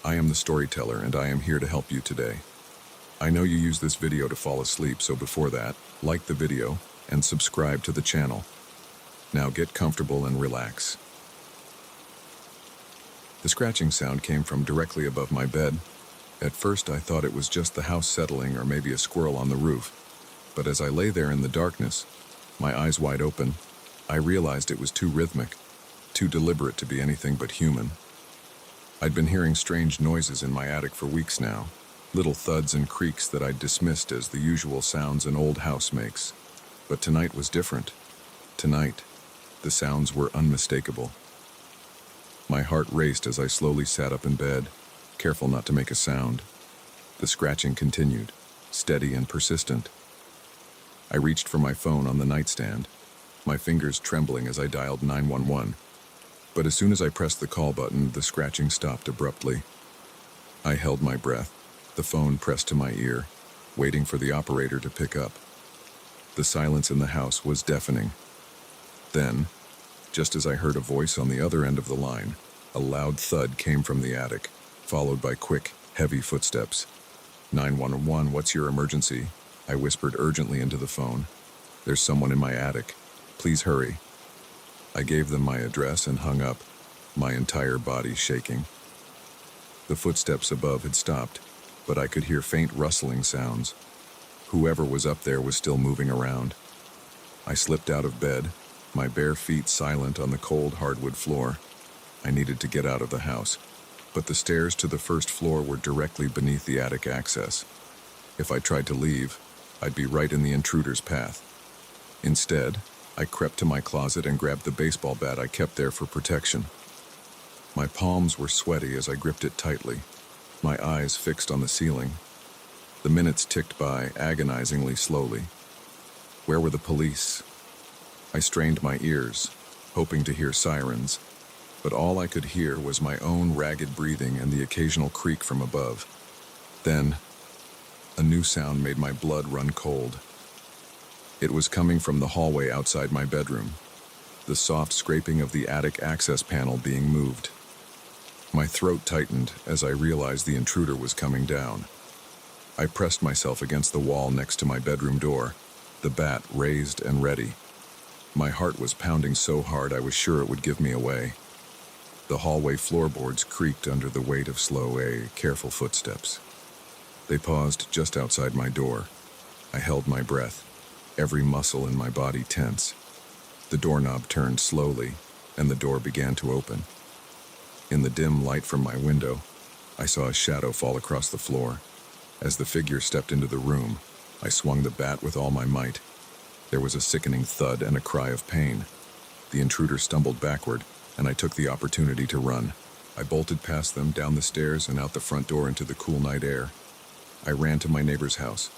I am the storyteller, and I am here to help you today. I know you use this video to fall asleep, so before that, like the video and subscribe to the channel. Now get comfortable and relax. The scratching sound came from directly above my bed. At first I thought it was just the house settling or maybe a squirrel on the roof. But as I lay there in the darkness, my eyes wide open, I realized it was too rhythmic, too deliberate to be anything but human. I'd been hearing strange noises in my attic for weeks now, little thuds and creaks that I'd dismissed as the usual sounds an old house makes. But tonight was different. Tonight, the sounds were unmistakable. My heart raced as I slowly sat up in bed, careful not to make a sound. The scratching continued, steady and persistent. I reached for my phone on the nightstand, my fingers trembling as I dialed 911. But as soon as I pressed the call button, the scratching stopped abruptly. I held my breath, the phone pressed to my ear, waiting for the operator to pick up. The silence in the house was deafening. Then, just as I heard a voice on the other end of the line, a loud thud came from the attic, followed by quick, heavy footsteps. 911, what's your emergency? I whispered urgently into the phone. There's someone in my attic. Please hurry. I gave them my address and hung up, my entire body shaking. The footsteps above had stopped, but I could hear faint rustling sounds. Whoever was up there was still moving around. I slipped out of bed, my bare feet silent on the cold hardwood floor. I needed to get out of the house, but the stairs to the first floor were directly beneath the attic access. If I tried to leave, I'd be right in the intruder's path. Instead, I crept to my closet and grabbed the baseball bat I kept there for protection. My palms were sweaty as I gripped it tightly, my eyes fixed on the ceiling. The minutes ticked by agonizingly slowly. Where were the police? I strained my ears, hoping to hear sirens, but all I could hear was my own ragged breathing and the occasional creak from above. Then, a new sound made my blood run cold. It was coming from the hallway outside my bedroom, the soft scraping of the attic access panel being moved. My throat tightened as I realized the intruder was coming down. I pressed myself against the wall next to my bedroom door, the bat raised and ready. My heart was pounding so hard I was sure it would give me away. The hallway floorboards creaked under the weight of slow, careful footsteps. They paused just outside my door. I held my breath, every muscle in my body tense. The doorknob turned slowly, and the door began to open. In the dim light from my window, I saw a shadow fall across the floor. As the figure stepped into the room, I swung the bat with all my might. There was a sickening thud and a cry of pain. The intruder stumbled backward, and I took the opportunity to run. I bolted past them, down the stairs and out the front door into the cool night air. I ran to my neighbor's house,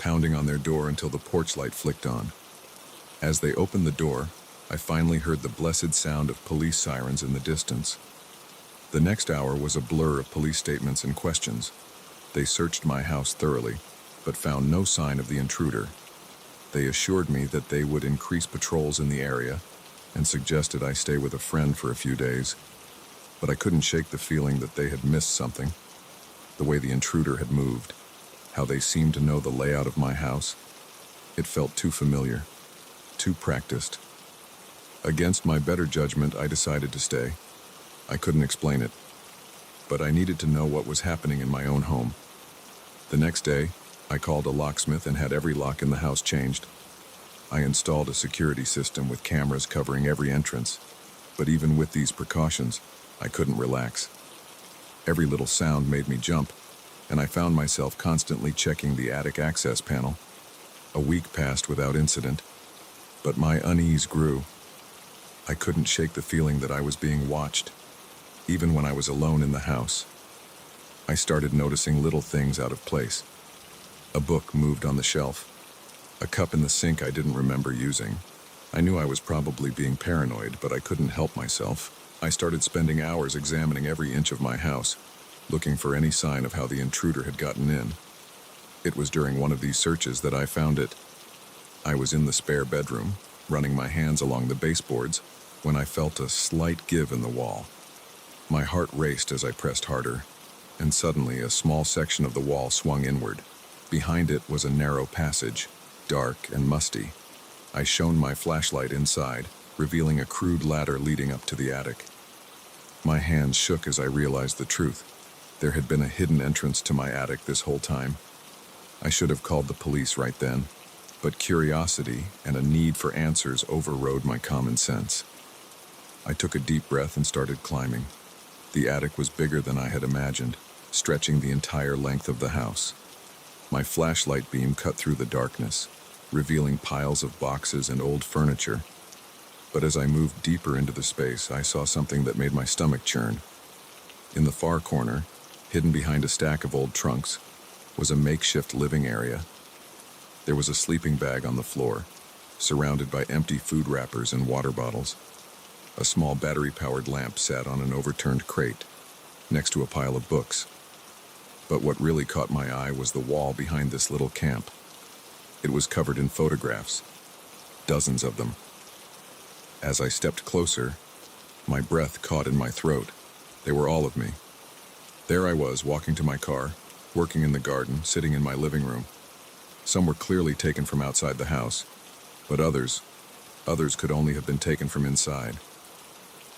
pounding on their door until the porch light flicked on. As they opened the door, I finally heard the blessed sound of police sirens in the distance. The next hour was a blur of police statements and questions. They searched my house thoroughly, but found no sign of the intruder. They assured me that they would increase patrols in the area and suggested I stay with a friend for a few days, but I couldn't shake the feeling that they had missed something. The way the intruder had moved, how they seemed to know the layout of my house. It felt too familiar, too practiced. Against my better judgment, I decided to stay. I couldn't explain it, but I needed to know what was happening in my own home. The next day, I called a locksmith and had every lock in the house changed. I installed a security system with cameras covering every entrance, but even with these precautions, I couldn't relax. Every little sound made me jump, and I found myself constantly checking the attic access panel. A week passed without incident, but my unease grew. I couldn't shake the feeling that I was being watched, even when I was alone in the house. I started noticing little things out of place. A book moved on the shelf. A cup in the sink I didn't remember using. I knew I was probably being paranoid, but I couldn't help myself. I started spending hours examining every inch of my house, looking for any sign of how the intruder had gotten in. It was during one of these searches that I found it. I was in the spare bedroom, running my hands along the baseboards, when I felt a slight give in the wall. My heart raced as I pressed harder. and suddenly a small section of the wall swung inward. Behind it was a narrow passage, dark and musty. I shone my flashlight inside, revealing a crude ladder leading up to the attic. My hands shook as I realized the truth. There had been a hidden entrance to my attic this whole time. I should have called the police right then, but curiosity and a need for answers overrode my common sense. I took a deep breath and started climbing. The attic was bigger than I had imagined, stretching the entire length of the house. My flashlight beam cut through the darkness, revealing piles of boxes and old furniture. But as I moved deeper into the space, I saw something that made my stomach churn. In the far corner, hidden behind a stack of old trunks, was a makeshift living area. There was a sleeping bag on the floor, surrounded by empty food wrappers and water bottles. A small battery-powered lamp sat on an overturned crate, next to a pile of books. But what really caught my eye was the wall behind this little camp. It was covered in photographs, dozens of them. As I stepped closer, my breath caught in my throat. They were all of me. There I was, walking to my car, working in the garden, sitting in my living room. Some were clearly taken from outside the house, but others could only have been taken from inside.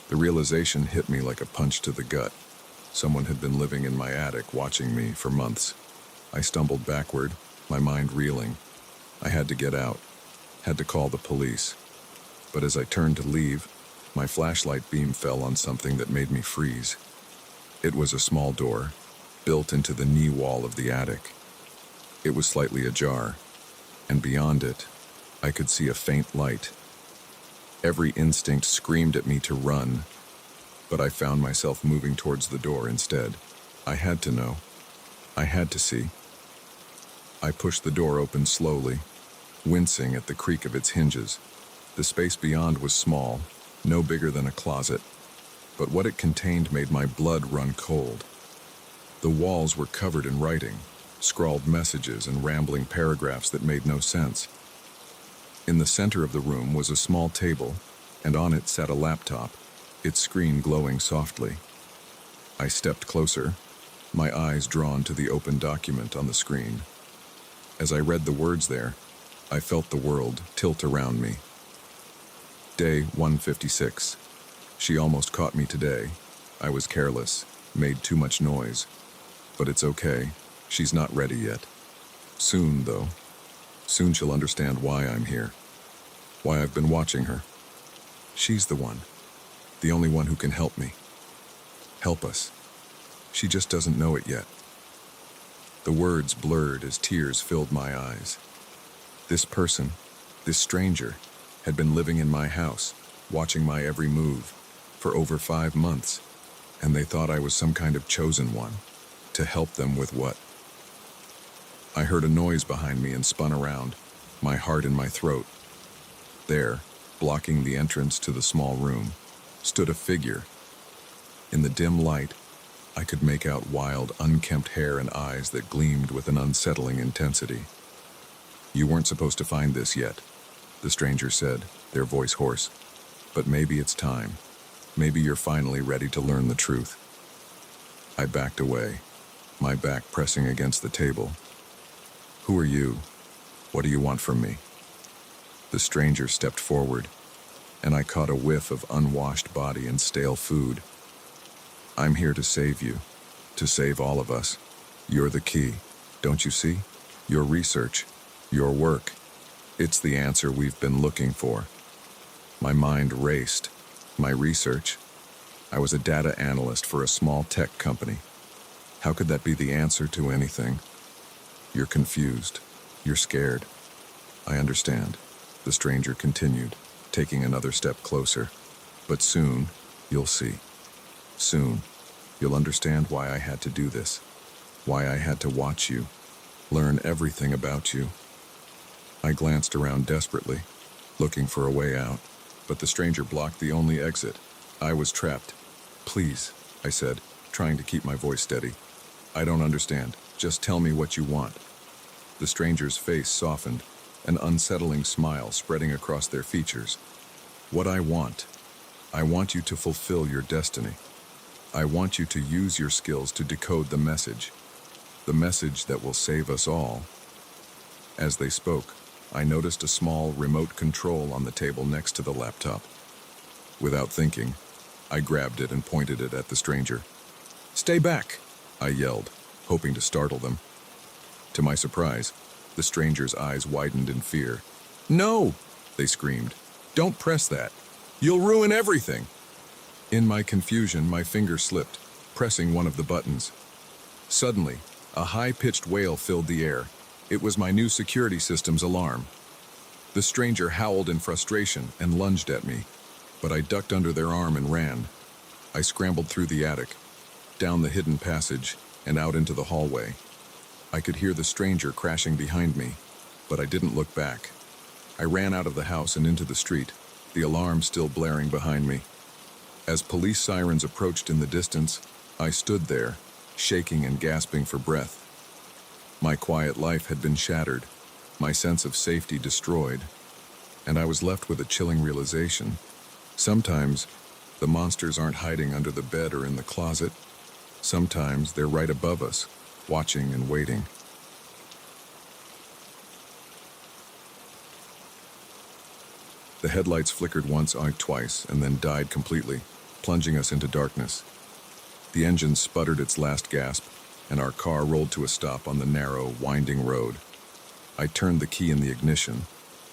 The realization hit me like a punch to the gut. Someone had been living in my attic, watching me for months. I stumbled backward, my mind reeling. I had to get out, had to call the police. But as I turned to leave, my flashlight beam fell on something that made me freeze. It was a small door, built into the knee wall of the attic. It was slightly ajar, and beyond it, I could see a faint light. Every instinct screamed at me to run, but I found myself moving towards the door instead. I had to know. I had to see. I pushed the door open slowly, wincing at the creak of its hinges. The space beyond was small, no bigger than a closet, but what it contained made my blood run cold. The walls were covered in writing, scrawled messages and rambling paragraphs that made no sense. In the center of the room was a small table, and on it sat a laptop, its screen glowing softly. I stepped closer, my eyes drawn to the open document on the screen. As I read the words there, I felt the world tilt around me. Day 156. She almost caught me today. I was careless, made too much noise. But it's okay. She's not ready yet. Soon, though. Soon she'll understand why I'm here. Why I've been watching her. She's the one. The only one who can help me. Help us. She just doesn't know it yet. The words blurred as tears filled my eyes. This person, this stranger, had been living in my house, watching my every move, for over 5 months, and they thought I was some kind of chosen one, to help them with what? I heard a noise behind me and spun around, my heart in my throat. There, blocking the entrance to the small room, stood a figure. In the dim light, I could make out wild, unkempt hair and eyes that gleamed with an unsettling intensity. "You weren't supposed to find this yet," the stranger said, their voice hoarse. "But maybe it's time. Maybe you're finally ready to learn the truth." I backed away, my back pressing against the table. "Who are you? What do you want from me?" The stranger stepped forward, and I caught a whiff of unwashed body and stale food. "I'm here to save you, to save all of us. You're the key, don't you see? Your research, your work. It's the answer we've been looking for." My mind raced. My research? I was a data analyst for a small tech company. How could that be the answer to anything? "You're confused. You're scared. I understand," the stranger continued, taking another step closer. "But soon, you'll see. Soon, you'll understand why I had to do this. Why I had to watch you, learn everything about you." I glanced around desperately, looking for a way out, but the stranger blocked the only exit. I was trapped. "Please," I said, trying to keep my voice steady. "I don't understand. Just tell me what you want." The stranger's face softened, an unsettling smile spreading across their features. "What I want you to fulfill your destiny. I want you to use your skills to decode the message that will save us all." As they spoke, I noticed a small remote control on the table next to the laptop. Without thinking, I grabbed it and pointed it at the stranger. "Stay back!" I yelled, hoping to startle them. To my surprise, the stranger's eyes widened in fear. "No!" they screamed. "Don't press that! You'll ruin everything!" In my confusion, my finger slipped, pressing one of the buttons. Suddenly, a high-pitched wail filled the air. It was my new security system's alarm. The stranger howled in frustration and lunged at me, but I ducked under their arm and ran. I scrambled through the attic, down the hidden passage, and out into the hallway. I could hear the stranger crashing behind me, but I didn't look back. I ran out of the house and into the street, the alarm still blaring behind me. As police sirens approached in the distance, I stood there, shaking and gasping for breath. My quiet life had been shattered, my sense of safety destroyed, and I was left with a chilling realization. Sometimes, the monsters aren't hiding under the bed or in the closet. Sometimes they're right above us, watching and waiting. The headlights flickered once, twice, and then died completely, plunging us into darkness. The engine sputtered its last gasp, and our car rolled to a stop on the narrow, winding road. I turned the key in the ignition,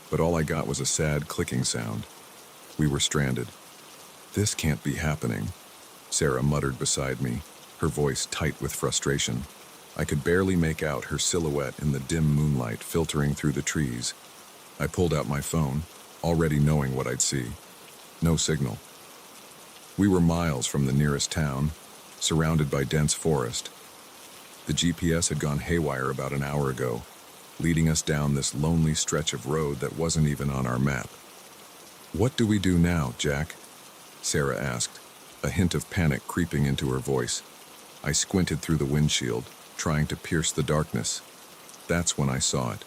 but all I got was a sad clicking sound. We were stranded. "This can't be happening," Sarah muttered beside me, her voice tight with frustration. I could barely make out her silhouette in the dim moonlight filtering through the trees. I pulled out my phone, already knowing what I'd see. No signal. We were miles from the nearest town, surrounded by dense forest. The GPS had gone haywire about an hour ago, leading us down this lonely stretch of road that wasn't even on our map. "What do we do now, Jack?" Sarah asked, a hint of panic creeping into her voice. I squinted through the windshield, trying to pierce the darkness. That's when I saw it.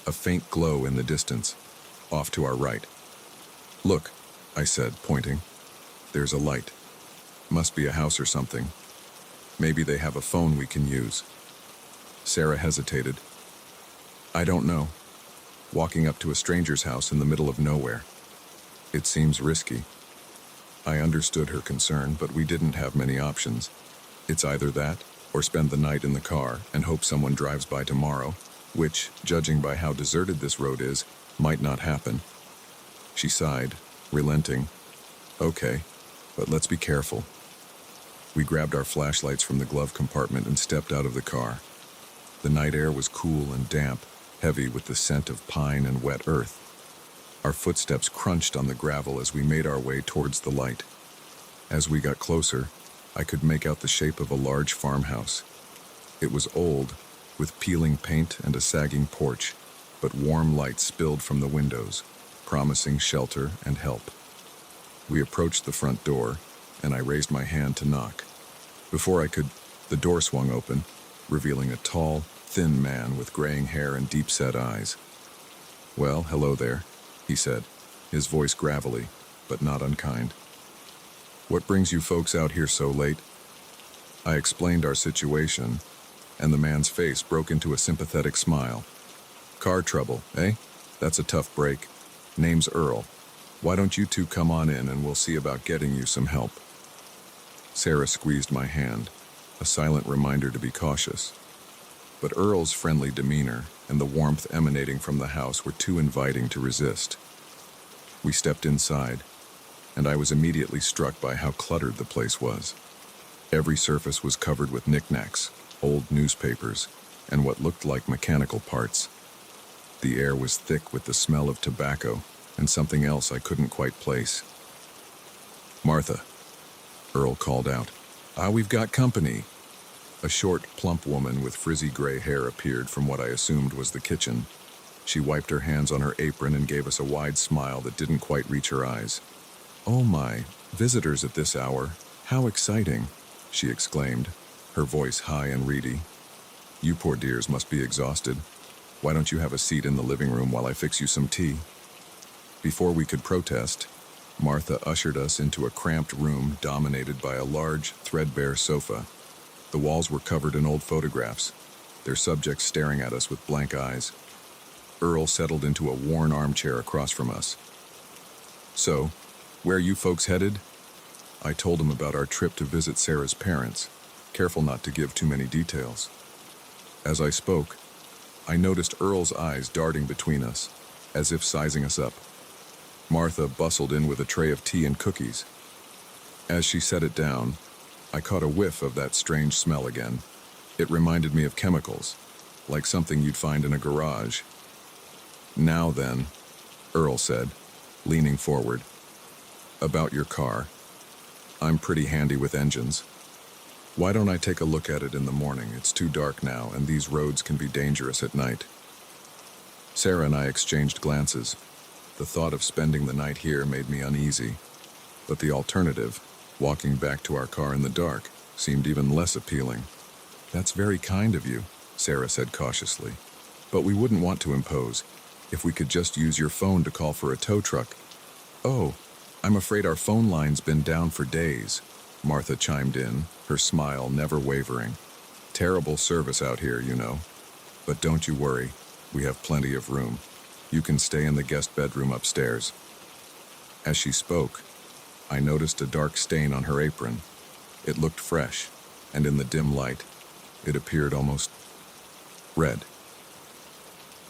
A faint glow in the distance, off to our right. "Look," I said, pointing. "There's a light. Must be a house or something. Maybe they have a phone we can use." Sarah hesitated. "I don't know. Walking up to a stranger's house in the middle of nowhere. It seems risky." I understood her concern, but we didn't have many options. It's either that, or spend the night in the car and hope someone drives by tomorrow, which, judging by how deserted this road is, might not happen. She sighed, relenting. "Okay, but let's be careful." We grabbed our flashlights from the glove compartment and stepped out of the car. The night air was cool and damp, heavy with the scent of pine and wet earth. Our footsteps crunched on the gravel as we made our way towards the light. As we got closer, I could make out the shape of a large farmhouse. It was old, with peeling paint and a sagging porch, but warm light spilled from the windows, promising shelter and help. We approached the front door, and I raised my hand to knock. Before I could, the door swung open, revealing a tall, thin man with graying hair and deep-set eyes. "Well, hello there," he said, his voice gravelly, but not unkind. "What brings you folks out here so late?" I explained our situation, and the man's face broke into a sympathetic smile. "Car trouble, eh? That's a tough break. Name's Earl. Why don't you two come on in and we'll see about getting you some help?" Sarah squeezed my hand, a silent reminder to be cautious. But Earl's friendly demeanor and the warmth emanating from the house were too inviting to resist. We stepped inside, and I was immediately struck by how cluttered the place was. Every surface was covered with knickknacks, old newspapers, and what looked like mechanical parts. The air was thick with the smell of tobacco and something else I couldn't quite place. "Martha," Earl called out. We've got company." A short, plump woman with frizzy gray hair appeared from what I assumed was the kitchen. She wiped her hands on her apron and gave us a wide smile that didn't quite reach her eyes. "Oh my, visitors at this hour. How exciting," she exclaimed, her voice high and reedy. "You poor dears must be exhausted. Why don't you have a seat in the living room while I fix you some tea?" Before we could protest, Martha ushered us into a cramped room dominated by a large, threadbare sofa. The walls were covered in old photographs, their subjects staring at us with blank eyes. Earl settled into a worn armchair across from us. "So, where are you folks headed?" I told him about our trip to visit Sarah's parents, careful not to give too many details. As I spoke, I noticed Earl's eyes darting between us, as if sizing us up. Martha bustled in with a tray of tea and cookies. As she set it down, I caught a whiff of that strange smell again. It reminded me of chemicals, like something you'd find in a garage. "Now then," Earl said, leaning forward. "About your car. I'm pretty handy with engines. Why don't I take a look at it in the morning? It's too dark now, and these roads can be dangerous at night." Sarah and I exchanged glances. The thought of spending the night here made me uneasy, but the alternative, walking back to our car in the dark, seemed even less appealing. "That's very kind of you," Sarah said cautiously, "but we wouldn't want to impose. If we could just use your phone to call for a tow truck." "Oh, I'm afraid our phone line's been down for days," Martha chimed in, her smile never wavering. "Terrible service out here, you know. But don't you worry, we have plenty of room. You can stay in the guest bedroom upstairs." As she spoke, I noticed a dark stain on her apron. It looked fresh, and in the dim light, it appeared almost red.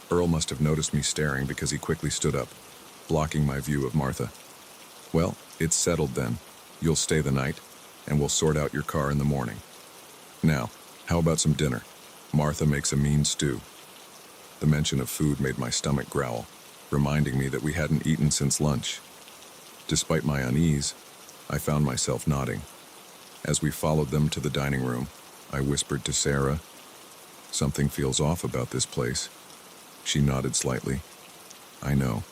Earl must have noticed me staring because he quickly stood up, blocking my view of Martha. "Well, it's settled then. You'll stay the night, and we'll sort out your car in the morning. Now, how about some dinner? Martha makes a mean stew." The mention of food made my stomach growl, reminding me that we hadn't eaten since lunch. Despite my unease, I found myself nodding. As we followed them to the dining room, I whispered to Sarah, "Something feels off about this place." She nodded slightly. "I know.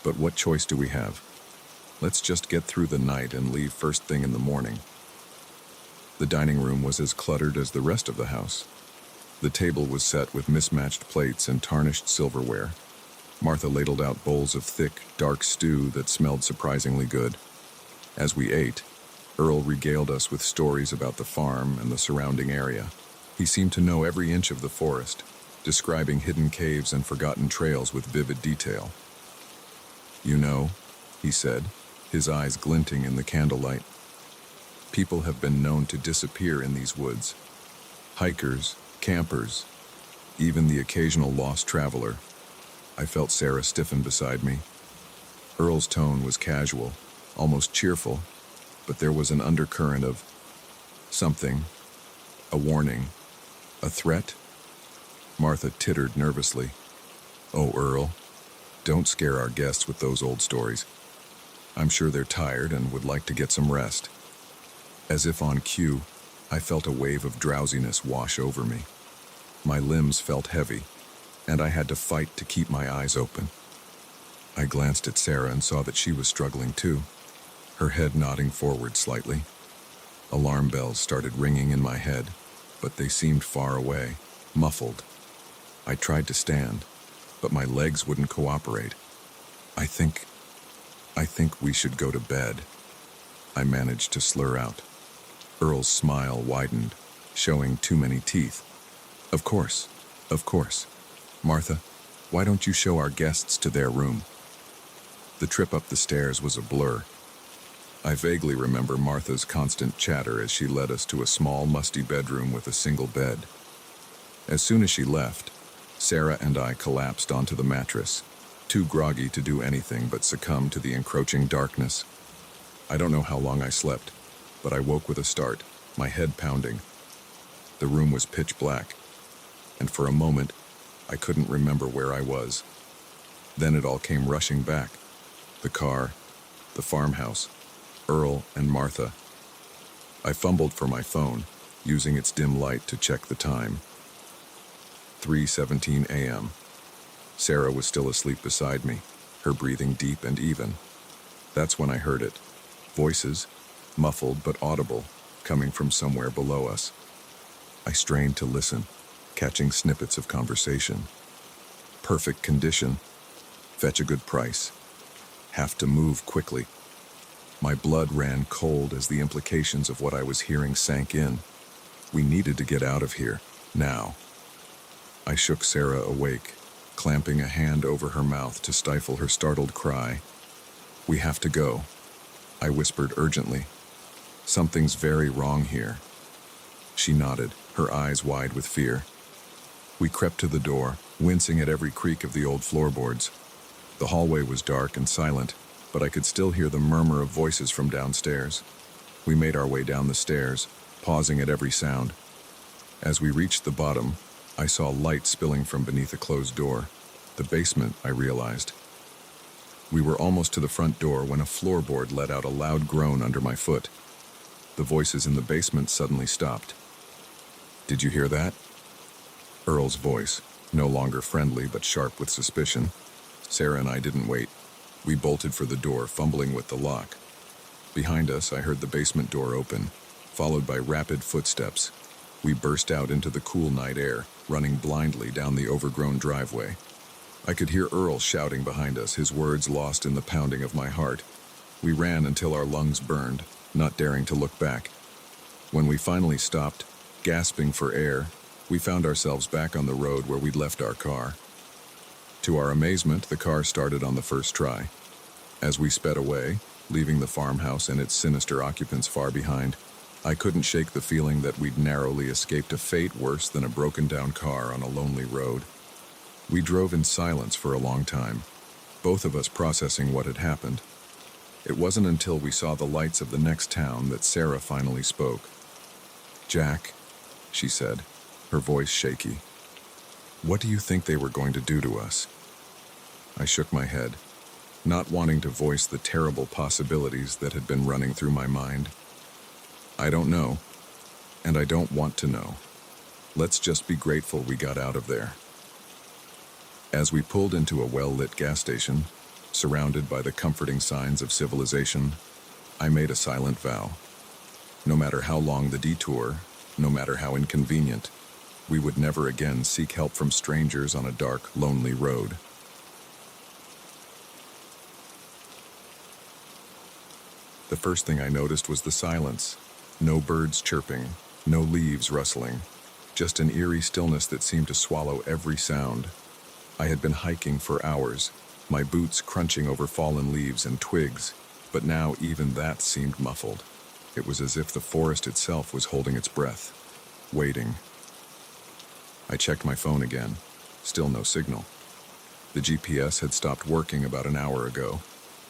But what choice do we have? Let's just get through the night and leave first thing in the morning." The dining room was as cluttered as the rest of the house. The table was set with mismatched plates and tarnished silverware. Martha ladled out bowls of thick, dark stew that smelled surprisingly good. As we ate, Earl regaled us with stories about the farm and the surrounding area. He seemed to know every inch of the forest, describing hidden caves and forgotten trails with vivid detail. "You know," he said, his eyes glinting in the candlelight, "people have been known to disappear in these woods. Hikers, campers, even the occasional lost traveler." I felt Sarah stiffen beside me. Earl's tone was casual, almost cheerful, but there was an undercurrent of something, a warning, a threat. Martha tittered nervously. "Oh, Earl, don't scare our guests with those old stories. I'm sure they're tired and would like to get some rest." As if on cue, I felt a wave of drowsiness wash over me. My limbs felt heavy, and I had to fight to keep my eyes open. I glanced at Sarah and saw that she was struggling too, her head nodding forward slightly. Alarm bells started ringing in my head, but they seemed far away, muffled. I tried to stand, but my legs wouldn't cooperate. I think we should go to bed," I managed to slur out. Earl's smile widened, showing too many teeth. Of course. Martha, why don't you show our guests to their room?" The trip up the stairs was a blur. I vaguely remember Martha's constant chatter as she led us to a small, musty bedroom with a single bed. As soon as she left, Sarah and I collapsed onto the mattress, too groggy to do anything but succumb to the encroaching darkness. I don't know how long I slept, but I woke with a start, my head pounding. The room was pitch black, and for a moment, I couldn't remember where I was. Then it all came rushing back. The car, the farmhouse, Earl and Martha. I fumbled for my phone, using its dim light to check the time. 3:17 a.m. Sarah was still asleep beside me, her breathing deep and even. That's when I heard it. Voices, muffled but audible, coming from somewhere below us. I strained to listen, catching snippets of conversation. "Perfect condition. Fetch a good price. Have to move quickly. My blood ran cold as the implications of what I was hearing sank in. We needed to get out of here, now. I shook Sarah awake, clamping a hand over her mouth to stifle her startled cry. "We have to go," I whispered urgently. "Something's very wrong here." She nodded, her eyes wide with fear. We crept to the door, wincing at every creak of the old floorboards. The hallway was dark and silent, but I could still hear the murmur of voices from downstairs. We made our way down the stairs, pausing at every sound. As we reached the bottom, I saw light spilling from beneath a closed door. The basement, I realized. We were almost to the front door when a floorboard let out a loud groan under my foot. The voices in the basement suddenly stopped. "Did you hear that?" Earl's voice, no longer friendly but sharp with suspicion. Sarah and I didn't wait. We bolted for the door, fumbling with the lock. Behind us, I heard the basement door open, followed by rapid footsteps. We burst out into the cool night air, running blindly down the overgrown driveway. I could hear Earl shouting behind us, his words lost in the pounding of my heart. We ran until our lungs burned, not daring to look back. When we finally stopped, gasping for air, we found ourselves back on the road where we'd left our car. To our amazement, the car started on the first try. As we sped away, leaving the farmhouse and its sinister occupants far behind, I couldn't shake the feeling that we'd narrowly escaped a fate worse than a broken-down car on a lonely road. We drove in silence for a long time, both of us processing what had happened. It wasn't until we saw the lights of the next town that Sarah finally spoke. "Jack," she said, her voice shaky, "what do you think they were going to do to us?" I shook my head, not wanting to voice the terrible possibilities that had been running through my mind. "I don't know, and I don't want to know. Let's just be grateful we got out of there." As we pulled into a well-lit gas station, surrounded by the comforting signs of civilization, I made a silent vow. No matter how long the detour, no matter how inconvenient, we would never again seek help from strangers on a dark, lonely road. The first thing I noticed was the silence. No birds chirping, no leaves rustling, just an eerie stillness that seemed to swallow every sound. I had been hiking for hours, my boots crunching over fallen leaves and twigs, but now even that seemed muffled. It was as if the forest itself was holding its breath, waiting. I checked my phone again. Still no signal. The GPS had stopped working about an hour ago,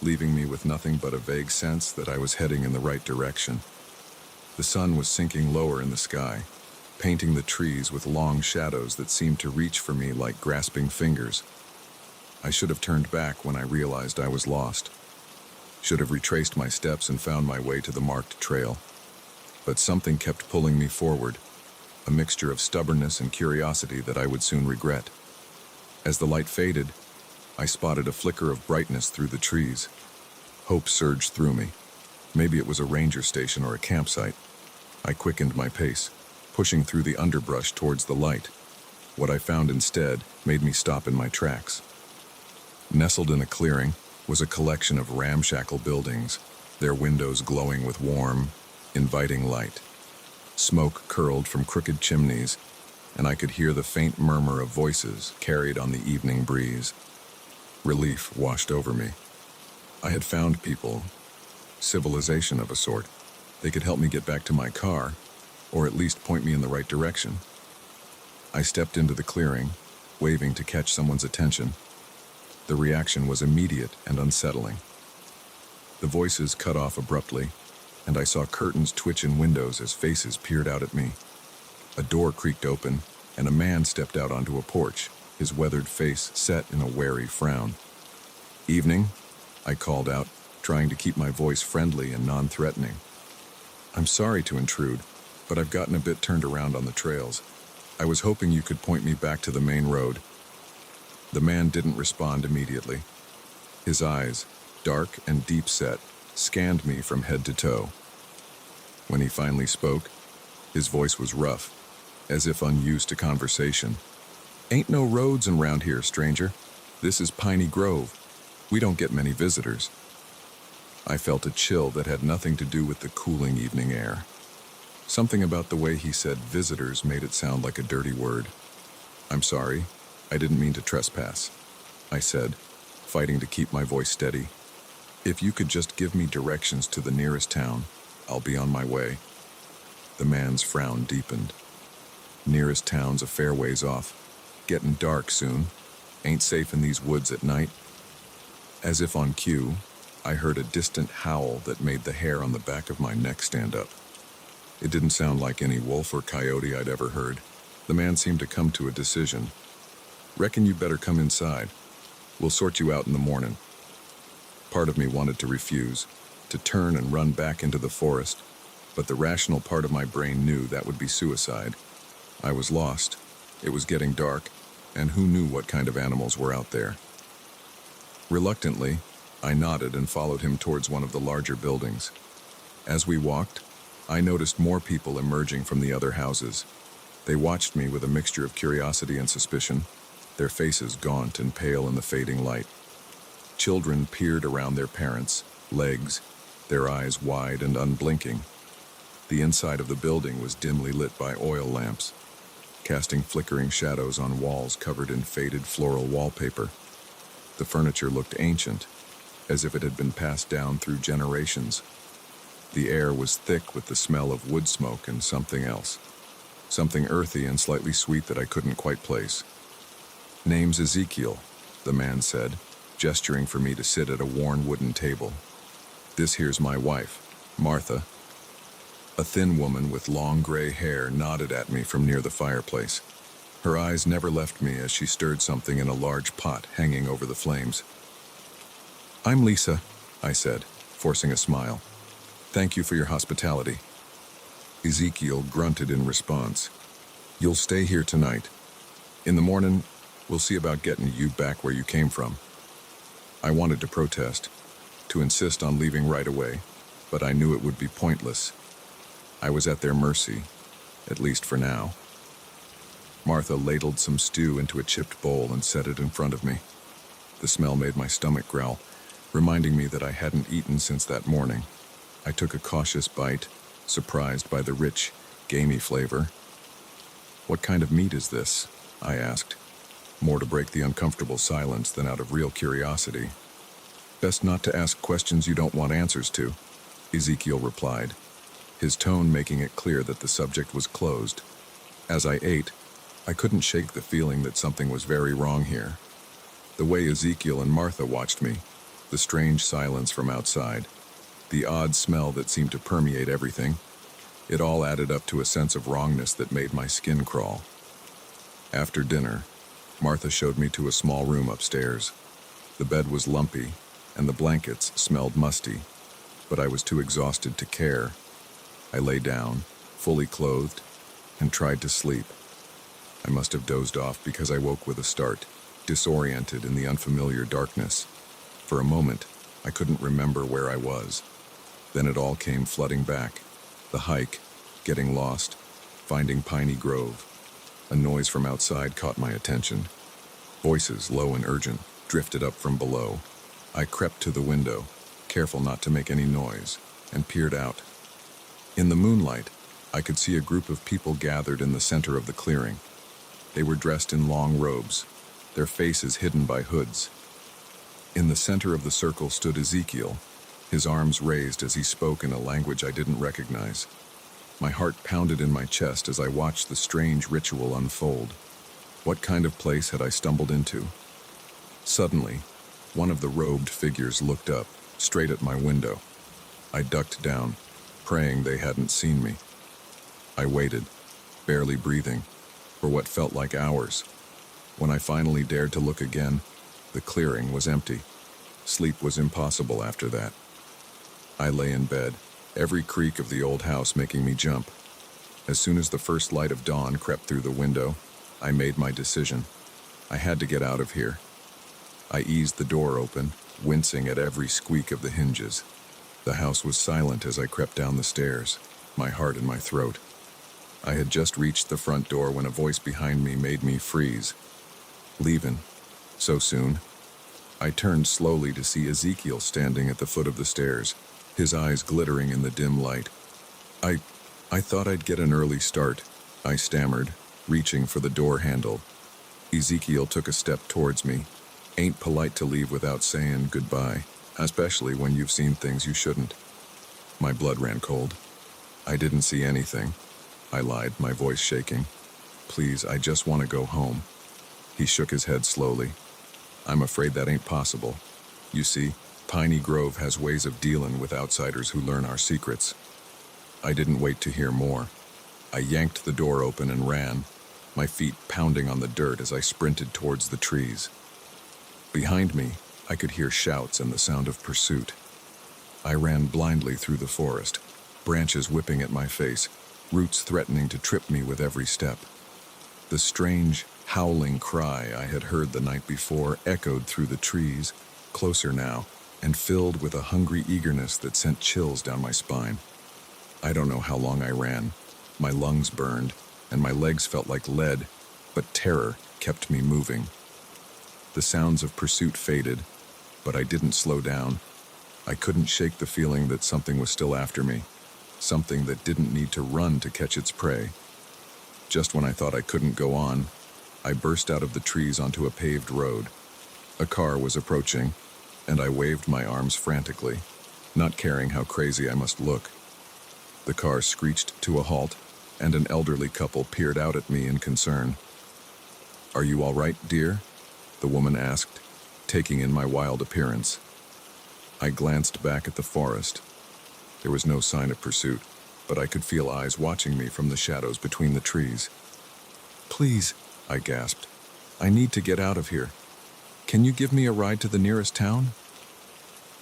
leaving me with nothing but a vague sense that I was heading in the right direction. The sun was sinking lower in the sky, painting the trees with long shadows that seemed to reach for me like grasping fingers. I should have turned back when I realized I was lost. Should have retraced my steps and found my way to the marked trail. But something kept pulling me forward, a mixture of stubbornness and curiosity that I would soon regret. As the light faded, I spotted a flicker of brightness through the trees. Hope surged through me. Maybe it was a ranger station or a campsite. I quickened my pace, pushing through the underbrush towards the light. What I found instead made me stop in my tracks. Nestled in a clearing was a collection of ramshackle buildings, their windows glowing with warm, inviting light. Smoke curled from crooked chimneys, and I could hear the faint murmur of voices carried on the evening breeze. Relief washed over me. I had found people, civilization of a sort. They could help me get back to my car, or at least point me in the right direction. I stepped into the clearing, waving to catch someone's attention. The reaction was immediate and unsettling. The voices cut off abruptly, and I saw curtains twitch in windows as faces peered out at me. A door creaked open, and a man stepped out onto a porch, his weathered face set in a wary frown. "Evening," I called out, trying to keep my voice friendly and non-threatening. "I'm sorry to intrude, but I've gotten a bit turned around on the trails. I was hoping you could point me back to the main road." The man didn't respond immediately. His eyes, dark and deep-set, scanned me from head to toe. When he finally spoke, his voice was rough, as if unused to conversation. "Ain't no roads around here, stranger. This is Piney Grove. We don't get many visitors." I felt a chill that had nothing to do with the cooling evening air. Something about the way he said visitors made it sound like a dirty word. "I'm sorry, I didn't mean to trespass," I said, fighting to keep my voice steady. "If you could just give me directions to the nearest town, I'll be on my way." The man's frown deepened. "Nearest town's a fair ways off. Getting dark soon. Ain't safe in these woods at night." As if on cue, I heard a distant howl that made the hair on the back of my neck stand up. It didn't sound like any wolf or coyote I'd ever heard. The man seemed to come to a decision. "Reckon you better come inside. We'll sort you out in the morning." Part of me wanted to refuse, to turn and run back into the forest, but the rational part of my brain knew that would be suicide. I was lost. It was getting dark, and who knew what kind of animals were out there? Reluctantly, I nodded and followed him towards one of the larger buildings. As we walked, I noticed more people emerging from the other houses. They watched me with a mixture of curiosity and suspicion, their faces gaunt and pale in the fading light. Children peered around their parents' legs, their eyes wide and unblinking. The inside of the building was dimly lit by oil lamps, casting flickering shadows on walls covered in faded floral wallpaper. The furniture looked ancient, as if it had been passed down through generations. The air was thick with the smell of wood smoke and something else. Something earthy and slightly sweet that I couldn't quite place. "Name's Ezekiel," the man said, gesturing for me to sit at a worn wooden table. "This here's my wife, Martha." A thin woman with long gray hair nodded at me from near the fireplace. Her eyes never left me as she stirred something in a large pot hanging over the flames. "I'm Lisa," I said, forcing a smile. "Thank you for your hospitality." Ezekiel grunted in response. "You'll stay here tonight. In the morning, we'll see about getting you back where you came from." I wanted to protest, to insist on leaving right away, but I knew it would be pointless. I was at their mercy, at least for now. Martha ladled some stew into a chipped bowl and set it in front of me. The smell made my stomach growl, reminding me that I hadn't eaten since that morning. I took a cautious bite, surprised by the rich, gamey flavor. "What kind of meat is this?" I asked, more to break the uncomfortable silence than out of real curiosity. "Best not to ask questions you don't want answers to," Ezekiel replied, his tone making it clear that the subject was closed. As I ate, I couldn't shake the feeling that something was very wrong here. The way Ezekiel and Martha watched me, the strange silence from outside, the odd smell that seemed to permeate everything, it all added up to a sense of wrongness that made my skin crawl. After dinner, Martha showed me to a small room upstairs. The bed was lumpy, and the blankets smelled musty, but I was too exhausted to care. I lay down, fully clothed, and tried to sleep. I must have dozed off because I woke with a start, disoriented in the unfamiliar darkness. For a moment, I couldn't remember where I was. Then it all came flooding back. The hike, getting lost, finding Piney Grove. A noise from outside caught my attention. Voices, low and urgent, drifted up from below. I crept to the window, careful not to make any noise, and peered out. In the moonlight, I could see a group of people gathered in the center of the clearing. They were dressed in long robes, their faces hidden by hoods. In the center of the circle stood Ezekiel, his arms raised as he spoke in a language I didn't recognize. My heart pounded in my chest as I watched the strange ritual unfold. What kind of place had I stumbled into? Suddenly, one of the robed figures looked up, straight at my window. I ducked down, praying they hadn't seen me. I waited, barely breathing, for what felt like hours. When I finally dared to look again, the clearing was empty. Sleep was impossible after that. I lay in bed, every creak of the old house making me jump. As soon as the first light of dawn crept through the window, I made my decision. I had to get out of here. I eased the door open, wincing at every squeak of the hinges. The house was silent as I crept down the stairs, my heart in my throat. I had just reached the front door when a voice behind me made me freeze. "Leavin'? So soon?" I turned slowly to see Ezekiel standing at the foot of the stairs, his eyes glittering in the dim light. I thought I'd get an early start, I stammered, reaching for the door handle. Ezekiel took a step towards me. Ain't polite to leave without saying goodbye, especially when you've seen things you shouldn't. My blood ran cold. I didn't see anything, I lied, my voice shaking. Please, I just want to go home. He shook his head slowly. I'm afraid that ain't possible. You see, Piney Grove has ways of dealing with outsiders who learn our secrets. I didn't wait to hear more. I yanked the door open and ran, my feet pounding on the dirt as I sprinted towards the trees. Behind me, I could hear shouts and the sound of pursuit. I ran blindly through the forest, branches whipping at my face, roots threatening to trip me with every step. The strange, howling cry I had heard the night before echoed through the trees, closer now, and filled with a hungry eagerness that sent chills down my spine. I don't know how long I ran. My lungs burned, and my legs felt like lead, but terror kept me moving. The sounds of pursuit faded, but I didn't slow down. I couldn't shake the feeling that something was still after me, something that didn't need to run to catch its prey. Just when I thought I couldn't go on, I burst out of the trees onto a paved road. A car was approaching, and I waved my arms frantically, not caring how crazy I must look. The car screeched to a halt, and an elderly couple peered out at me in concern. "Are you all right, dear?" the woman asked, taking in my wild appearance. I glanced back at the forest. There was no sign of pursuit, but I could feel eyes watching me from the shadows between the trees. "Please," I gasped, "I need to get out of here. Can you give me a ride to the nearest town?"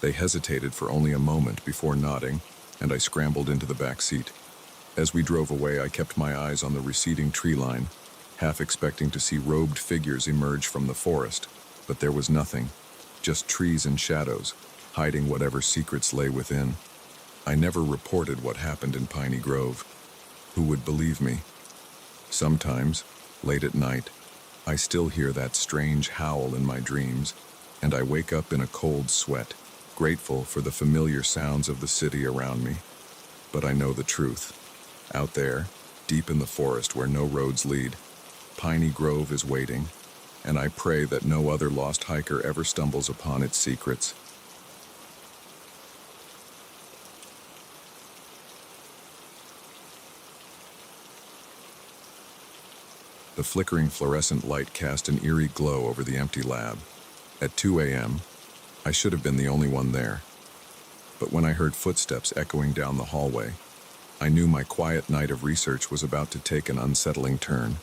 They hesitated for only a moment before nodding, and I scrambled into the back seat. As we drove away, I kept my eyes on the receding tree line, half expecting to see robed figures emerge from the forest, but there was nothing, just trees and shadows, hiding whatever secrets lay within. I never reported what happened in Piney Grove. Who would believe me? Sometimes, late at night, I still hear that strange howl in my dreams, and I wake up in a cold sweat, grateful for the familiar sounds of the city around me. But I know the truth. Out there, deep in the forest where no roads lead, Piney Grove is waiting, and I pray that no other lost hiker ever stumbles upon its secrets. The flickering fluorescent light cast an eerie glow over the empty lab. At 2 a.m., I should have been the only one there. But when I heard footsteps echoing down the hallway, I knew my quiet night of research was about to take an unsettling turn.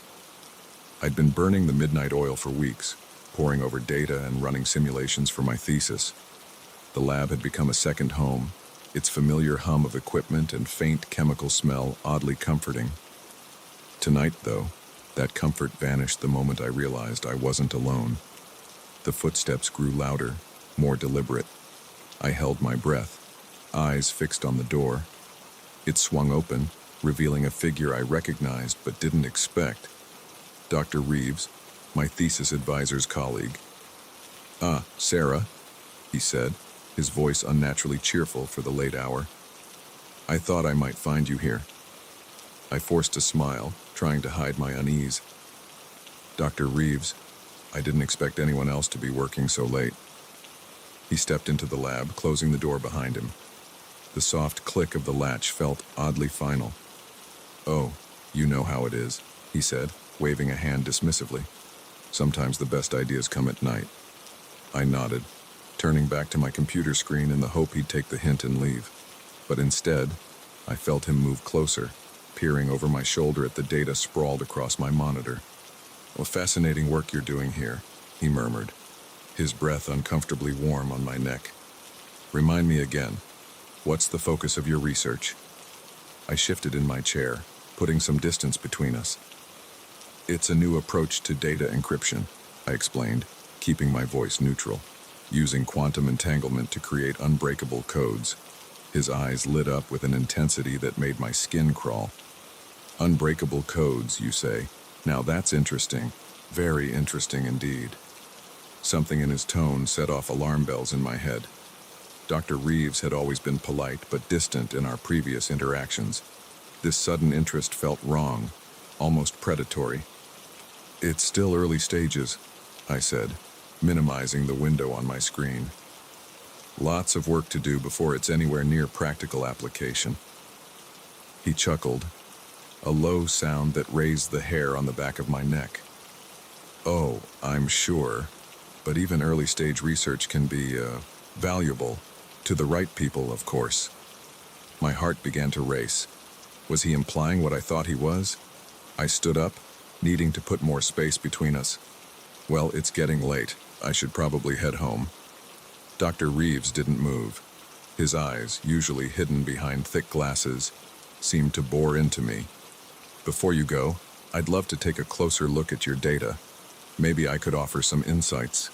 I'd been burning the midnight oil for weeks, poring over data and running simulations for my thesis. The lab had become a second home, its familiar hum of equipment and faint chemical smell oddly comforting. Tonight, though, that comfort vanished the moment I realized I wasn't alone. The footsteps grew louder, more deliberate. I held my breath, eyes fixed on the door. It swung open, revealing a figure I recognized but didn't expect. Dr. Reeves, my thesis advisor's colleague. "Ah, Sarah," he said, his voice unnaturally cheerful for the late hour. "I thought I might find you here." I forced a smile, trying to hide my unease. "Dr. Reeves, I didn't expect anyone else to be working so late." He stepped into the lab, closing the door behind him. The soft click of the latch felt oddly final. "Oh, you know how it is," he said, waving a hand dismissively. "Sometimes the best ideas come at night." I nodded, turning back to my computer screen in the hope he'd take the hint and leave. But instead, I felt him move closer, peering over my shoulder at the data sprawled across my monitor. "Well, fascinating work you're doing here," he murmured, his breath uncomfortably warm on my neck. "Remind me again, what's the focus of your research?" I shifted in my chair, putting some distance between us. "It's a new approach to data encryption," I explained, keeping my voice neutral, "using quantum entanglement to create unbreakable codes." His eyes lit up with an intensity that made my skin crawl. "Unbreakable codes, you say? Now that's interesting. Very interesting indeed." Something in his tone set off alarm bells in my head. Dr. Reeves had always been polite but distant in our previous interactions. This sudden interest felt wrong, almost predatory. "It's still early stages," I said, minimizing the window on my screen. "Lots of work to do before it's anywhere near practical application." He chuckled, a low sound that raised the hair on the back of my neck. "Oh, I'm sure, but even early-stage research can be, valuable. To the right people, of course." My heart began to race. Was he implying what I thought he was? I stood up, needing to put more space between us. "Well, it's getting late. I should probably head home." Dr. Reeves didn't move. His eyes, usually hidden behind thick glasses, seemed to bore into me. "Before you go, I'd love to take a closer look at your data. Maybe I could offer some insights."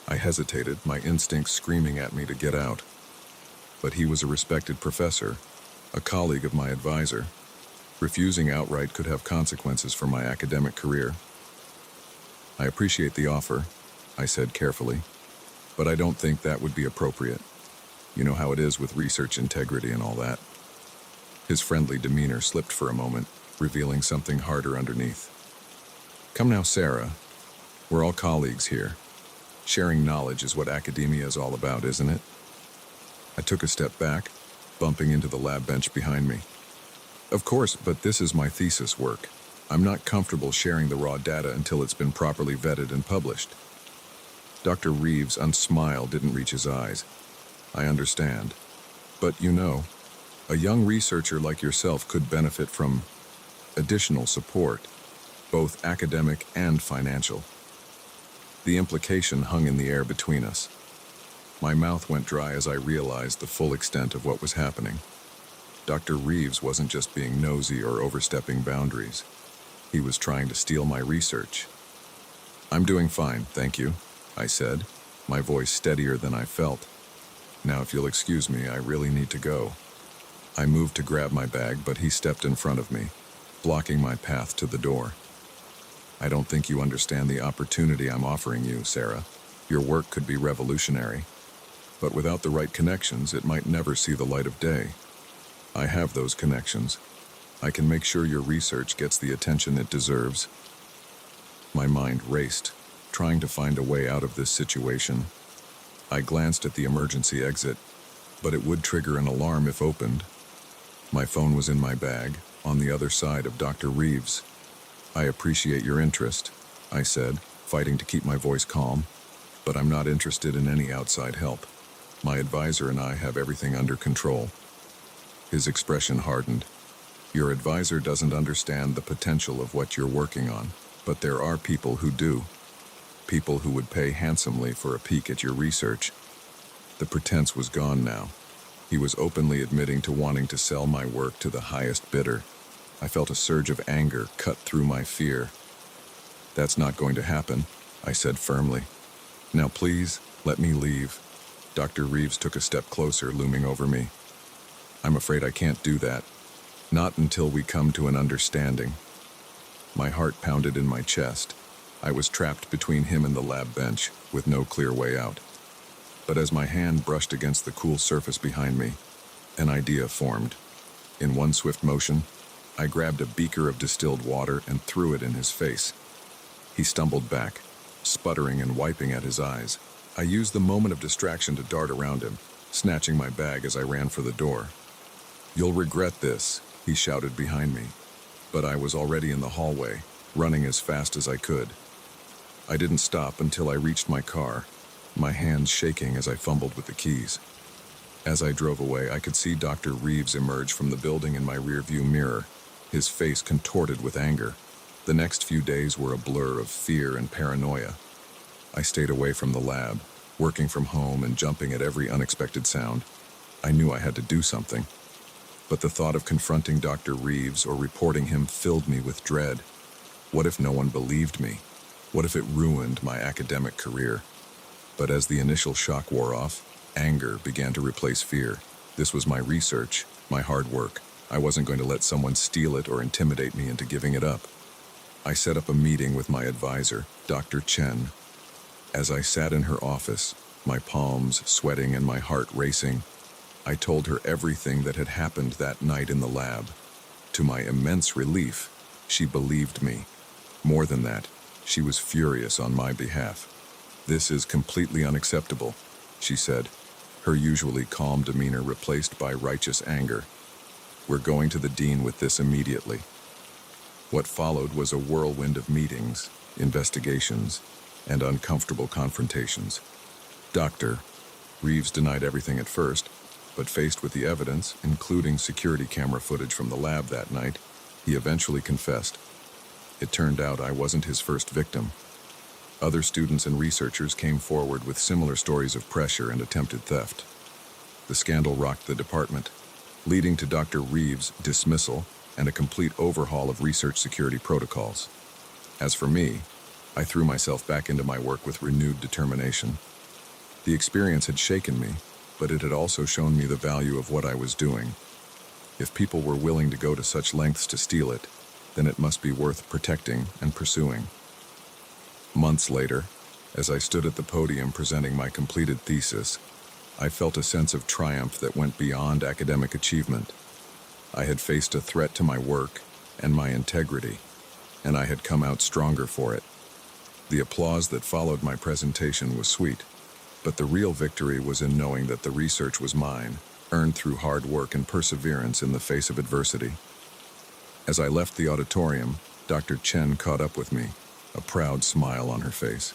I hesitated, my instincts screaming at me to get out. But he was a respected professor, a colleague of my advisor. Refusing outright could have consequences for my academic career. "I appreciate the offer," I said carefully, "but I don't think that would be appropriate. You know how it is with research integrity and all that." His friendly demeanor slipped for a moment, revealing something harder underneath. "Come now, Sarah. We're all colleagues here. Sharing knowledge is what academia is all about, isn't it?" I took a step back, bumping into the lab bench behind me. "Of course, but this is my thesis work. I'm not comfortable sharing the raw data until it's been properly vetted and published." Dr. Reeves' smile didn't reach his eyes. "I understand. But you know, a young researcher like yourself could benefit from additional support, both academic and financial." The implication hung in the air between us. My mouth went dry as I realized the full extent of what was happening. Dr. Reeves wasn't just being nosy or overstepping boundaries. He was trying to steal my research. "I'm doing fine, thank you," I said, my voice steadier than I felt. "Now, if you'll excuse me, I really need to go." I moved to grab my bag, but he stepped in front of me, blocking my path to the door. "I don't think you understand the opportunity I'm offering you, Sarah. Your work could be revolutionary, but without the right connections, it might never see the light of day. I have those connections. I can make sure your research gets the attention it deserves." My mind raced, trying to find a way out of this situation. I glanced at the emergency exit, but it would trigger an alarm if opened. My phone was in my bag, on the other side of Dr. Reeves. "I appreciate your interest," I said, fighting to keep my voice calm, "but I'm not interested in any outside help. My advisor and I have everything under control." His expression hardened. "Your advisor doesn't understand the potential of what you're working on, but there are people who do. People who would pay handsomely for a peek at your research." The pretense was gone now. He was openly admitting to wanting to sell my work to the highest bidder. I felt a surge of anger cut through my fear. "That's not going to happen," I said firmly. "Now please, let me leave." Dr. Reeves took a step closer, looming over me. "I'm afraid I can't do that. Not until we come to an understanding." My heart pounded in my chest. I was trapped between him and the lab bench, with no clear way out. But as my hand brushed against the cool surface behind me, an idea formed. In one swift motion, I grabbed a beaker of distilled water and threw it in his face. He stumbled back, sputtering and wiping at his eyes. I used the moment of distraction to dart around him, snatching my bag as I ran for the door. "You'll regret this," he shouted behind me. But I was already in the hallway, running as fast as I could. I didn't stop until I reached my car, my hands shaking as I fumbled with the keys. As I drove away, I could see Dr. Reeves emerge from the building in my rearview mirror, his face contorted with anger. The next few days were a blur of fear and paranoia. I stayed away from the lab, working from home and jumping at every unexpected sound. I knew I had to do something. But the thought of confronting Dr. Reeves or reporting him filled me with dread. What if no one believed me? What if it ruined my academic career? But as the initial shock wore off, anger began to replace fear. This was my research, my hard work. I wasn't going to let someone steal it or intimidate me into giving it up. I set up a meeting with my advisor, Dr. Chen. As I sat in her office, my palms sweating and my heart racing, I told her everything that had happened that night in the lab. To my immense relief, she believed me. More than that, she was furious on my behalf. "This is completely unacceptable," she said, her usually calm demeanor replaced by righteous anger. "We're going to the dean with this immediately." What followed was a whirlwind of meetings, investigations, and uncomfortable confrontations. Dr. Reeves denied everything at first, but faced with the evidence, including security camera footage from the lab that night, he eventually confessed. It turned out I wasn't his first victim. Other students and researchers came forward with similar stories of pressure and attempted theft. The scandal rocked the department, leading to Dr. Reeves' dismissal and a complete overhaul of research security protocols. As for me, I threw myself back into my work with renewed determination. The experience had shaken me, but it had also shown me the value of what I was doing. If people were willing to go to such lengths to steal it, then it must be worth protecting and pursuing. Months later, as I stood at the podium presenting my completed thesis, I felt a sense of triumph that went beyond academic achievement. I had faced a threat to my work and my integrity, and I had come out stronger for it. The applause that followed my presentation was sweet, but the real victory was in knowing that the research was mine, earned through hard work and perseverance in the face of adversity. As I left the auditorium, Dr. Chen caught up with me, a proud smile on her face.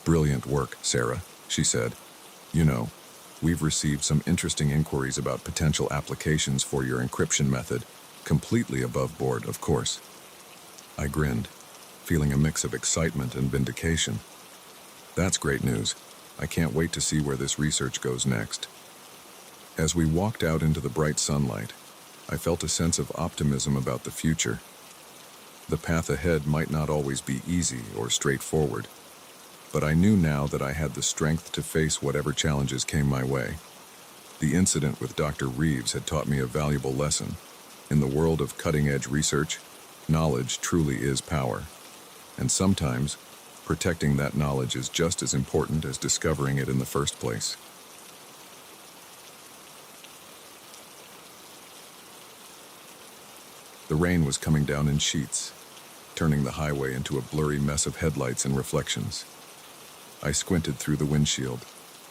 "Brilliant work, Sarah," she said. "You know, we've received some interesting inquiries about potential applications for your encryption method, completely above board, of course." I grinned, feeling a mix of excitement and vindication. "That's great news. I can't wait to see where this research goes next." As we walked out into the bright sunlight, I felt a sense of optimism about the future. The path ahead might not always be easy or straightforward, but I knew now that I had the strength to face whatever challenges came my way. The incident with Dr. Reeves had taught me a valuable lesson. In the world of cutting-edge research, knowledge truly is power. And sometimes, protecting that knowledge is just as important as discovering it in the first place. The rain was coming down in sheets, turning the highway into a blurry mess of headlights and reflections. I squinted through the windshield,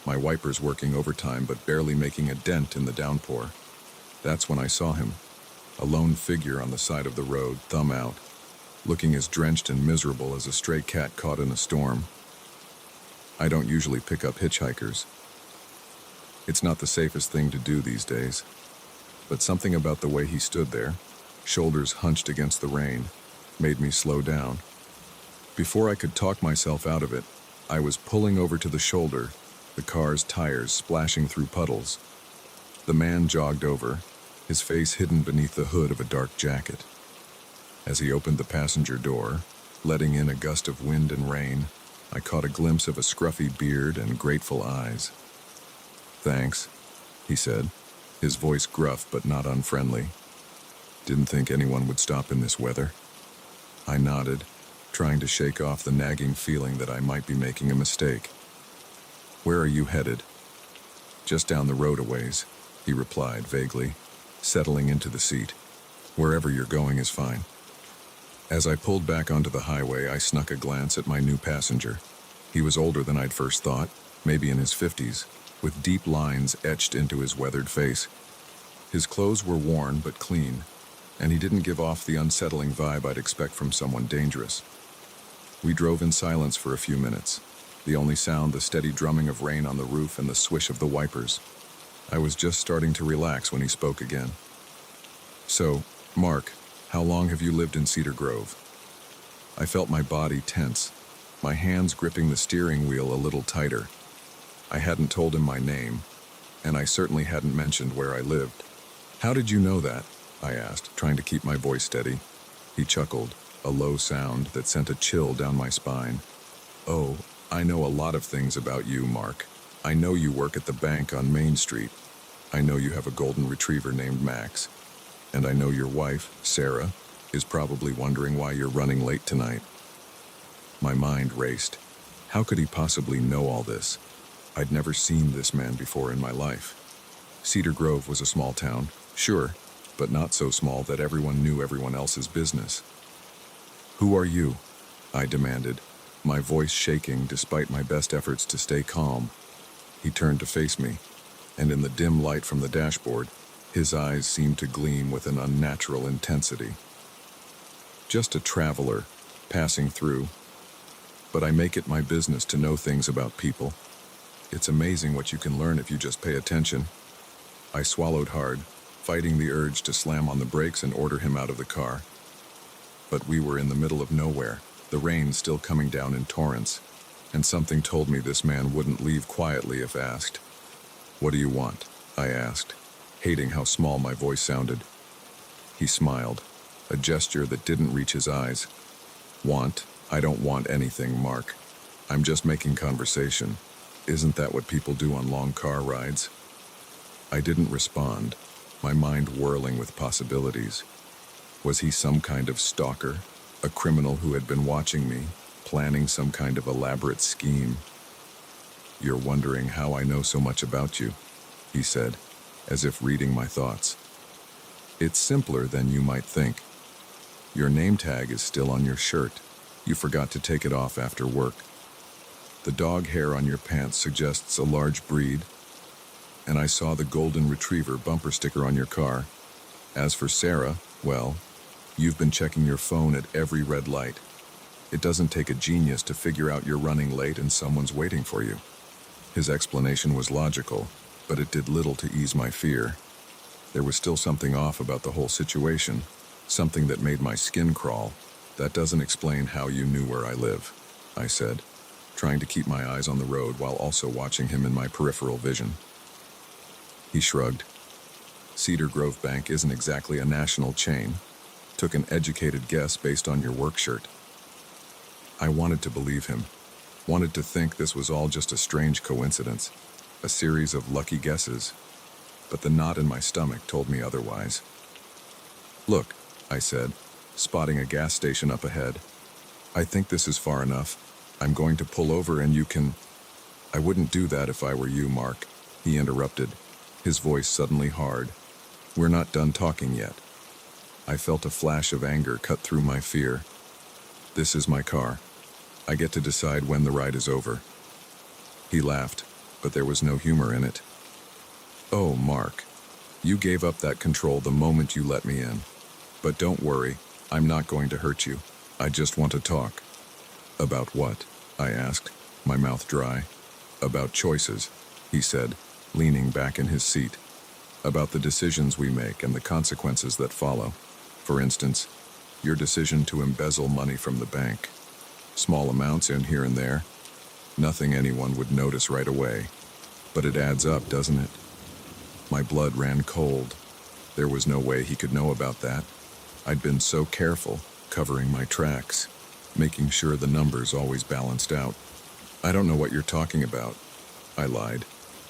my wipers working overtime but barely making a dent in the downpour. That's when I saw him, a lone figure on the side of the road, thumb out, looking as drenched and miserable as a stray cat caught in a storm. I don't usually pick up hitchhikers. It's not the safest thing to do these days, but something about the way he stood there, shoulders hunched against the rain, made me slow down. Before I could talk myself out of it, I was pulling over to the shoulder, the car's tires splashing through puddles. The man jogged over, his face hidden beneath the hood of a dark jacket. As he opened the passenger door, letting in a gust of wind and rain, I caught a glimpse of a scruffy beard and grateful eyes. "Thanks," he said, his voice gruff but not unfriendly. "Didn't think anyone would stop in this weather." I nodded, trying to shake off the nagging feeling that I might be making a mistake. "Where are you headed?" "Just down the road a ways," he replied vaguely, settling into the seat. "Wherever you're going is fine." As I pulled back onto the highway, I snuck a glance at my new passenger. He was older than I'd first thought, maybe in his 50s, with deep lines etched into his weathered face. His clothes were worn but clean, and he didn't give off the unsettling vibe I'd expect from someone dangerous. We drove in silence for a few minutes, the only sound the steady drumming of rain on the roof and the swish of the wipers. I was just starting to relax when he spoke again. "So, Mark, how long have you lived in Cedar Grove?" I felt my body tense, my hands gripping the steering wheel a little tighter. I hadn't told him my name, and I certainly hadn't mentioned where I lived. "How did you know that?" I asked, trying to keep my voice steady. He chuckled, a low sound that sent a chill down my spine. "Oh, I know a lot of things about you, Mark. I know you work at the bank on Main Street. I know you have a golden retriever named Max. And I know your wife, Sarah, is probably wondering why you're running late tonight." My mind raced. How could he possibly know all this? I'd never seen this man before in my life. Cedar Grove was a small town, sure, but not so small that everyone knew everyone else's business. "Who are you?" I demanded, my voice shaking despite my best efforts to stay calm. He turned to face me, and in the dim light from the dashboard, his eyes seemed to gleam with an unnatural intensity. "Just a traveler, passing through. But I make it my business to know things about people. It's amazing what you can learn if you just pay attention." I swallowed hard, fighting the urge to slam on the brakes and order him out of the car. But we were in the middle of nowhere, the rain still coming down in torrents, and something told me this man wouldn't leave quietly if asked. "What do you want?" I asked, hating how small my voice sounded. He smiled, a gesture that didn't reach his eyes. "Want? I don't want anything, Mark. I'm just making conversation. Isn't that what people do on long car rides?" I didn't respond, my mind whirling with possibilities. Was he some kind of stalker, a criminal who had been watching me, planning some kind of elaborate scheme? "You're wondering how I know so much about you," he said, as if reading my thoughts. "It's simpler than you might think. Your name tag is still on your shirt. You forgot to take it off after work. The dog hair on your pants suggests a large breed. And I saw the golden retriever bumper sticker on your car. As for Sarah, well, you've been checking your phone at every red light. It doesn't take a genius to figure out you're running late and someone's waiting for you." His explanation was logical, but it did little to ease my fear. There was still something off about the whole situation, something that made my skin crawl. "That doesn't explain how you knew where I live," I said, trying to keep my eyes on the road while also watching him in my peripheral vision. He shrugged. "Cedar Grove Bank isn't exactly a national chain. Took an educated guess based on your work shirt." I wanted to believe him, wanted to think this was all just a strange coincidence, a series of lucky guesses, but the knot in my stomach told me otherwise. "Look," I said, spotting a gas station up ahead. "I think this is far enough. I'm going to pull over and you can—" "I wouldn't do that if I were you, Mark," he interrupted, his voice suddenly hard. "We're not done talking yet." I felt a flash of anger cut through my fear. "This is my car. I get to decide when the ride is over." He laughed, but there was no humor in it. "Oh, Mark, you gave up that control the moment you let me in. But don't worry, I'm not going to hurt you. I just want to talk." "About what?" I asked, my mouth dry. "About choices," he said, leaning back in his seat. "About the decisions we make and the consequences that follow. For instance, your decision to embezzle money from the bank. Small amounts in here and there. Nothing anyone would notice right away. But it adds up, doesn't it?" My blood ran cold. There was no way he could know about that. I'd been so careful, covering my tracks, making sure the numbers always balanced out. "I don't know what you're talking about," I lied,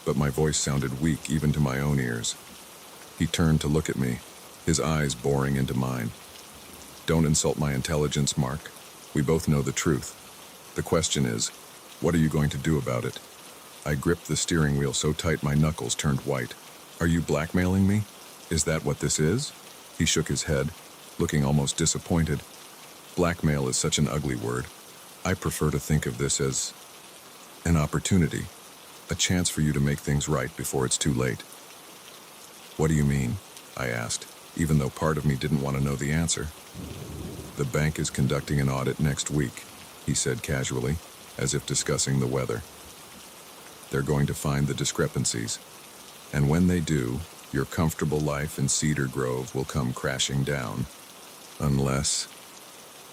but my voice sounded weak even to my own ears. He turned to look at me, his eyes boring into mine. "Don't insult my intelligence, Mark. We both know the truth. The question is, what are you going to do about it?" I gripped the steering wheel so tight my knuckles turned white. "Are you blackmailing me? Is that what this is?" He shook his head, looking almost disappointed. "Blackmail is such an ugly word. I prefer to think of this as an opportunity, a chance for you to make things right before it's too late." "What do you mean?" I asked, even though part of me didn't want to know the answer. "The bank is conducting an audit next week," he said casually, as if discussing the weather. "They're going to find the discrepancies. And when they do, your comfortable life in Cedar Grove will come crashing down. Unless—"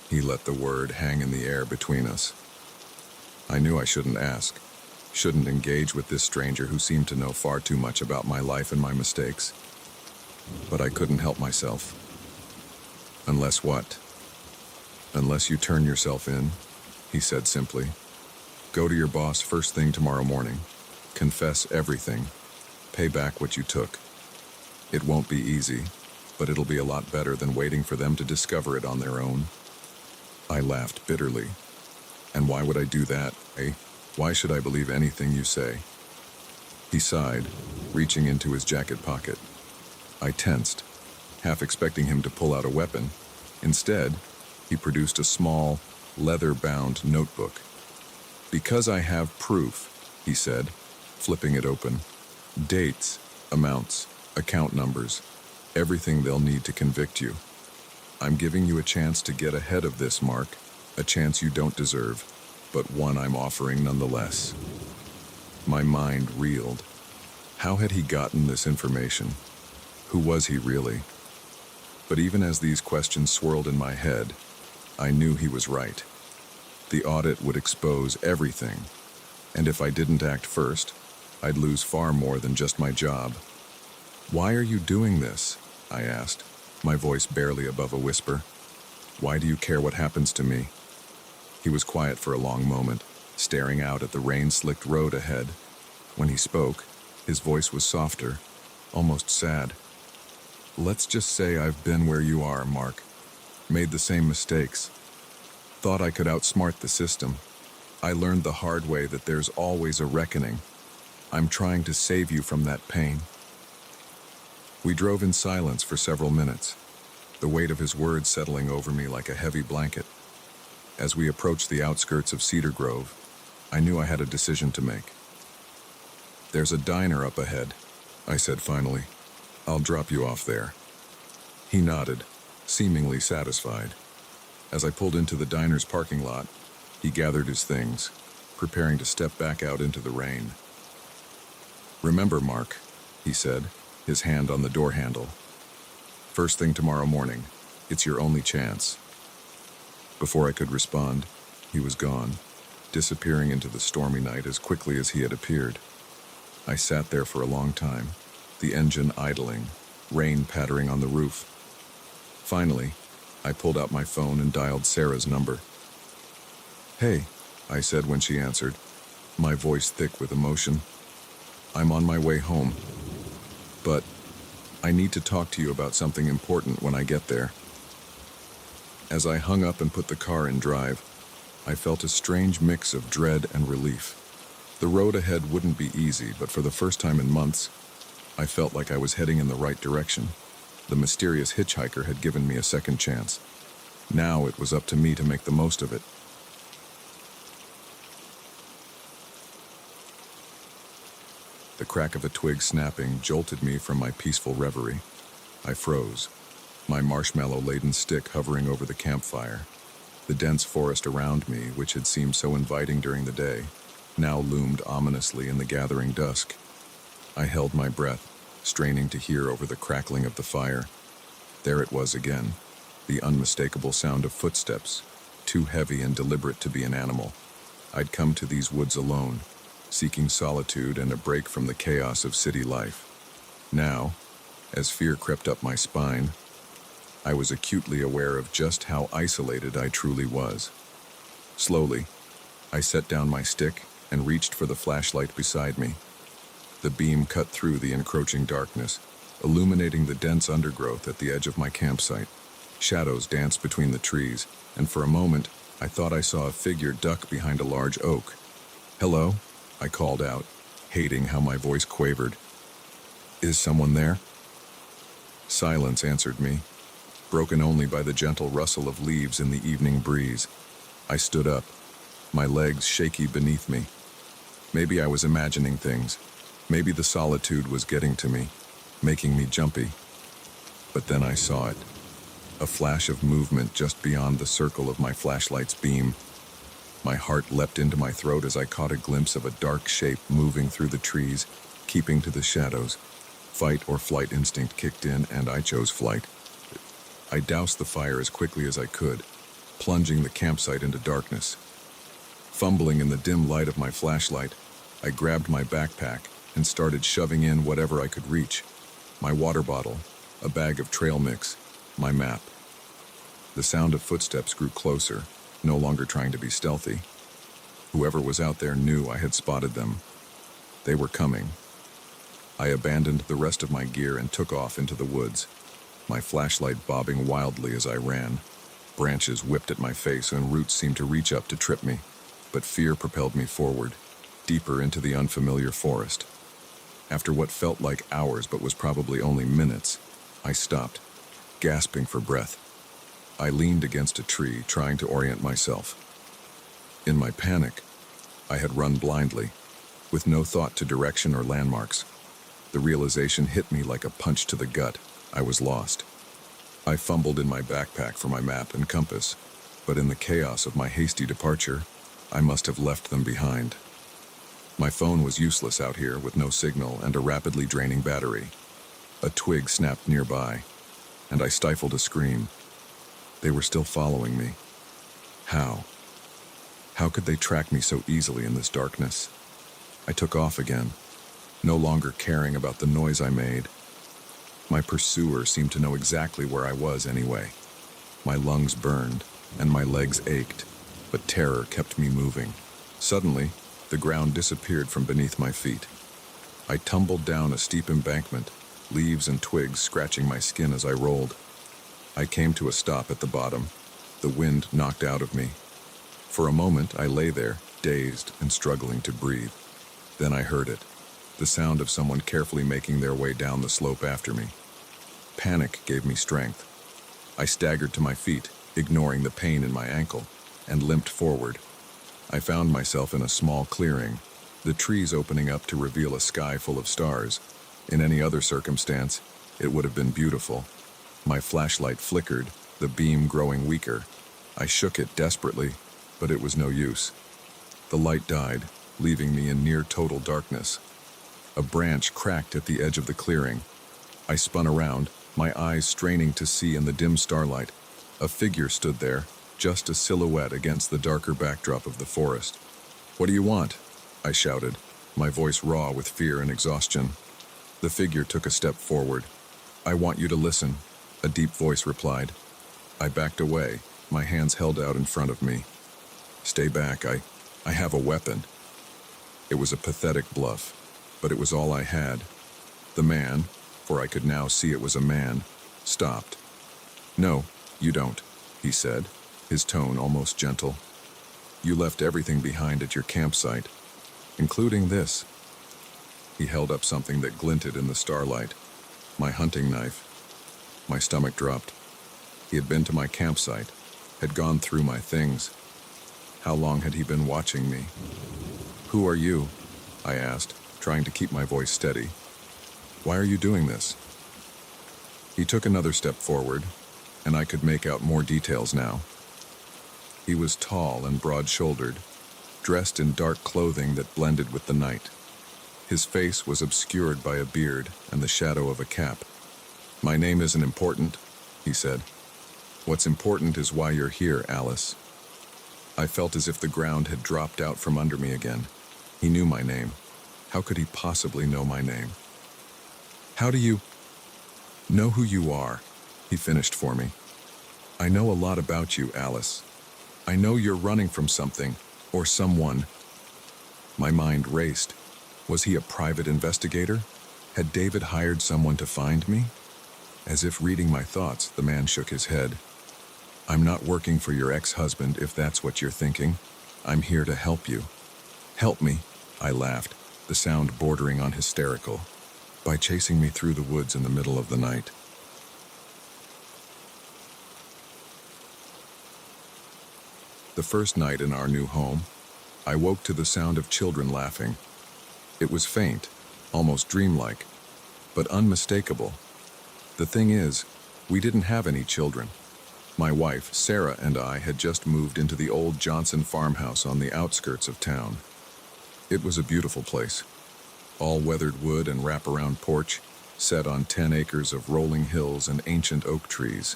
He let the word hang in the air between us. I knew I shouldn't ask, shouldn't engage with this stranger who seemed to know far too much about my life and my mistakes. But I couldn't help myself. "Unless what?" "Unless you turn yourself in," he said simply. "Go to your boss first thing tomorrow morning. Confess everything. Pay back what you took. It won't be easy, but it'll be a lot better than waiting for them to discover it on their own." I laughed bitterly. And why would I do that, eh? Why should I believe anything you say? He sighed, reaching into his jacket pocket. I tensed, half expecting him to pull out a weapon. Instead, he produced a small, leather-bound notebook. "Because I have proof," he said, flipping it open. "Dates, amounts, account numbers, everything they'll need to convict you. I'm giving you a chance to get ahead of this, Mark, a chance you don't deserve, but one I'm offering nonetheless." My mind reeled. How had he gotten this information? Who was he really? But even as these questions swirled in my head, I knew he was right. The audit would expose everything, and if I didn't act first, I'd lose far more than just my job. "Why are you doing this?" I asked, my voice barely above a whisper. "Why do you care what happens to me?" He was quiet for a long moment, staring out at the rain-slicked road ahead. When he spoke, his voice was softer, almost sad. "Let's just say I've been where you are, Mark. Made the same mistakes. Thought I could outsmart the system. I learned the hard way that there's always a reckoning. I'm trying to save you from that pain." We drove in silence for several minutes, the weight of his words settling over me like a heavy blanket. As we approached the outskirts of Cedar Grove, I knew I had a decision to make. "There's a diner up ahead," I said finally. "I'll drop you off there." He nodded, seemingly satisfied. As I pulled into the diner's parking lot, he gathered his things, preparing to step back out into the rain. "Remember, Mark," he said, his hand on the door handle. "First thing tomorrow morning, it's your only chance." Before I could respond, he was gone, disappearing into the stormy night as quickly as he had appeared. I sat there for a long time, the engine idling, rain pattering on the roof. Finally, I pulled out my phone and dialed Sarah's number. "Hey," I said when she answered, my voice thick with emotion. "I'm on my way home. But I need to talk to you about something important when I get there." As I hung up and put the car in drive, I felt a strange mix of dread and relief. The road ahead wouldn't be easy, but for the first time in months, I felt like I was heading in the right direction. The mysterious hitchhiker had given me a second chance. Now it was up to me to make the most of it. The crack of a twig snapping jolted me from my peaceful reverie. I froze, my marshmallow-laden stick hovering over the campfire. The dense forest around me, which had seemed so inviting during the day, now loomed ominously in the gathering dusk. I held my breath, straining to hear over the crackling of the fire. There it was again, the unmistakable sound of footsteps, too heavy and deliberate to be an animal. I'd come to these woods alone, seeking solitude and a break from the chaos of city life. Now, as fear crept up my spine, I was acutely aware of just how isolated I truly was. Slowly, I set down my stick and reached for the flashlight beside me. The beam cut through the encroaching darkness, illuminating the dense undergrowth at the edge of my campsite. Shadows danced between the trees, and for a moment, I thought I saw a figure duck behind a large oak. "Hello?" I called out, hating how my voice quavered. "Is someone there?" Silence answered me, broken only by the gentle rustle of leaves in the evening breeze. I stood up, my legs shaky beneath me. Maybe I was imagining things. Maybe the solitude was getting to me, making me jumpy. But then I saw it. A flash of movement just beyond the circle of my flashlight's beam. My heart leapt into my throat as I caught a glimpse of a dark shape moving through the trees, keeping to the shadows. Fight or flight instinct kicked in, and I chose flight. I doused the fire as quickly as I could, plunging the campsite into darkness. Fumbling in the dim light of my flashlight, I grabbed my backpack and started shoving in whatever I could reach. My water bottle, a bag of trail mix, my map. The sound of footsteps grew closer, no longer trying to be stealthy. Whoever was out there knew I had spotted them. They were coming. I abandoned the rest of my gear and took off into the woods, my flashlight bobbing wildly as I ran. Branches whipped at my face and roots seemed to reach up to trip me. but fear propelled me forward, deeper into the unfamiliar forest. After what felt like hours but was probably only minutes, I stopped, gasping for breath. I leaned against a tree, trying to orient myself. In my panic, I had run blindly, with no thought to direction or landmarks. The realization hit me like a punch to the gut. I was lost. I fumbled in my backpack for my map and compass, but in the chaos of my hasty departure, I must have left them behind. My phone was useless out here with no signal and a rapidly draining battery. A twig snapped nearby, and I stifled a scream. They were still following me. How? How could they track me so easily in this darkness? I took off again, no longer caring about the noise I made. My pursuer seemed to know exactly where I was anyway. My lungs burned, and my legs ached, but terror kept me moving. Suddenly, the ground disappeared from beneath my feet. I tumbled down a steep embankment, leaves and twigs scratching my skin as I rolled. I came to a stop at the bottom, the wind knocked out of me. For a moment, I lay there, dazed and struggling to breathe. Then I heard it, the sound of someone carefully making their way down the slope after me. Panic gave me strength. I staggered to my feet, ignoring the pain in my ankle, and limped forward. I found myself in a small clearing, the trees opening up to reveal a sky full of stars. In any other circumstance, it would have been beautiful. My flashlight flickered, the beam growing weaker. I shook it desperately, but it was no use. The light died, leaving me in near total darkness. A branch cracked at the edge of the clearing. I spun around, my eyes straining to see in the dim starlight. A figure stood there, just a silhouette against the darker backdrop of the forest. "What do you want?" I shouted, my voice raw with fear and exhaustion. The figure took a step forward. "I want you to listen," a deep voice replied. I backed away, my hands held out in front of me. "Stay back, I have a weapon." It was a pathetic bluff, but it was all I had. The man, for I could now see it was a man, stopped. "No, you don't," he said, his tone almost gentle. "You left everything behind at your campsite, including this." He held up something that glinted in the starlight. My hunting knife. My stomach dropped. He had been to my campsite, had gone through my things. How long had he been watching me? "Who are you?" I asked, trying to keep my voice steady. "Why are you doing this?" He took another step forward, and I could make out more details now. He was tall and broad-shouldered, dressed in dark clothing that blended with the night. His face was obscured by a beard and the shadow of a cap. "My name isn't important," he said. "What's important is why you're here, Alice." I felt as if the ground had dropped out from under me again. He knew my name. How could he possibly know my name? "How do you know who you are?" he finished for me. "I know a lot about you, Alice. I know you're running from something, or someone." My mind raced. Was he a private investigator? Had David hired someone to find me? As if reading my thoughts, the man shook his head. "I'm not working for your ex-husband, if that's what you're thinking. I'm here to help you." "Help me," I laughed, the sound bordering on hysterical. "By chasing me through the woods in the middle of the night." The first night in our new home, I woke to the sound of children laughing. It was faint, almost dreamlike, but unmistakable. The thing is, we didn't have any children. My wife, Sarah, and I had just moved into the old Johnson farmhouse on the outskirts of town. It was a beautiful place. All weathered wood and wraparound porch, set on 10 acres of rolling hills and ancient oak trees.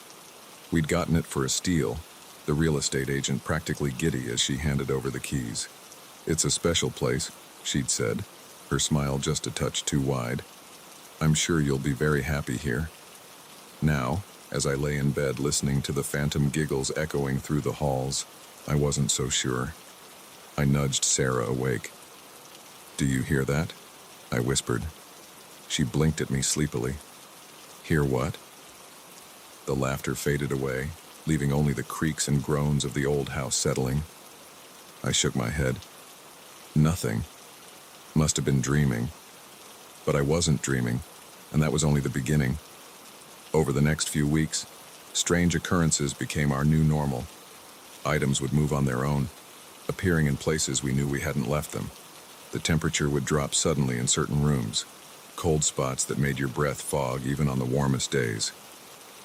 We'd gotten it for a steal, the real estate agent practically giddy as she handed over the keys. "It's a special place," she'd said, her smile just a touch too wide. "I'm sure you'll be very happy here." Now, as I lay in bed listening to the phantom giggles echoing through the halls, I wasn't so sure. I nudged Sarah awake. "Do you hear that?" I whispered. She blinked at me sleepily. "Hear what?" The laughter faded away, leaving only the creaks and groans of the old house settling. I shook my head. Nothing. Must have been dreaming. But I wasn't dreaming, and that was only the beginning. Over the next few weeks, strange occurrences became our new normal. Items would move on their own, appearing in places we knew we hadn't left them. The temperature would drop suddenly in certain rooms, cold spots that made your breath fog even on the warmest days.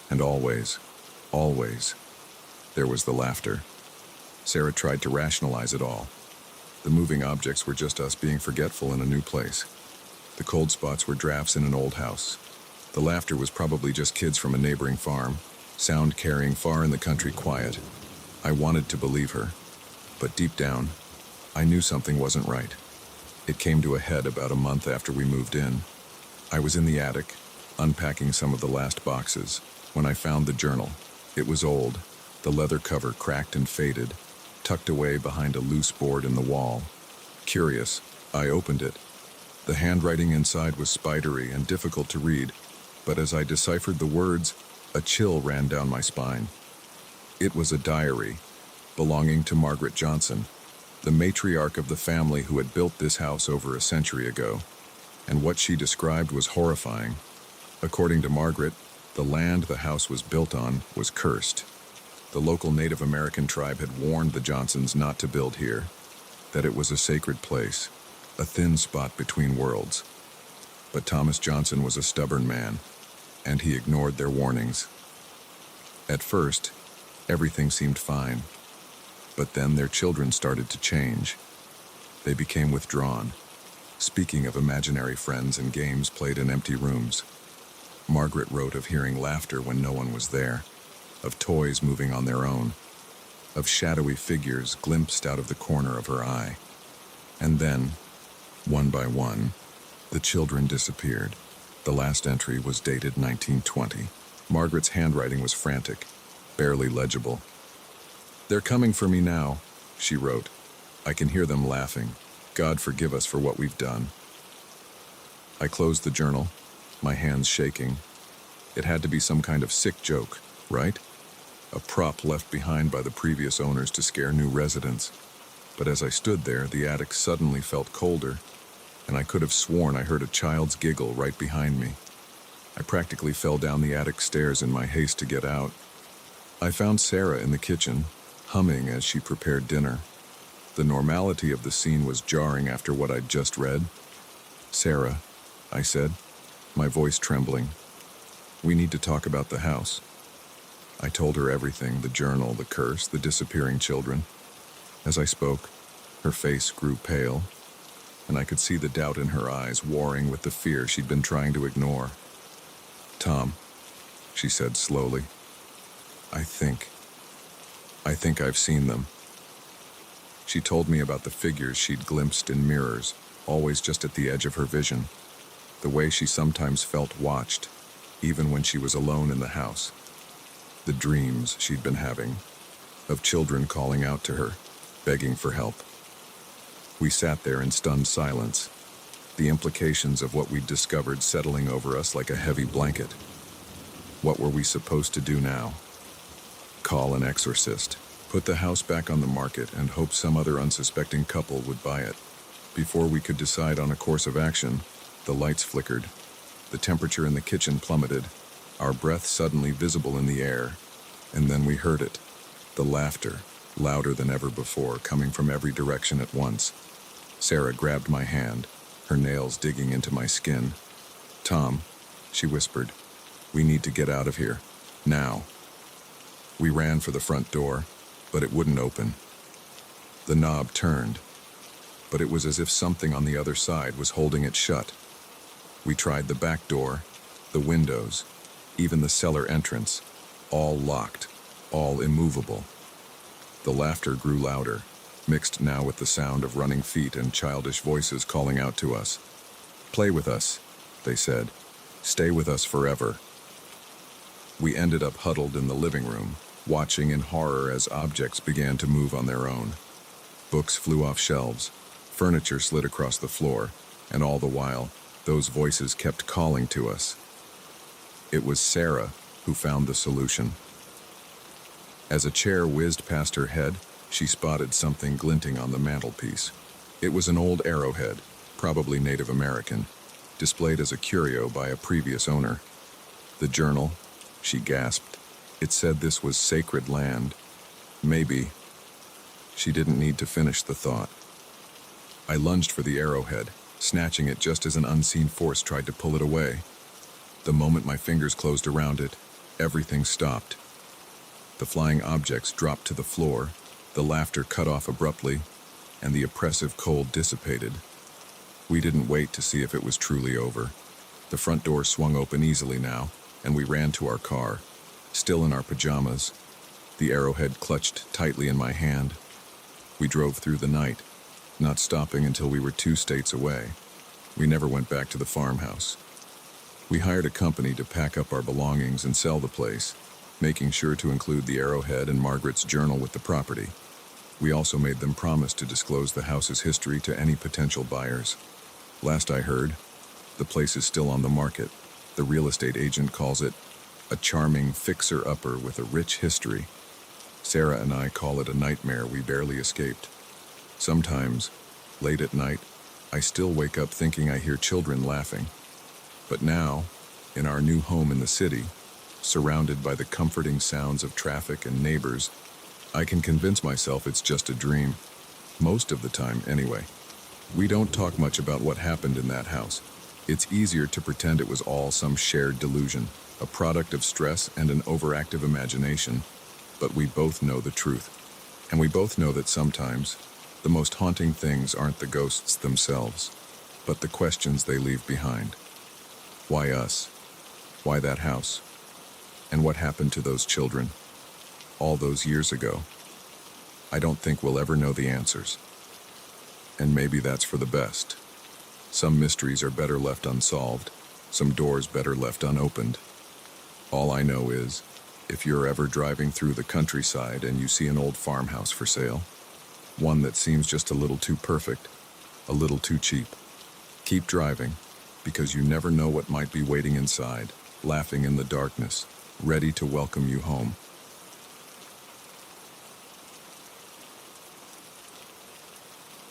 And always, there was the laughter. Sarah tried to rationalize it all. The moving objects were just us being forgetful in a new place. The cold spots were drafts in an old house. The laughter was probably just kids from a neighboring farm, sound carrying far in the country quiet. I wanted to believe her, but deep down, I knew something wasn't right. It came to a head about a month after we moved in. I was in the attic, unpacking some of the last boxes, when I found the journal. It was old, the leather cover cracked and faded, tucked away behind a loose board in the wall. Curious, I opened it. The handwriting inside was spidery and difficult to read, but as I deciphered the words, a chill ran down my spine. It was a diary, belonging to Margaret Johnson, the matriarch of the family who had built this house over a century ago, and what she described was horrifying. According to Margaret, the land the house was built on was cursed. The local Native American tribe had warned the Johnsons not to build here, that it was a sacred place, a thin spot between worlds. But Thomas Johnson was a stubborn man, and he ignored their warnings. At first, everything seemed fine, but then their children started to change. They became withdrawn, speaking of imaginary friends and games played in empty rooms. Margaret wrote of hearing laughter when no one was there, of toys moving on their own, of shadowy figures glimpsed out of the corner of her eye. And then, one by one, the children disappeared. The last entry was dated 1920. Margaret's handwriting was frantic, barely legible. "They're coming for me now," she wrote. "I can hear them laughing. God forgive us for what we've done." I closed the journal, my hands shaking. It had to be some kind of sick joke, right? A prop left behind by the previous owners to scare new residents. But as I stood there, the attic suddenly felt colder, and I could have sworn I heard a child's giggle right behind me. I practically fell down the attic stairs in my haste to get out. I found Sarah in the kitchen, humming as she prepared dinner. The normality of the scene was jarring after what I'd just read. "Sarah," I said, my voice trembling, "we need to talk about the house." I told her everything, the journal, the curse, the disappearing children. As I spoke, her face grew pale, and I could see the doubt in her eyes warring with the fear she'd been trying to ignore. "Tom," she said slowly, I think I've seen them." She told me about the figures she'd glimpsed in mirrors, always just at the edge of her vision, the way she sometimes felt watched, even when she was alone in the house. The dreams she'd been having, of children calling out to her, begging for help. We sat there in stunned silence, the implications of what we'd discovered settling over us like a heavy blanket. What were we supposed to do now? Call an exorcist, put the house back on the market, and hope some other unsuspecting couple would buy it. Before we could decide on a course of action, the lights flickered. The temperature in the kitchen plummeted, our breath suddenly visible in the air, and then we heard it, the laughter, louder than ever before, coming from every direction at once. Sarah grabbed my hand, her nails digging into my skin. "Tom," she whispered, "we need to get out of here, now." We ran for the front door, but it wouldn't open. The knob turned, but it was as if something on the other side was holding it shut. We tried the back door, the windows, even the cellar entrance, all locked, all immovable. The laughter grew louder, mixed now with the sound of running feet and childish voices calling out to us. "Play with us," they said. "Stay with us forever." We ended up huddled in the living room, watching in horror as objects began to move on their own. Books flew off shelves, furniture slid across the floor, and all the while, those voices kept calling to us. It was Sarah who found the solution. As a chair whizzed past her head, She spotted something glinting on the mantelpiece. It was an old arrowhead, probably Native American, displayed as a curio by a previous owner. The journal, she gasped. It said this was sacred land. Maybe. She didn't need to finish the thought. I lunged for the arrowhead, snatching it just as an unseen force tried to pull it away. The moment my fingers closed around it, everything stopped. The flying objects dropped to the floor, the laughter cut off abruptly, and the oppressive cold dissipated. We didn't wait to see if it was truly over. The front door swung open easily now, and we ran to our car, still in our pajamas, the arrowhead clutched tightly in my hand. We drove through the night, not stopping until we were 2 states away. We never went back to the farmhouse. We hired a company to pack up our belongings and sell the place, making sure to include the arrowhead and Margaret's journal with the property. We also made them promise to disclose the house's history to any potential buyers. Last I heard, the place is still on the market. The real estate agent calls it a charming fixer-upper with a rich history. Sarah and I call it a nightmare we barely escaped. Sometimes, late at night, I still wake up thinking I hear children laughing. But now, in our new home in the city, surrounded by the comforting sounds of traffic and neighbors, I can convince myself it's just a dream. Most of the time, anyway. We don't talk much about what happened in that house. It's easier to pretend it was all some shared delusion, a product of stress and an overactive imagination. But we both know the truth. And we both know that sometimes, the most haunting things aren't the ghosts themselves, but the questions they leave behind. Why us? Why that house? And what happened to those children? All those years ago? I don't think we'll ever know the answers. And maybe that's for the best. Some mysteries are better left unsolved, some doors better left unopened. All I know is, if you're ever driving through the countryside and you see an old farmhouse for sale, one that seems just a little too perfect, a little too cheap, keep driving, because you never know what might be waiting inside, laughing in the darkness, ready to welcome you home.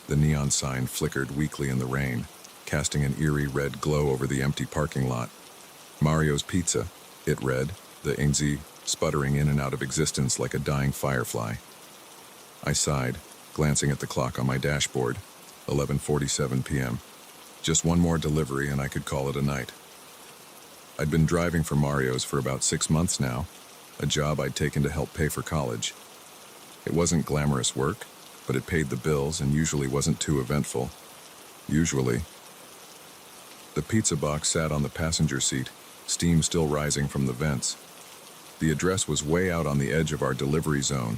The neon sign flickered weakly in the rain, casting an eerie red glow over the empty parking lot. Mario's Pizza, it read, the NZ sputtering in and out of existence like a dying firefly. I sighed, glancing at the clock on my dashboard, 11:47 p.m. Just one more delivery and I could call it a night. I'd been driving for Mario's for about 6 months now, a job I'd taken to help pay for college. It wasn't glamorous work, but it paid the bills and usually wasn't too eventful. Usually. The pizza box sat on the passenger seat, steam still rising from the vents. The address was way out on the edge of our delivery zone,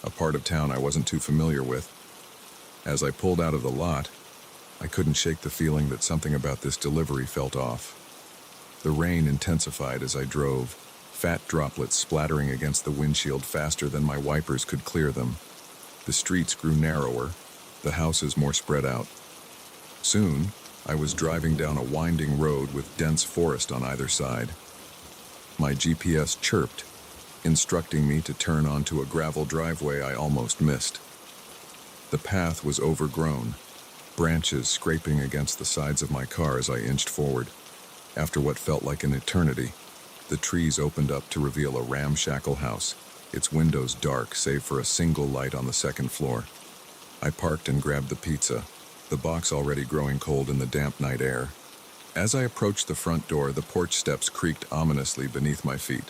a part of town I wasn't too familiar with. As I pulled out of the lot, I couldn't shake the feeling that something about this delivery felt off. The rain intensified as I drove, fat droplets splattering against the windshield faster than my wipers could clear them. The streets grew narrower, the houses more spread out. Soon, I was driving down a winding road with dense forest on either side. My GPS chirped, instructing me to turn onto a gravel driveway I almost missed. The path was overgrown, branches scraping against the sides of my car as I inched forward. After what felt like an eternity, the trees opened up to reveal a ramshackle house, its windows dark save for a single light on the second floor. I parked and grabbed the pizza, the box already growing cold in the damp night air. As I approached the front door, the porch steps creaked ominously beneath my feet.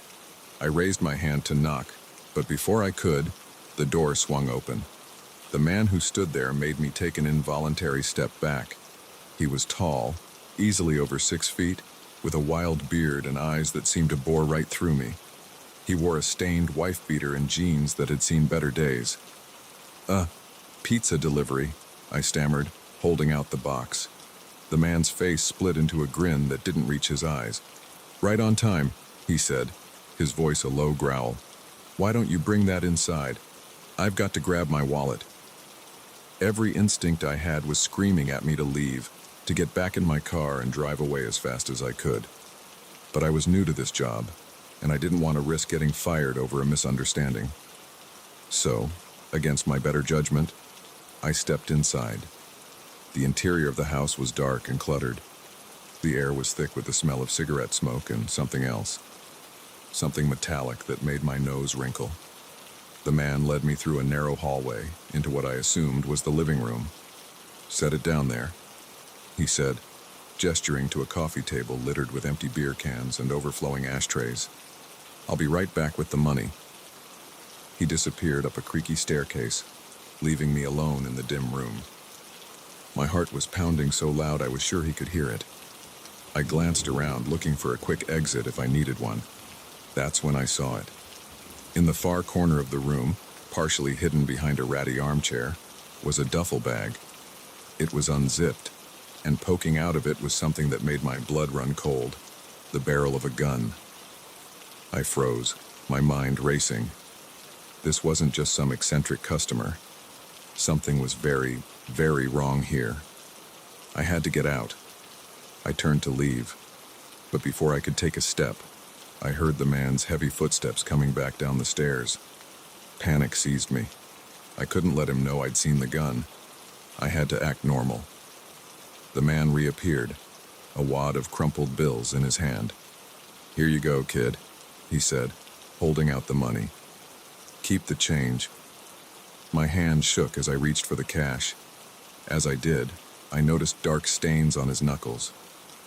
I raised my hand to knock, but before I could, the door swung open. The man who stood there made me take an involuntary step back. He was tall, easily over 6 feet, with a wild beard and eyes that seemed to bore right through me. He wore a stained wife-beater and jeans that had seen better days. Pizza delivery," I stammered, holding out the box. The man's face split into a grin that didn't reach his eyes. "Right on time," he said, his voice a low growl. "Why don't you bring that inside? I've got to grab my wallet." Every instinct I had was screaming at me to leave, to get back in my car and drive away as fast as I could. But I was new to this job, and I didn't want to risk getting fired over a misunderstanding. So, Against my better judgment, I stepped inside. The interior of the house was dark and cluttered. The air was thick with the smell of cigarette smoke and something else. Something metallic that made my nose wrinkle. The man led me through a narrow hallway into what I assumed was the living room. "Set it down there," he said, gesturing to a coffee table littered with empty beer cans and overflowing ashtrays. "I'll be right back with the money." He disappeared up a creaky staircase, leaving me alone in the dim room. My heart was pounding so loud I was sure he could hear it. I glanced around, looking for a quick exit if I needed one. That's when I saw it. In the far corner of the room, partially hidden behind a ratty armchair, was a duffel bag. It was unzipped, and poking out of it was something that made my blood run cold: the barrel of a gun. I froze, my mind racing. This wasn't just some eccentric customer. Something was very, very wrong here. I had to get out. I turned to leave, but before I could take a step, I heard the man's heavy footsteps coming back down the stairs. Panic seized me. I couldn't let him know I'd seen the gun. I had to act normal. The man reappeared, a wad of crumpled bills in his hand. "Here you go, kid," he said, holding out the money. "Keep the change." My hand shook as I reached for the cash. As I did, I noticed dark stains on his knuckles,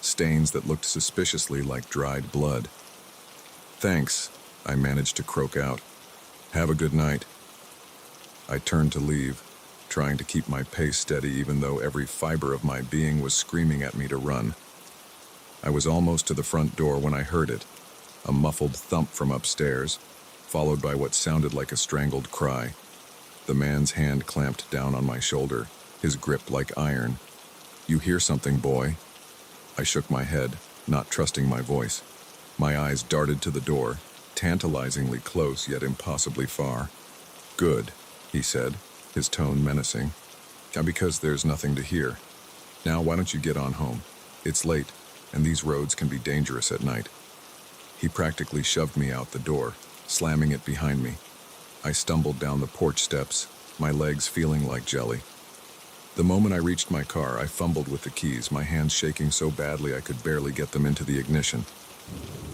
stains that looked suspiciously like dried blood. "Thanks," I managed to croak out. "Have a good night." I turned to leave, trying to keep my pace steady even though every fiber of my being was screaming at me to run. I was almost to the front door when I heard it, a muffled thump from upstairs, followed by what sounded like a strangled cry. The man's hand clamped down on my shoulder, his grip like iron. "You hear something, boy?" I shook my head, not trusting my voice. My eyes darted to the door, tantalizingly close yet impossibly far. "Good," he said, his tone menacing. "Because there's nothing to hear. Now why don't you get on home? It's late, and these roads can be dangerous at night." He practically shoved me out the door, slamming it behind me. I stumbled down the porch steps, my legs feeling like jelly. The moment I reached my car, I fumbled with the keys, my hands shaking so badly I could barely get them into the ignition.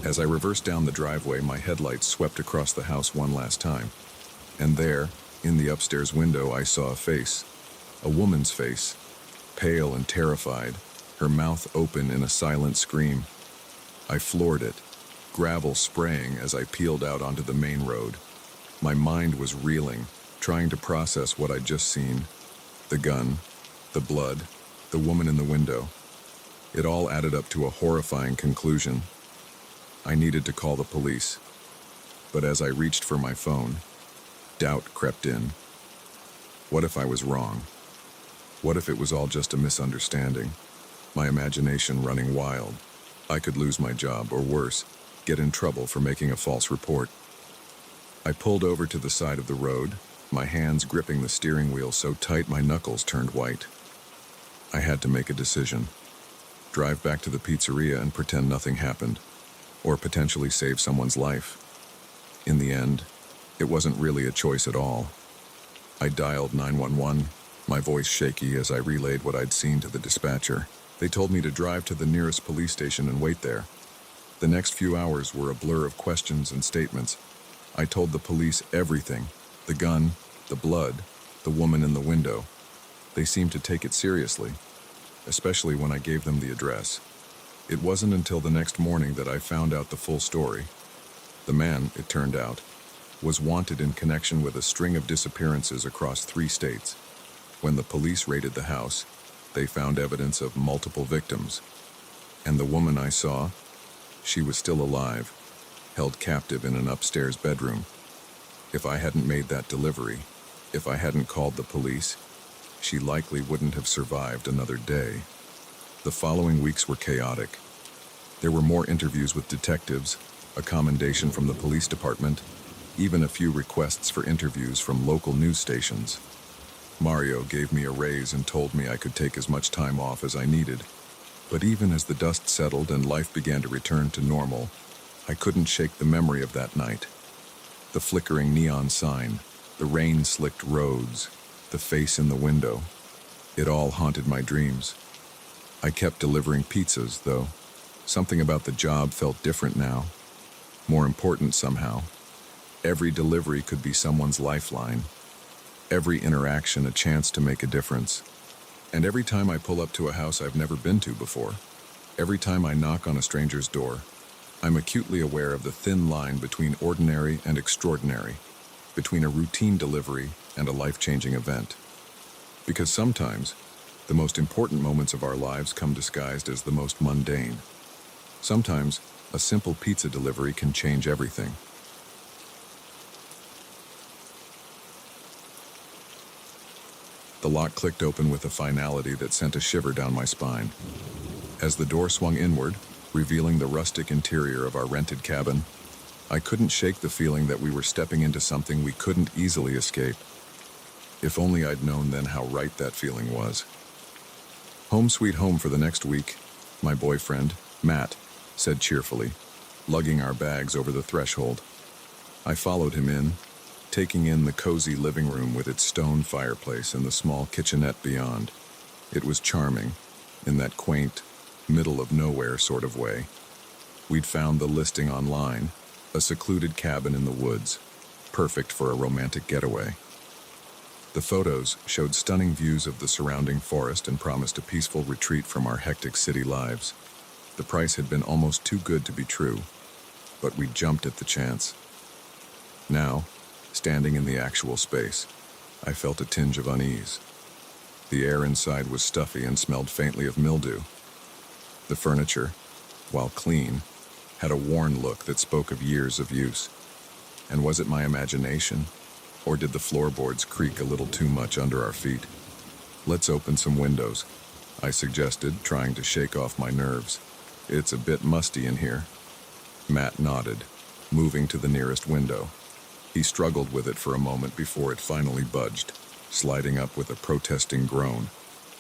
As I reversed down the driveway, my headlights swept across the house one last time. And there, in the upstairs window, I saw a face. A woman's face, pale and terrified, her mouth open in a silent scream. I floored it, gravel spraying as I peeled out onto the main road. My mind was reeling, trying to process what I'd just seen. The gun, the blood, the woman in the window. It all added up to a horrifying conclusion. I needed to call the police. But as I reached for my phone, doubt crept in. What if I was wrong? What if it was all just a misunderstanding? My imagination running wild. I could lose my job, or worse, get in trouble for making a false report. I pulled over to the side of the road, my hands gripping the steering wheel so tight my knuckles turned white. I had to make a decision. Drive back to the pizzeria and pretend nothing happened, or potentially save someone's life. In the end, it wasn't really a choice at all. I dialed 911, my voice shaky as I relayed what I'd seen to the dispatcher. They told me to drive to the nearest police station and wait there. The next few hours were a blur of questions and statements. I told the police everything: the gun, the blood, the woman in the window. They seemed to take it seriously, especially when I gave them the address. It wasn't until the next morning that I found out the full story. The man, it turned out, was wanted in connection with a string of disappearances across 3 states. When the police raided the house, they found evidence of multiple victims. And the woman I saw, she was still alive, held captive in an upstairs bedroom. If I hadn't made that delivery, if I hadn't called the police, she likely wouldn't have survived another day. The following weeks were chaotic. There were more interviews with detectives, a commendation from the police department, even a few requests for interviews from local news stations. Mario gave me a raise and told me I could take as much time off as I needed. But even as the dust settled and life began to return to normal, I couldn't shake the memory of that night. The flickering neon sign, The rain-slicked roads, the face in the window. It all haunted my dreams. I kept delivering pizzas, though. Something about the job felt different now. More important somehow. Every delivery could be someone's lifeline. Every interaction a chance to make a difference. And every time I pull up to a house I've never been to before, every time I knock on a stranger's door, I'm acutely aware of the thin line between ordinary and extraordinary, between a routine delivery and a life-changing event. Because sometimes, the most important moments of our lives come disguised as the most mundane. Sometimes, a simple pizza delivery can change everything. The lock clicked open with a finality that sent a shiver down my spine. As the door swung inward, revealing the rustic interior of our rented cabin, I couldn't shake the feeling that we were stepping into something we couldn't easily escape. If only I'd known then how right that feeling was. Home sweet home for the next week, my boyfriend, Matt, said cheerfully, lugging our bags over the threshold. I followed him in, taking in the cozy living room with its stone fireplace and the small kitchenette beyond. It was charming, in that quaint, middle-of-nowhere sort of way. We'd found the listing online, a secluded cabin in the woods, perfect for a romantic getaway. The photos showed stunning views of the surrounding forest and promised a peaceful retreat from our hectic city lives. The price had been almost too good to be true, but we jumped at the chance. Now, standing in the actual space, I felt a tinge of unease. The air inside was stuffy and smelled faintly of mildew. The furniture, while clean, had a worn look that spoke of years of use. And was it my imagination, or did the floorboards creak a little too much under our feet? "Let's open some windows," I suggested, trying to shake off my nerves. "It's a bit musty in here." Matt nodded, moving to the nearest window. He struggled with it for a moment before it finally budged, sliding up with a protesting groan.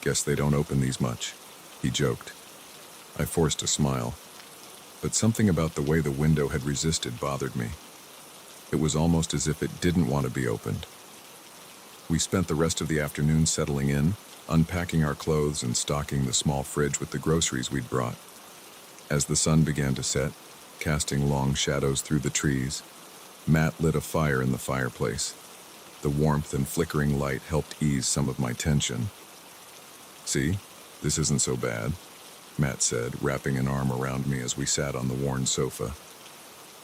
"Guess they don't open these much," he joked. I forced a smile, but something about the way the window had resisted bothered me. It was almost as if it didn't want to be opened. We spent the rest of the afternoon settling in, unpacking our clothes and stocking the small fridge with the groceries we'd brought. As the sun began to set, casting long shadows through the trees, Matt lit a fire in the fireplace. The warmth and flickering light helped ease some of my tension. "See, this isn't so bad," Matt said, wrapping an arm around me as we sat on the worn sofa.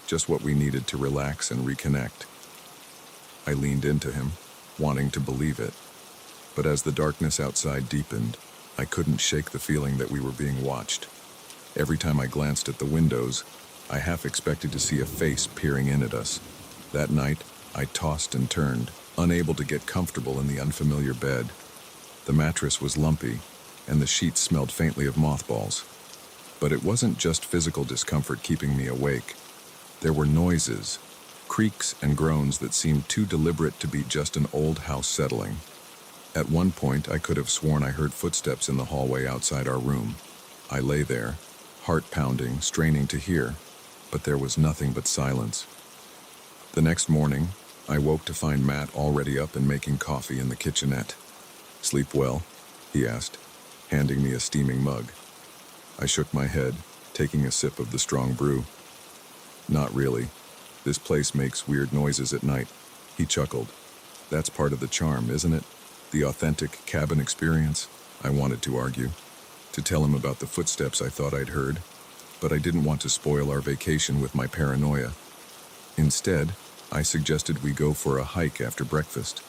"Just what we needed to relax and reconnect." I leaned into him, wanting to believe it. But as the darkness outside deepened, I couldn't shake the feeling that we were being watched. Every time I glanced at the windows, I half expected to see a face peering in at us. That night, I tossed and turned, unable to get comfortable in the unfamiliar bed. The mattress was lumpy, and the sheets smelled faintly of mothballs. But it wasn't just physical discomfort keeping me awake. There were noises, creaks and groans that seemed too deliberate to be just an old house settling. At one point, I could have sworn I heard footsteps in the hallway outside our room. I lay there, heart pounding, straining to hear, but there was nothing but silence. The next morning, I woke to find Matt already up and making coffee in the kitchenette. "Sleep well?" he asked, handing me a steaming mug. I shook my head, taking a sip of the strong brew. "Not really. This place makes weird noises at night," he chuckled. "That's part of the charm, isn't it? The authentic cabin experience," I wanted to argue. To tell him about the footsteps I thought I'd heard, but I didn't want to spoil our vacation with my paranoia. Instead, I suggested we go for a hike after breakfast.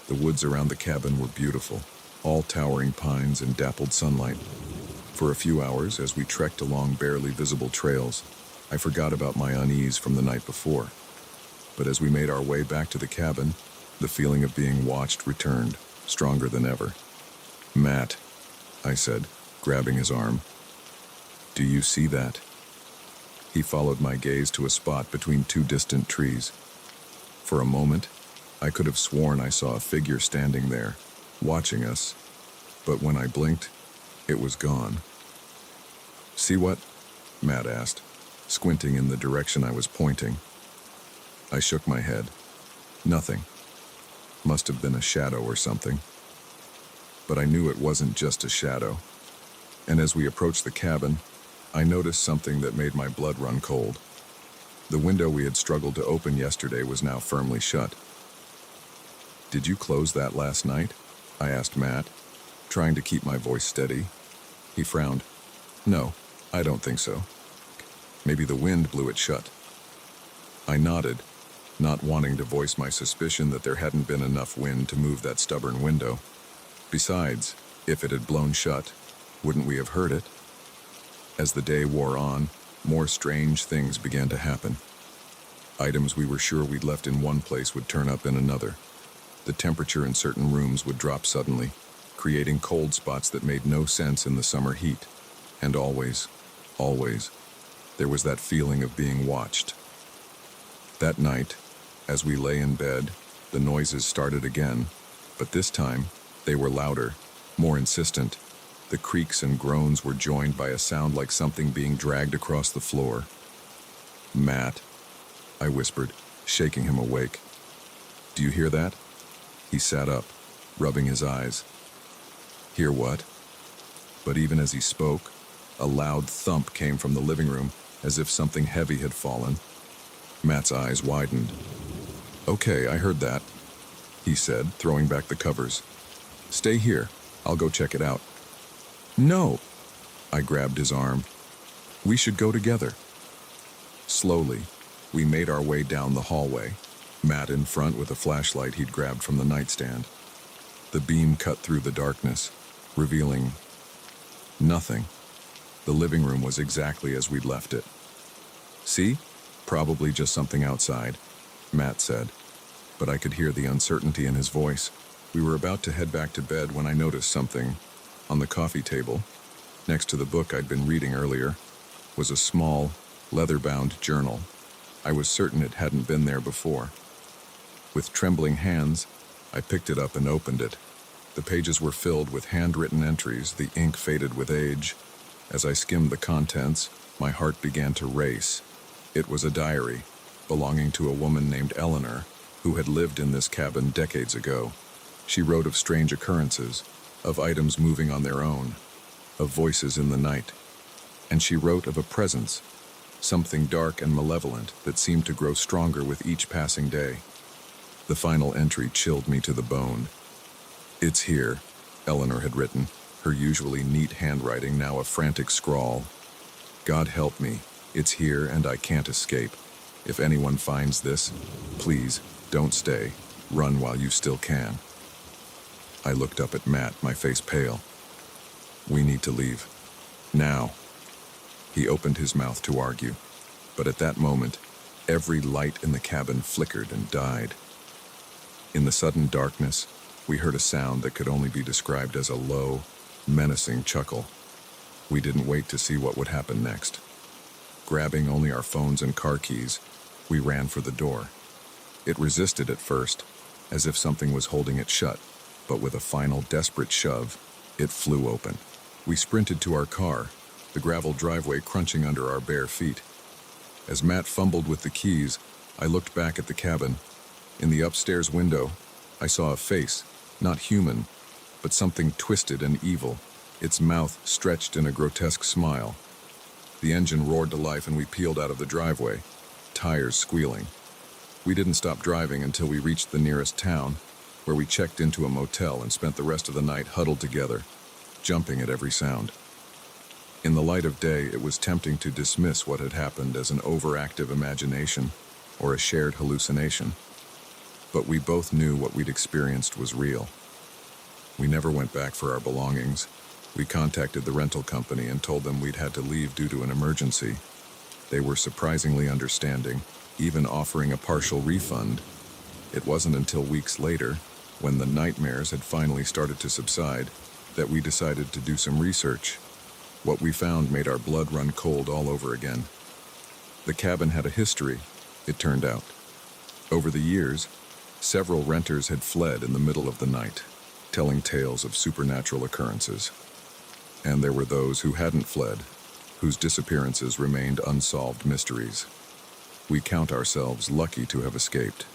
The woods around the cabin were beautiful, all towering pines and dappled sunlight. For a few hours, as we trekked along barely visible trails, I forgot about my unease from the night before. But as we made our way back to the cabin, the feeling of being watched returned, stronger than ever. "Matt," I said, grabbing his arm. "Do you see that?" He followed my gaze to a spot between two distant trees. For a moment, I could have sworn I saw a figure standing there, watching us, but when I blinked, it was gone. "See what?" Matt asked, squinting in the direction I was pointing. I shook my head. "Nothing. Must have been a shadow or something. But I knew it wasn't just a shadow. And as we approached the cabin, I noticed something that made my blood run cold. The window we had struggled to open yesterday was now firmly shut. "Did you close that last night?" I asked Matt, trying to keep my voice steady. He frowned. "No, I don't think so. Maybe the wind blew it shut." I nodded, not wanting to voice my suspicion that there hadn't been enough wind to move that stubborn window. Besides, if it had blown shut, wouldn't we have heard it? As the day wore on, more strange things began to happen. Items we were sure we'd left in one place would turn up in another. The temperature in certain rooms would drop suddenly, creating cold spots that made no sense in the summer heat. And always, there was that feeling of being watched. That night, as we lay in bed, the noises started again, but this time, they were louder, more insistent. The creaks and groans were joined by a sound like something being dragged across the floor. "Matt," I whispered, shaking him awake. "Do you hear that?" He sat up, rubbing his eyes. "Hear what?" But even as he spoke, a loud thump came from the living room, as if something heavy had fallen. Matt's eyes widened. "Okay, I heard that," he said, throwing back the covers. "Stay here. I'll go check it out." "No!" I grabbed his arm. "We should go together." Slowly, we made our way down the hallway, Matt in front with a flashlight he'd grabbed from the nightstand. The beam cut through the darkness, revealing nothing. The living room was exactly as we'd left it. "See? Probably just something outside," Matt said, but I could hear the uncertainty in his voice. We were about to head back to bed when I noticed something. On the coffee table, next to the book I'd been reading earlier, was a small, leather-bound journal. I was certain it hadn't been there before. With trembling hands, I picked it up and opened it. The pages were filled with handwritten entries, the ink faded with age. As I skimmed the contents, my heart began to race. It was a diary, belonging to a woman named Eleanor, who had lived in this cabin decades ago. She wrote of strange occurrences, of items moving on their own, of voices in the night. And she wrote of a presence, something dark and malevolent that seemed to grow stronger with each passing day. The final entry chilled me to the bone. "It's here," Eleanor had written, her usually neat handwriting now a frantic scrawl. "God help me, it's here and I can't escape. If anyone finds this, please, don't stay. Run while you still can." I looked up at Matt, my face pale. "We need to leave. Now." He opened his mouth to argue, but at that moment, every light in the cabin flickered and died. In the sudden darkness, we heard a sound that could only be described as a low, menacing chuckle. We didn't wait to see what would happen next. Grabbing only our phones and car keys, we ran for the door. It resisted at first, as if something was holding it shut, but with a final desperate shove, it flew open. We sprinted to our car, the gravel driveway crunching under our bare feet. As Matt fumbled with the keys, I looked back at the cabin. In the upstairs window, I saw a face, not human, but something twisted and evil, its mouth stretched in a grotesque smile. The engine roared to life and we peeled out of the driveway, tires squealing. We didn't stop driving until we reached the nearest town, where we checked into a motel and spent the rest of the night huddled together, jumping at every sound. In the light of day, it was tempting to dismiss what had happened as an overactive imagination or a shared hallucination. But we both knew what we'd experienced was real. We never went back for our belongings. We contacted the rental company and told them we'd had to leave due to an emergency. They were surprisingly understanding, even offering a partial refund. It wasn't until weeks later, when the nightmares had finally started to subside, that we decided to do some research. What we found made our blood run cold all over again. The cabin had a history, it turned out. Over the years, several renters had fled in the middle of the night, telling tales of supernatural occurrences. And there were those who hadn't fled, whose disappearances remained unsolved mysteries. We count ourselves lucky to have escaped.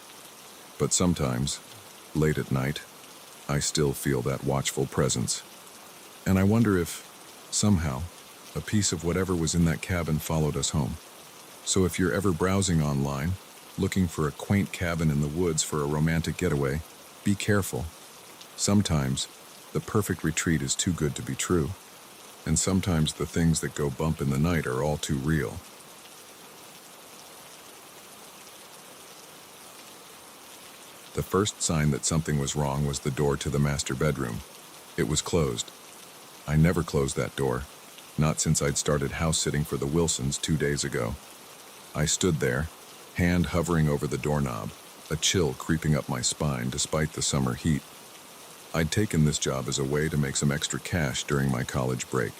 But sometimes, Late at night, I still feel that watchful presence. And I wonder if, somehow, a piece of whatever was in that cabin followed us home. So if you're ever browsing online, looking for a quaint cabin in the woods for a romantic getaway, be careful. Sometimes, the perfect retreat is too good to be true. And sometimes the things that go bump in the night are all too real. The first sign that something was wrong was the door to the master bedroom. It was closed. I never closed that door, not since I'd started house-sitting for the Wilsons 2 days ago. I stood there, hand hovering over the doorknob, a chill creeping up my spine despite the summer heat. I'd taken this job as a way to make some extra cash during my college break.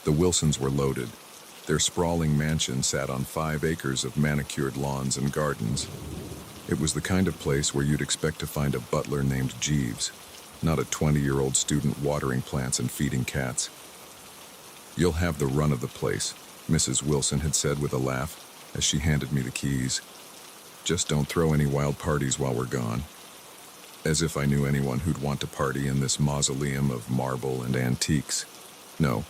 The Wilsons were loaded. Their sprawling mansion sat on 5 acres of manicured lawns and gardens. It was the kind of place where you'd expect to find a butler named Jeeves, not a 20-year-old student watering plants and feeding cats. "You'll have the run of the place," Mrs. Wilson had said with a laugh as she handed me the keys. "Just don't throw any wild parties while we're gone." As if I knew anyone who'd want to party in this mausoleum of marble and antiques. No,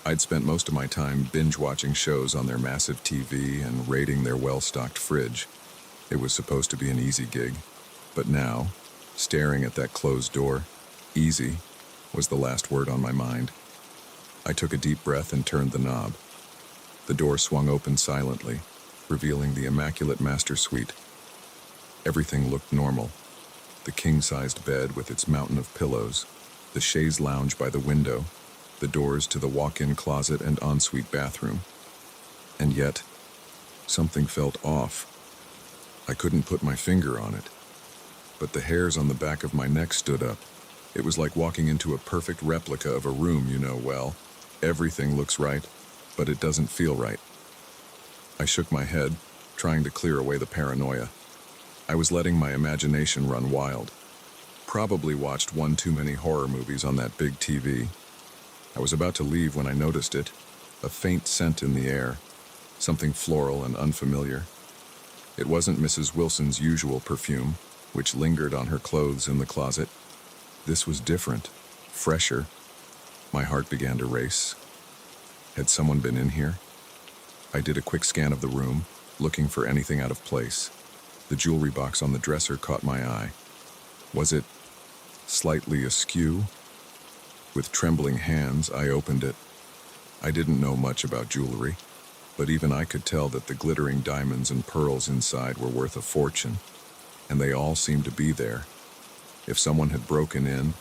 I'd spent most of my time binge-watching shows on their massive TV and raiding their well-stocked fridge. It was supposed to be an easy gig, but now, staring at that closed door, easy was the last word on my mind. I took a deep breath and turned the knob. The door swung open silently, revealing the immaculate master suite. Everything looked normal. The king-sized bed with its mountain of pillows, the chaise lounge by the window, the doors to the walk-in closet and ensuite bathroom. And yet, something felt off. I couldn't put my finger on it, but the hairs on the back of my neck stood up. It was like walking into a perfect replica of a room you know well. Everything looks right, but it doesn't feel right. I shook my head, trying to clear away the paranoia. I was letting my imagination run wild. Probably watched one too many horror movies on that big TV. I was about to leave when I noticed it, a faint scent in the air, something floral and unfamiliar. It wasn't Mrs. Wilson's usual perfume, which lingered on her clothes in the closet. This was different, fresher. My heart began to race. Had someone been in here? I did a quick scan of the room, looking for anything out of place. The jewelry box on the dresser caught my eye. Was it slightly askew? With trembling hands, I opened it. I didn't know much about jewelry, but even I could tell that the glittering diamonds and pearls inside were worth a fortune, and they all seemed to be there. If someone had broken in,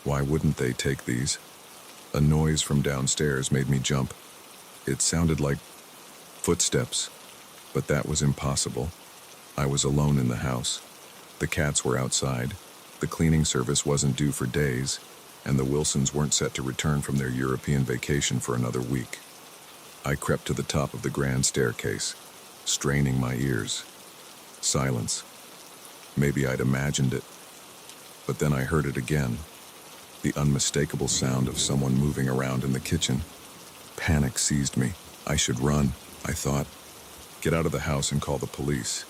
why wouldn't they take these? A noise from downstairs made me jump. It sounded like footsteps, but that was impossible. I was alone in the house. The cats were outside. The cleaning service wasn't due for days, and the Wilsons weren't set to return from their European vacation for another week. I crept to the top of the grand staircase, straining my ears. Silence. Maybe I'd imagined it. But then I heard it again. The unmistakable sound of someone moving around in the kitchen. Panic seized me. I should run, I thought. Get out of the house and call the police.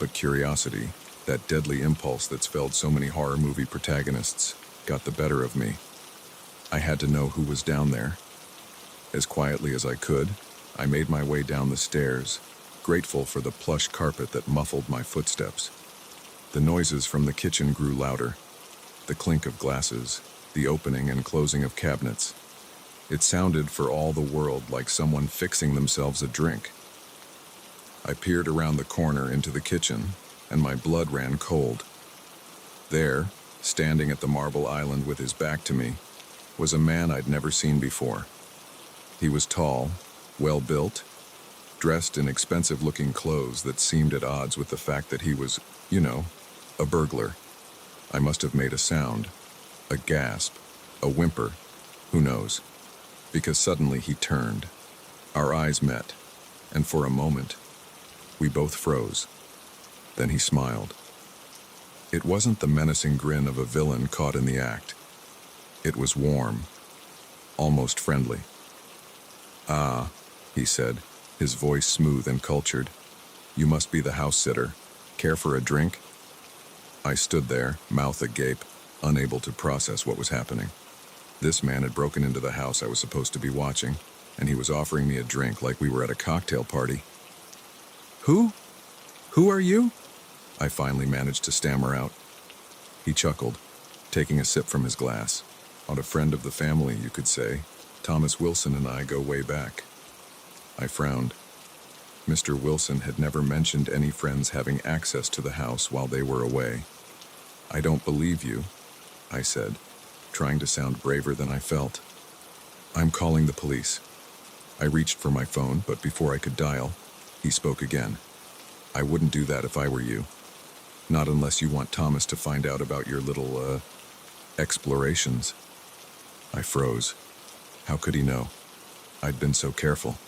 But curiosity, that deadly impulse that's felled so many horror movie protagonists, got the better of me. I had to know who was down there. As quietly as I could, I made my way down the stairs, grateful for the plush carpet that muffled my footsteps. The noises from the kitchen grew louder. The clink of glasses, the opening and closing of cabinets. It sounded for all the world like someone fixing themselves a drink. I peered around the corner into the kitchen, and my blood ran cold. There, standing at the marble island with his back to me, was a man I'd never seen before. He was tall, well-built, dressed in expensive-looking clothes that seemed at odds with the fact that he was, a burglar. I must have made a sound, a gasp, a whimper, who knows, because suddenly he turned. Our eyes met, and for a moment, we both froze. Then he smiled. It wasn't the menacing grin of a villain caught in the act. It was warm, almost friendly. "Ah," he said, his voice smooth and cultured. "You must be the house sitter. Care for a drink?" I stood there, mouth agape, unable to process what was happening. This man had broken into the house I was supposed to be watching, and he was offering me a drink like we were at a cocktail party. Who? Who are you? I finally managed to stammer out. He chuckled, taking a sip from his glass. "On a friend of the family, you could say. Thomas Wilson and I go way back." I frowned. Mr. Wilson had never mentioned any friends having access to the house while they were away. "I don't believe you," I said, trying to sound braver than I felt. "I'm calling the police." I reached for my phone, but before I could dial, he spoke again. "I wouldn't do that if I were you. Not unless you want Thomas to find out about your little, explorations." I froze. How could he know? I'd been so careful.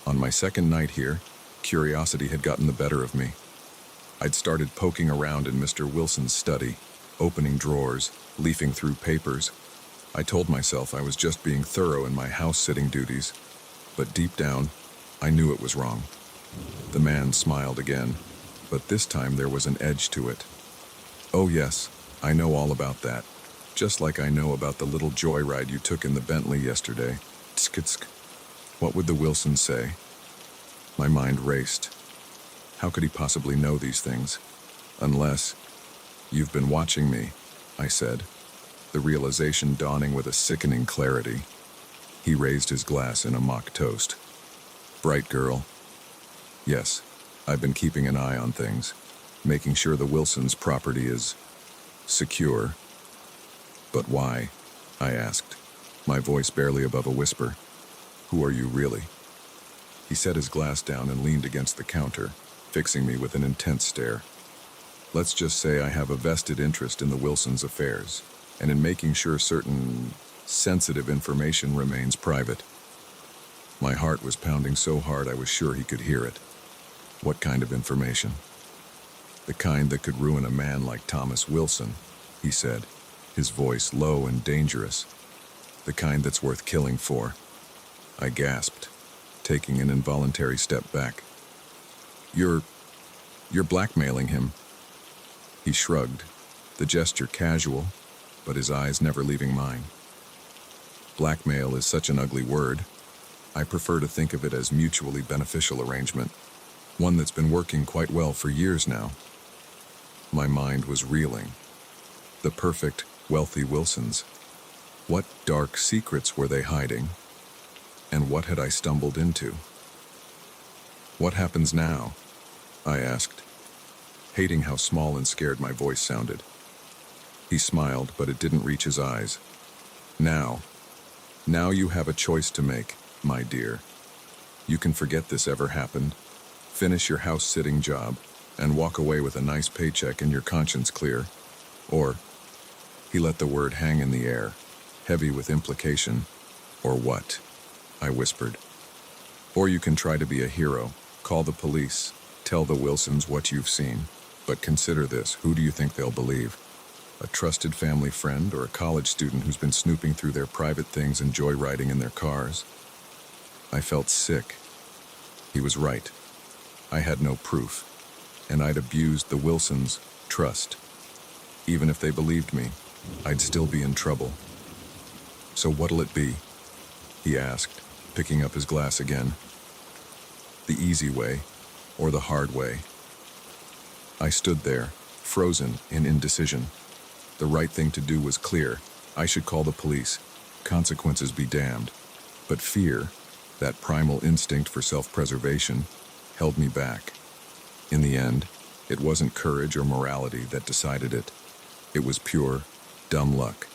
On my second night here, curiosity had gotten the better of me. I'd started poking around in Mr. Wilson's study, opening drawers, leafing through papers. I told myself I was just being thorough in my house-sitting duties, but deep down, I knew it was wrong. The man smiled again, but this time there was an edge to it. "Oh yes, I know all about that. Just like I know about the little joyride you took in the Bentley yesterday. Tsk-tsk. What would the Wilsons say?" My mind raced. How could he possibly know these things? Unless, "You've been watching me," I said, the realization dawning with a sickening clarity. He raised his glass in a mock toast. "Bright girl." "Yes, I've been keeping an eye on things, making sure the Wilsons' property is secure." "But why?" I asked, my voice barely above a whisper. "Who are you really?" He set his glass down and leaned against the counter, fixing me with an intense stare. "Let's just say I have a vested interest in the Wilsons' affairs, and in making sure certain sensitive information remains private." My heart was pounding so hard I was sure he could hear it. "What kind of information?" "The kind that could ruin a man like Thomas Wilson," he said, his voice low and dangerous. "The kind that's worth killing for." I gasped, taking an involuntary step back. You're blackmailing him." He shrugged, the gesture casual, but his eyes never leaving mine. Blackmail is such an ugly word. I prefer to think of it as mutually beneficial arrangement, one that's been working quite well for years now. My mind was reeling. The perfect, wealthy Wilsons. What dark secrets were they hiding? And what had I stumbled into? "What happens now?" I asked, hating how small and scared my voice sounded. He smiled, but it didn't reach his eyes. Now you have a choice to make, my dear. You can forget this ever happened, finish your house-sitting job, and walk away with a nice paycheck and your conscience clear. Or," he let the word hang in the air, heavy with implication. "Or what?" I whispered. "Or you can try to be a hero, call the police, tell the Wilsons what you've seen. But consider this, who do you think they'll believe? A trusted family friend or a college student who's been snooping through their private things and joyriding in their cars?" I felt sick. He was right. I had no proof, and I'd abused the Wilsons' trust. Even if they believed me, I'd still be in trouble. "So what'll it be?" he asked, picking up his glass again. "The easy way, or the hard way?" I stood there, frozen in indecision. The right thing to do was clear. I should call the police. Consequences be damned. But fear, that primal instinct for self-preservation, held me back. In the end, it wasn't courage or morality that decided it. It was pure, dumb luck.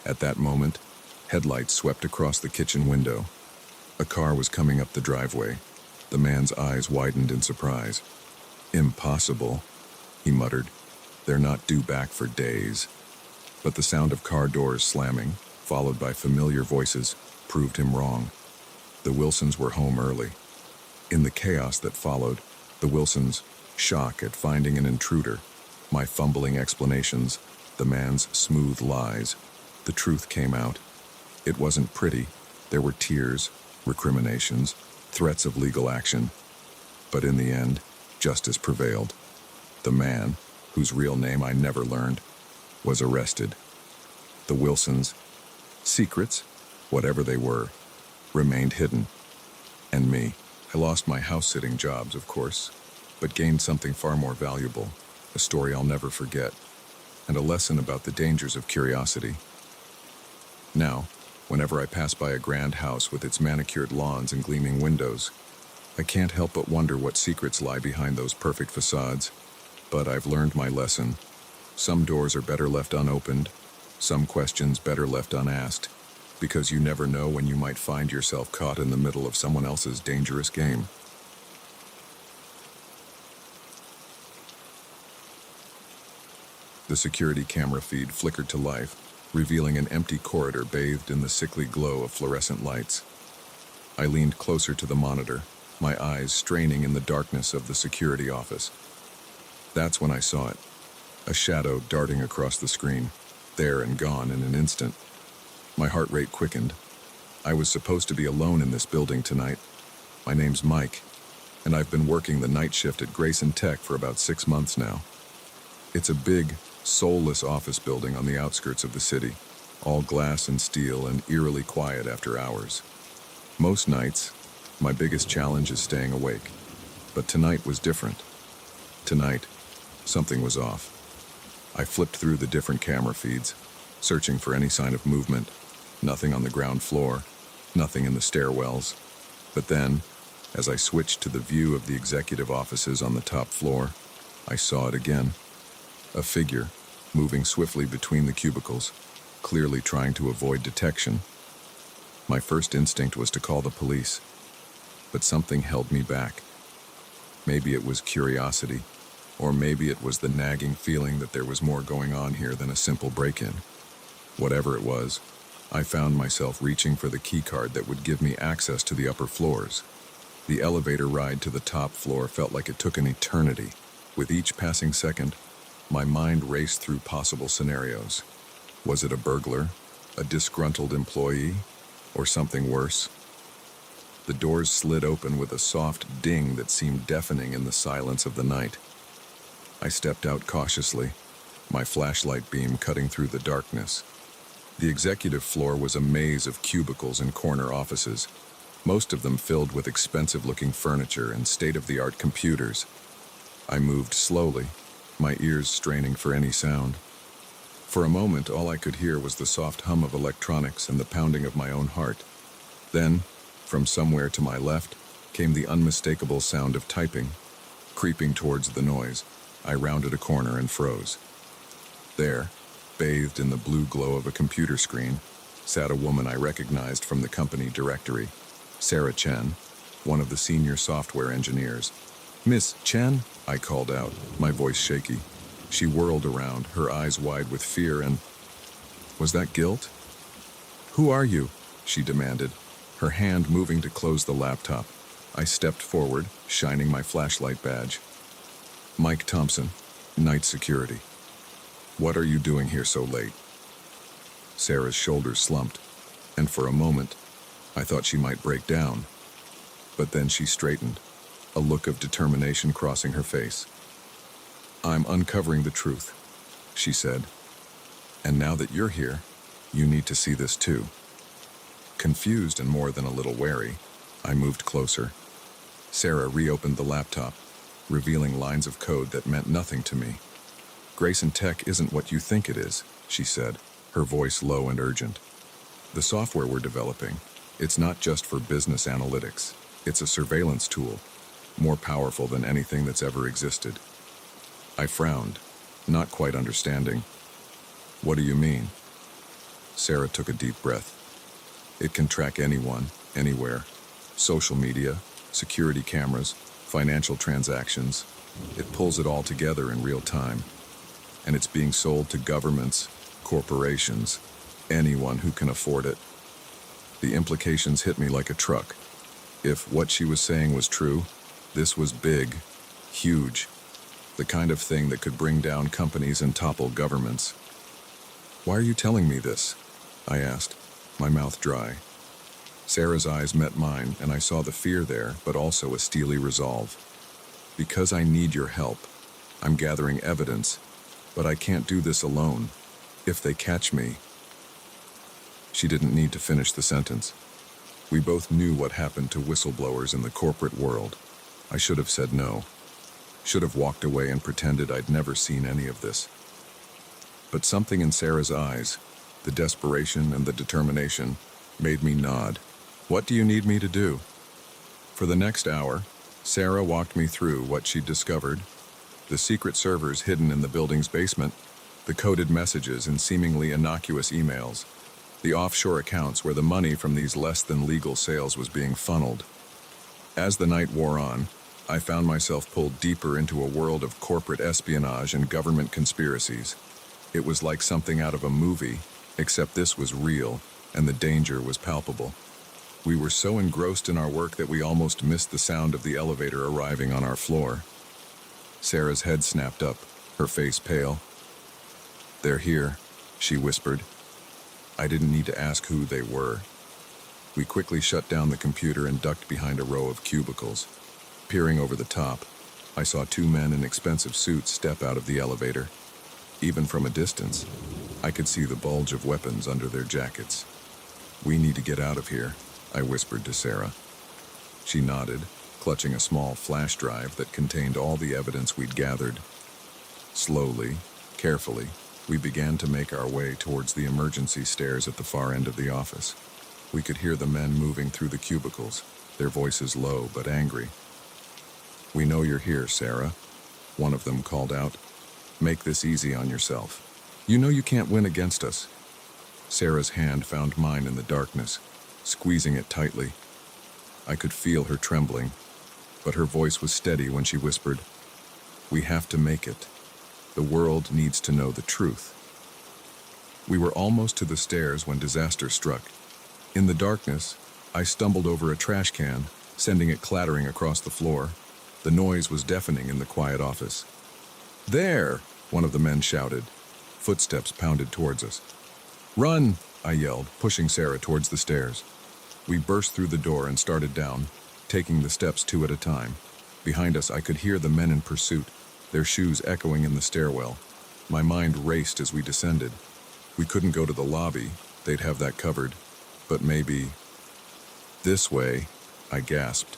At that moment, headlights swept across the kitchen window. A car was coming up the driveway. The man's eyes widened in surprise. "Impossible," he muttered. "They're not due back for days." But the sound of car doors slamming, followed by familiar voices, proved him wrong. The Wilsons were home early. In the chaos that followed, the Wilsons' shock at finding an intruder, my fumbling explanations, the man's smooth lies, the truth came out. It wasn't pretty. There were tears, recriminations, threats of legal action. But in the end, justice prevailed. The man, whose real name I never learned, was arrested. The Wilsons' secrets, whatever they were, remained hidden. And me. I lost my house-sitting jobs, of course, but gained something far more valuable, a story I'll never forget, and a lesson about the dangers of curiosity. Now, whenever I pass by a grand house with its manicured lawns and gleaming windows, I can't help but wonder what secrets lie behind those perfect facades. But I've learned my lesson. Some doors are better left unopened, some questions better left unasked, because you never know when you might find yourself caught in the middle of someone else's dangerous game. The security camera feed flickered to life, revealing an empty corridor bathed in the sickly glow of fluorescent lights. I leaned closer to the monitor, my eyes straining in the darkness of the security office. That's when I saw it, a shadow darting across the screen, there and gone in an instant. My heart rate quickened. I was supposed to be alone in this building tonight. My name's Mike, and I've been working the night shift at Grayson Tech for about 6 months now. It's a big, soulless office building on the outskirts of the city, all glass and steel and eerily quiet after hours. Most nights, my biggest challenge is staying awake, but tonight was different. Tonight, something was off. I flipped through the different camera feeds, searching for any sign of movement. Nothing on the ground floor, nothing in the stairwells. But then, as I switched to the view of the executive offices on the top floor, I saw it again. A figure, moving swiftly between the cubicles, clearly trying to avoid detection. My first instinct was to call the police, but something held me back. Maybe it was curiosity, or maybe it was the nagging feeling that there was more going on here than a simple break-in. Whatever it was, I found myself reaching for the keycard that would give me access to the upper floors. The elevator ride to the top floor felt like it took an eternity. With each passing second, my mind raced through possible scenarios. Was it a burglar, a disgruntled employee, or something worse? The doors slid open with a soft ding that seemed deafening in the silence of the night. I stepped out cautiously, my flashlight beam cutting through the darkness. The executive floor was a maze of cubicles and corner offices, most of them filled with expensive-looking furniture and state-of-the-art computers. I moved slowly, my ears straining for any sound. For a moment, all I could hear was the soft hum of electronics and the pounding of my own heart. Then, from somewhere to my left, came the unmistakable sound of typing. Creeping towards the noise, I rounded a corner and froze. There, bathed in the blue glow of a computer screen, sat a woman I recognized from the company directory, Sarah Chen, one of the senior software engineers. "Miss Chen?" I called out, my voice shaky. She whirled around, her eyes wide with fear and... Was that guilt? "Who are you?" she demanded, her hand moving to close the laptop. I stepped forward, shining my flashlight badge. "Mike Thompson, Night Security. What are you doing here so late?" Sarah's shoulders slumped, and for a moment, I thought she might break down. But then she straightened, a look of determination crossing her face. "I'm uncovering the truth," she said. "And now that you're here, you need to see this too." Confused and more than a little wary, I moved closer. Sarah reopened the laptop, revealing lines of code that meant nothing to me. "Grayson Tech isn't what you think it is," she said, her voice low and urgent. "The software we're developing, it's not just for business analytics. It's a surveillance tool, more powerful than anything that's ever existed." I frowned, not quite understanding. "What do you mean?" Sarah took a deep breath. "It can track anyone, anywhere. Social media, security cameras, financial transactions. It pulls it all together in real time. And it's being sold to governments, corporations, anyone who can afford it." The implications hit me like a truck. If what she was saying was true, this was big, huge, the kind of thing that could bring down companies and topple governments. "Why are you telling me this?" I asked, my mouth dry. Sarah's eyes met mine, and I saw the fear there, but also a steely resolve. "Because I need your help. I'm gathering evidence, But I can't do this alone. If they catch me. She didn't need to finish the sentence. We both knew what happened to whistleblowers in the corporate world. I should have said no. Should have walked away and pretended I'd never seen any of this. But something in Sarah's eyes, the desperation and the determination, made me nod. What do you need me to do? For the next hour, Sarah walked me through what she'd discovered, the secret servers hidden in the building's basement, the coded messages and seemingly innocuous emails, the offshore accounts where the money from these less-than-legal sales was being funneled. As the night wore on, I found myself pulled deeper into a world of corporate espionage and government conspiracies. It was like something out of a movie, except this was real, and the danger was palpable. We were so engrossed in our work that we almost missed the sound of the elevator arriving on our floor. Sarah's head snapped up, her face pale. "They're here," she whispered. I didn't need to ask who they were. We quickly shut down the computer and ducked behind a row of cubicles. Peering over the top, I saw two men in expensive suits step out of the elevator. Even from a distance, I could see the bulge of weapons under their jackets. "We need to get out of here," I whispered to Sarah. She nodded, clutching a small flash drive that contained all the evidence we'd gathered. Slowly, carefully, we began to make our way towards the emergency stairs at the far end of the office. We could hear the men moving through the cubicles, their voices low but angry. "We know you're here, Sarah," one of them called out. "Make this easy on yourself. You know you can't win against us." Sarah's hand found mine in the darkness, squeezing it tightly. I could feel her trembling, but her voice was steady when she whispered, "We have to make it. The world needs to know the truth." We were almost to the stairs when disaster struck. In the darkness, I stumbled over a trash can, sending it clattering across the floor. The noise was deafening in the quiet office. "There!" one of the men shouted. Footsteps pounded towards us. "Run!" I yelled, pushing Sarah towards the stairs. We burst through the door and started down, taking the steps two at a time. Behind us, I could hear the men in pursuit, their shoes echoing in the stairwell. My mind raced as we descended. We couldn't go to the lobby, they'd have that covered. But maybe... "This way," I gasped,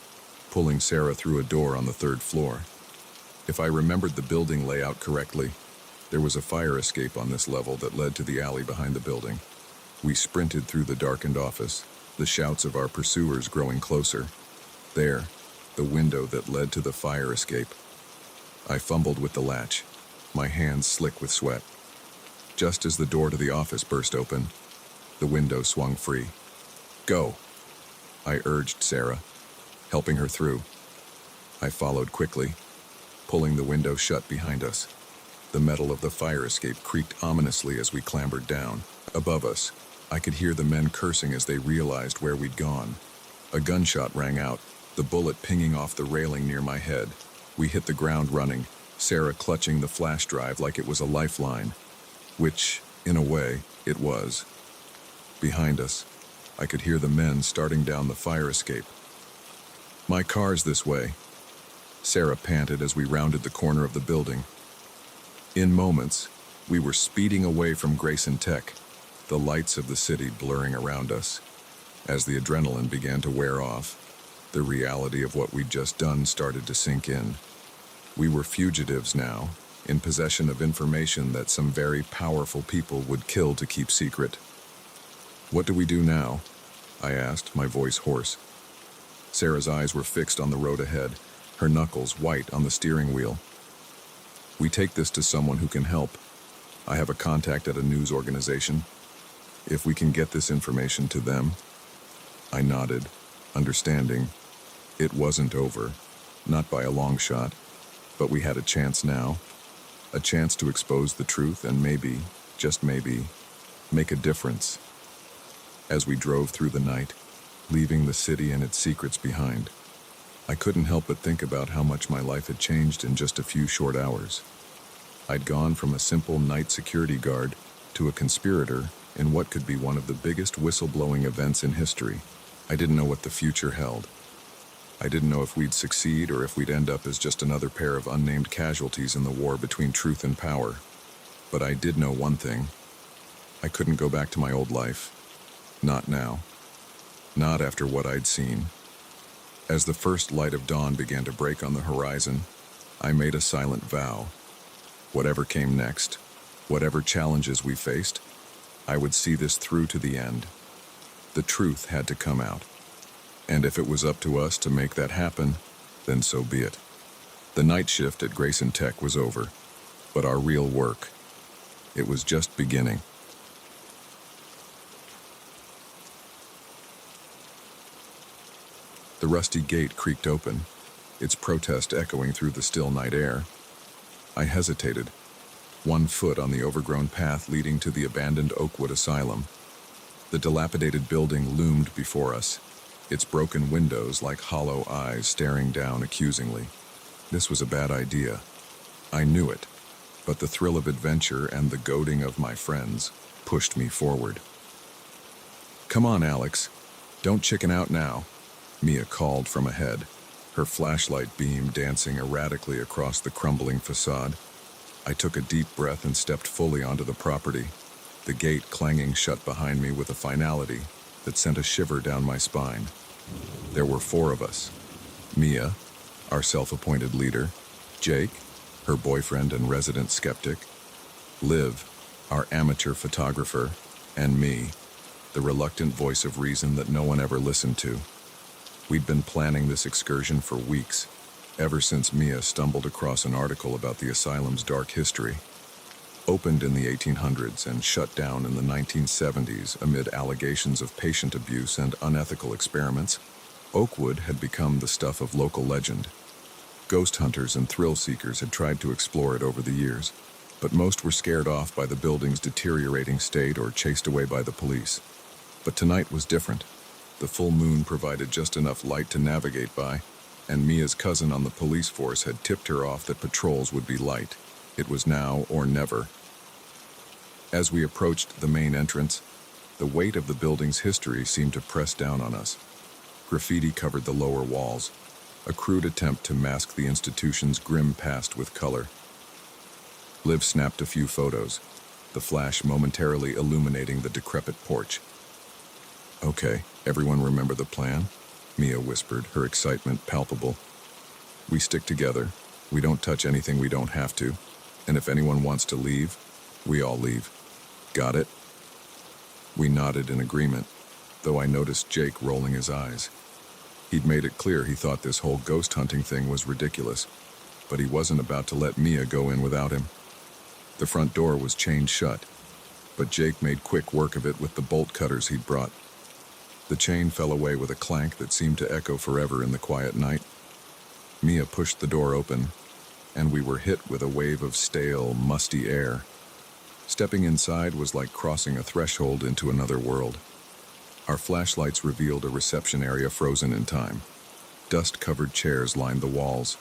pulling Sarah through a door on the third floor. If I remembered the building layout correctly, there was a fire escape on this level that led to the alley behind the building. We sprinted through the darkened office, the shouts of our pursuers growing closer. There, the window that led to the fire escape. I fumbled with the latch, my hands slick with sweat. Just as the door to the office burst open, the window swung free. "Go," I urged Sarah, helping her through. I followed quickly, pulling the window shut behind us. The metal of the fire escape creaked ominously as we clambered down. Above us, I could hear the men cursing as they realized where we'd gone. A gunshot rang out, the bullet pinging off the railing near my head. We hit the ground running, Sarah clutching the flash drive like it was a lifeline. Which, in a way, it was. Behind us, I could hear the men starting down the fire escape. "My car's this way," Sarah panted as we rounded the corner of the building. In moments, we were speeding away from Grayson Tech, the lights of the city blurring around us. As the adrenaline began to wear off, the reality of what we'd just done started to sink in. We were fugitives now, in possession of information that some very powerful people would kill to keep secret. "What do we do now?" I asked, my voice hoarse. Sarah's eyes were fixed on the road ahead, her knuckles white on the steering wheel. "We take this to someone who can help. I have a contact at a news organization. If we can get this information to them..." I nodded, understanding. It wasn't over, not by a long shot, but we had a chance now. A chance to expose the truth and maybe, just maybe, make a difference. As we drove through the night, leaving the city and its secrets behind, I couldn't help but think about how much my life had changed in just a few short hours. I'd gone from a simple night security guard to a conspirator in what could be one of the biggest whistleblowing events in history. I didn't know what the future held. I didn't know if we'd succeed or if we'd end up as just another pair of unnamed casualties in the war between truth and power. But I did know one thing. I couldn't go back to my old life. Not now. Not after what I'd seen. As the first light of dawn began to break on the horizon, I made a silent vow. Whatever came next, whatever challenges we faced, I would see this through to the end. The truth had to come out. And if it was up to us to make that happen, then so be it. The night shift at Grayson Tech was over, but our real work, it was just beginning. The rusty gate creaked open, its protest echoing through the still night air. I hesitated, one foot on the overgrown path leading to the abandoned Oakwood Asylum. The dilapidated building loomed before us, its broken windows like hollow eyes staring down accusingly. This was a bad idea. I knew it, but the thrill of adventure and the goading of my friends pushed me forward. "Come on, Alex. Don't chicken out now," Mia called from ahead, her flashlight beam dancing erratically across the crumbling facade. I took a deep breath and stepped fully onto the property, the gate clanging shut behind me with a finality that sent a shiver down my spine. There were 4 of us. Mia, our self-appointed leader, Jake, her boyfriend and resident skeptic, Liv, our amateur photographer, and me, the reluctant voice of reason that no one ever listened to. We'd been planning this excursion for weeks, ever since Mia stumbled across an article about the asylum's dark history. Opened in the 1800s and shut down in the 1970s amid allegations of patient abuse and unethical experiments, Oakwood had become the stuff of local legend. Ghost hunters and thrill seekers had tried to explore it over the years, but most were scared off by the building's deteriorating state or chased away by the police. But tonight was different. The full moon provided just enough light to navigate by, and Mia's cousin on the police force had tipped her off that patrols would be light. It was now or never. As we approached the main entrance, the weight of the building's history seemed to press down on us. Graffiti covered the lower walls, a crude attempt to mask the institution's grim past with color. Liv snapped a few photos, the flash momentarily illuminating the decrepit porch. "Okay, everyone remember the plan?" Mia whispered, her excitement palpable. "We stick together, we don't touch anything we don't have to, and if anyone wants to leave, we all leave. Got it?" We nodded in agreement, though I noticed Jake rolling his eyes. He'd made it clear he thought this whole ghost hunting thing was ridiculous, but he wasn't about to let Mia go in without him. The front door was chained shut, but Jake made quick work of it with the bolt cutters he'd brought. The chain fell away with a clank that seemed to echo forever in the quiet night. Mia pushed the door open, and we were hit with a wave of stale, musty air. Stepping inside was like crossing a threshold into another world. Our flashlights revealed a reception area frozen in time. Dust-covered chairs lined the walls,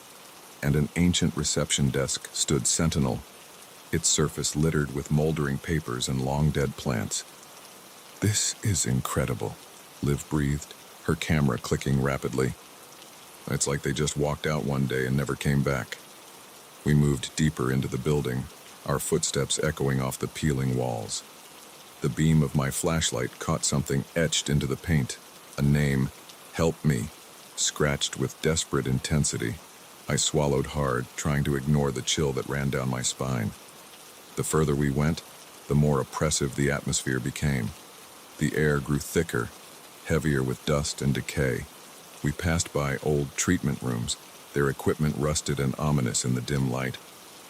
and an ancient reception desk stood sentinel, its surface littered with moldering papers and long-dead plants. "This is incredible," Liv breathed, her camera clicking rapidly. "It's like they just walked out one day and never came back." We moved deeper into the building, our footsteps echoing off the peeling walls. The beam of my flashlight caught something etched into the paint, a name, "Help Me," scratched with desperate intensity. I swallowed hard, trying to ignore the chill that ran down my spine. The further we went, the more oppressive the atmosphere became. The air grew thicker, heavier with dust and decay. We passed by old treatment rooms, their equipment rusted and ominous in the dim light.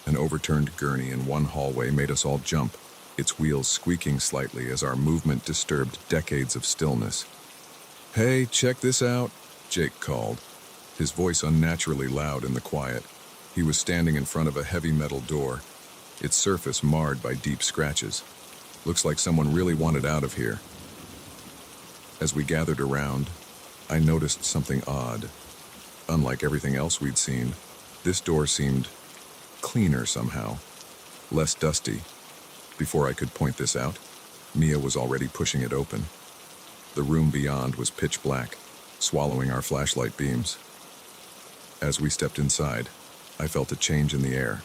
An overturned gurney in one hallway made us all jump, its wheels squeaking slightly as our movement disturbed decades of stillness. "Hey, check this out," Jake called, his voice unnaturally loud in the quiet. He was standing in front of a heavy metal door, its surface marred by deep scratches. "Looks like someone really wanted out of here." As we gathered around, I noticed something odd. Unlike everything else we'd seen, this door seemed cleaner somehow, less dusty. Before I could point this out, Mia was already pushing it open. The room beyond was pitch black, swallowing our flashlight beams. As we stepped inside, I felt a change in the air.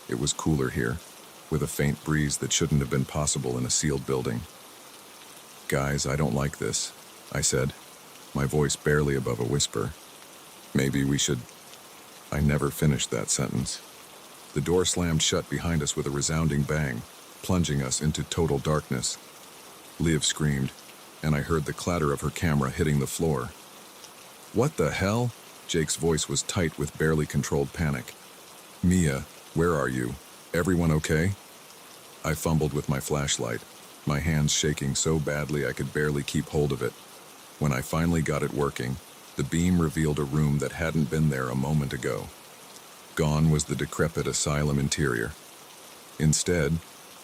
It was cooler here, with a faint breeze that shouldn't have been possible in a sealed building. "Guys, I don't like this," I said, my voice barely above a whisper. "Maybe we should—" I never finished that sentence. The door slammed shut behind us with a resounding bang, plunging us into total darkness. Liv screamed, and I heard the clatter of her camera hitting the floor. "What the hell?" Jake's voice was tight with barely controlled panic. "Mia, where are you? Everyone okay?" I fumbled with my flashlight, my hands shaking so badly I could barely keep hold of it. When I finally got it working, the beam revealed a room that hadn't been there a moment ago. Gone was the decrepit asylum interior. Instead,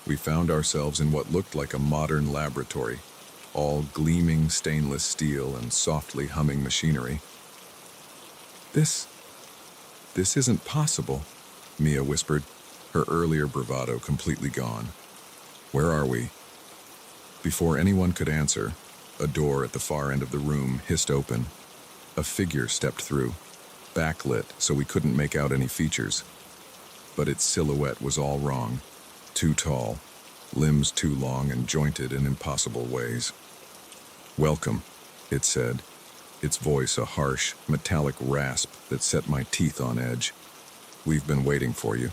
we found ourselves in what looked like a modern laboratory, all gleaming stainless steel and softly humming machinery. This isn't possible," Mia whispered, her earlier bravado completely gone. "Where are we?" Before anyone could answer, a door at the far end of the room hissed open. A figure stepped through, backlit so we couldn't make out any features. But its silhouette was all wrong. Too tall, limbs too long and jointed in impossible ways. "Welcome," it said, its voice a harsh, metallic rasp that set my teeth on edge. "We've been waiting for you."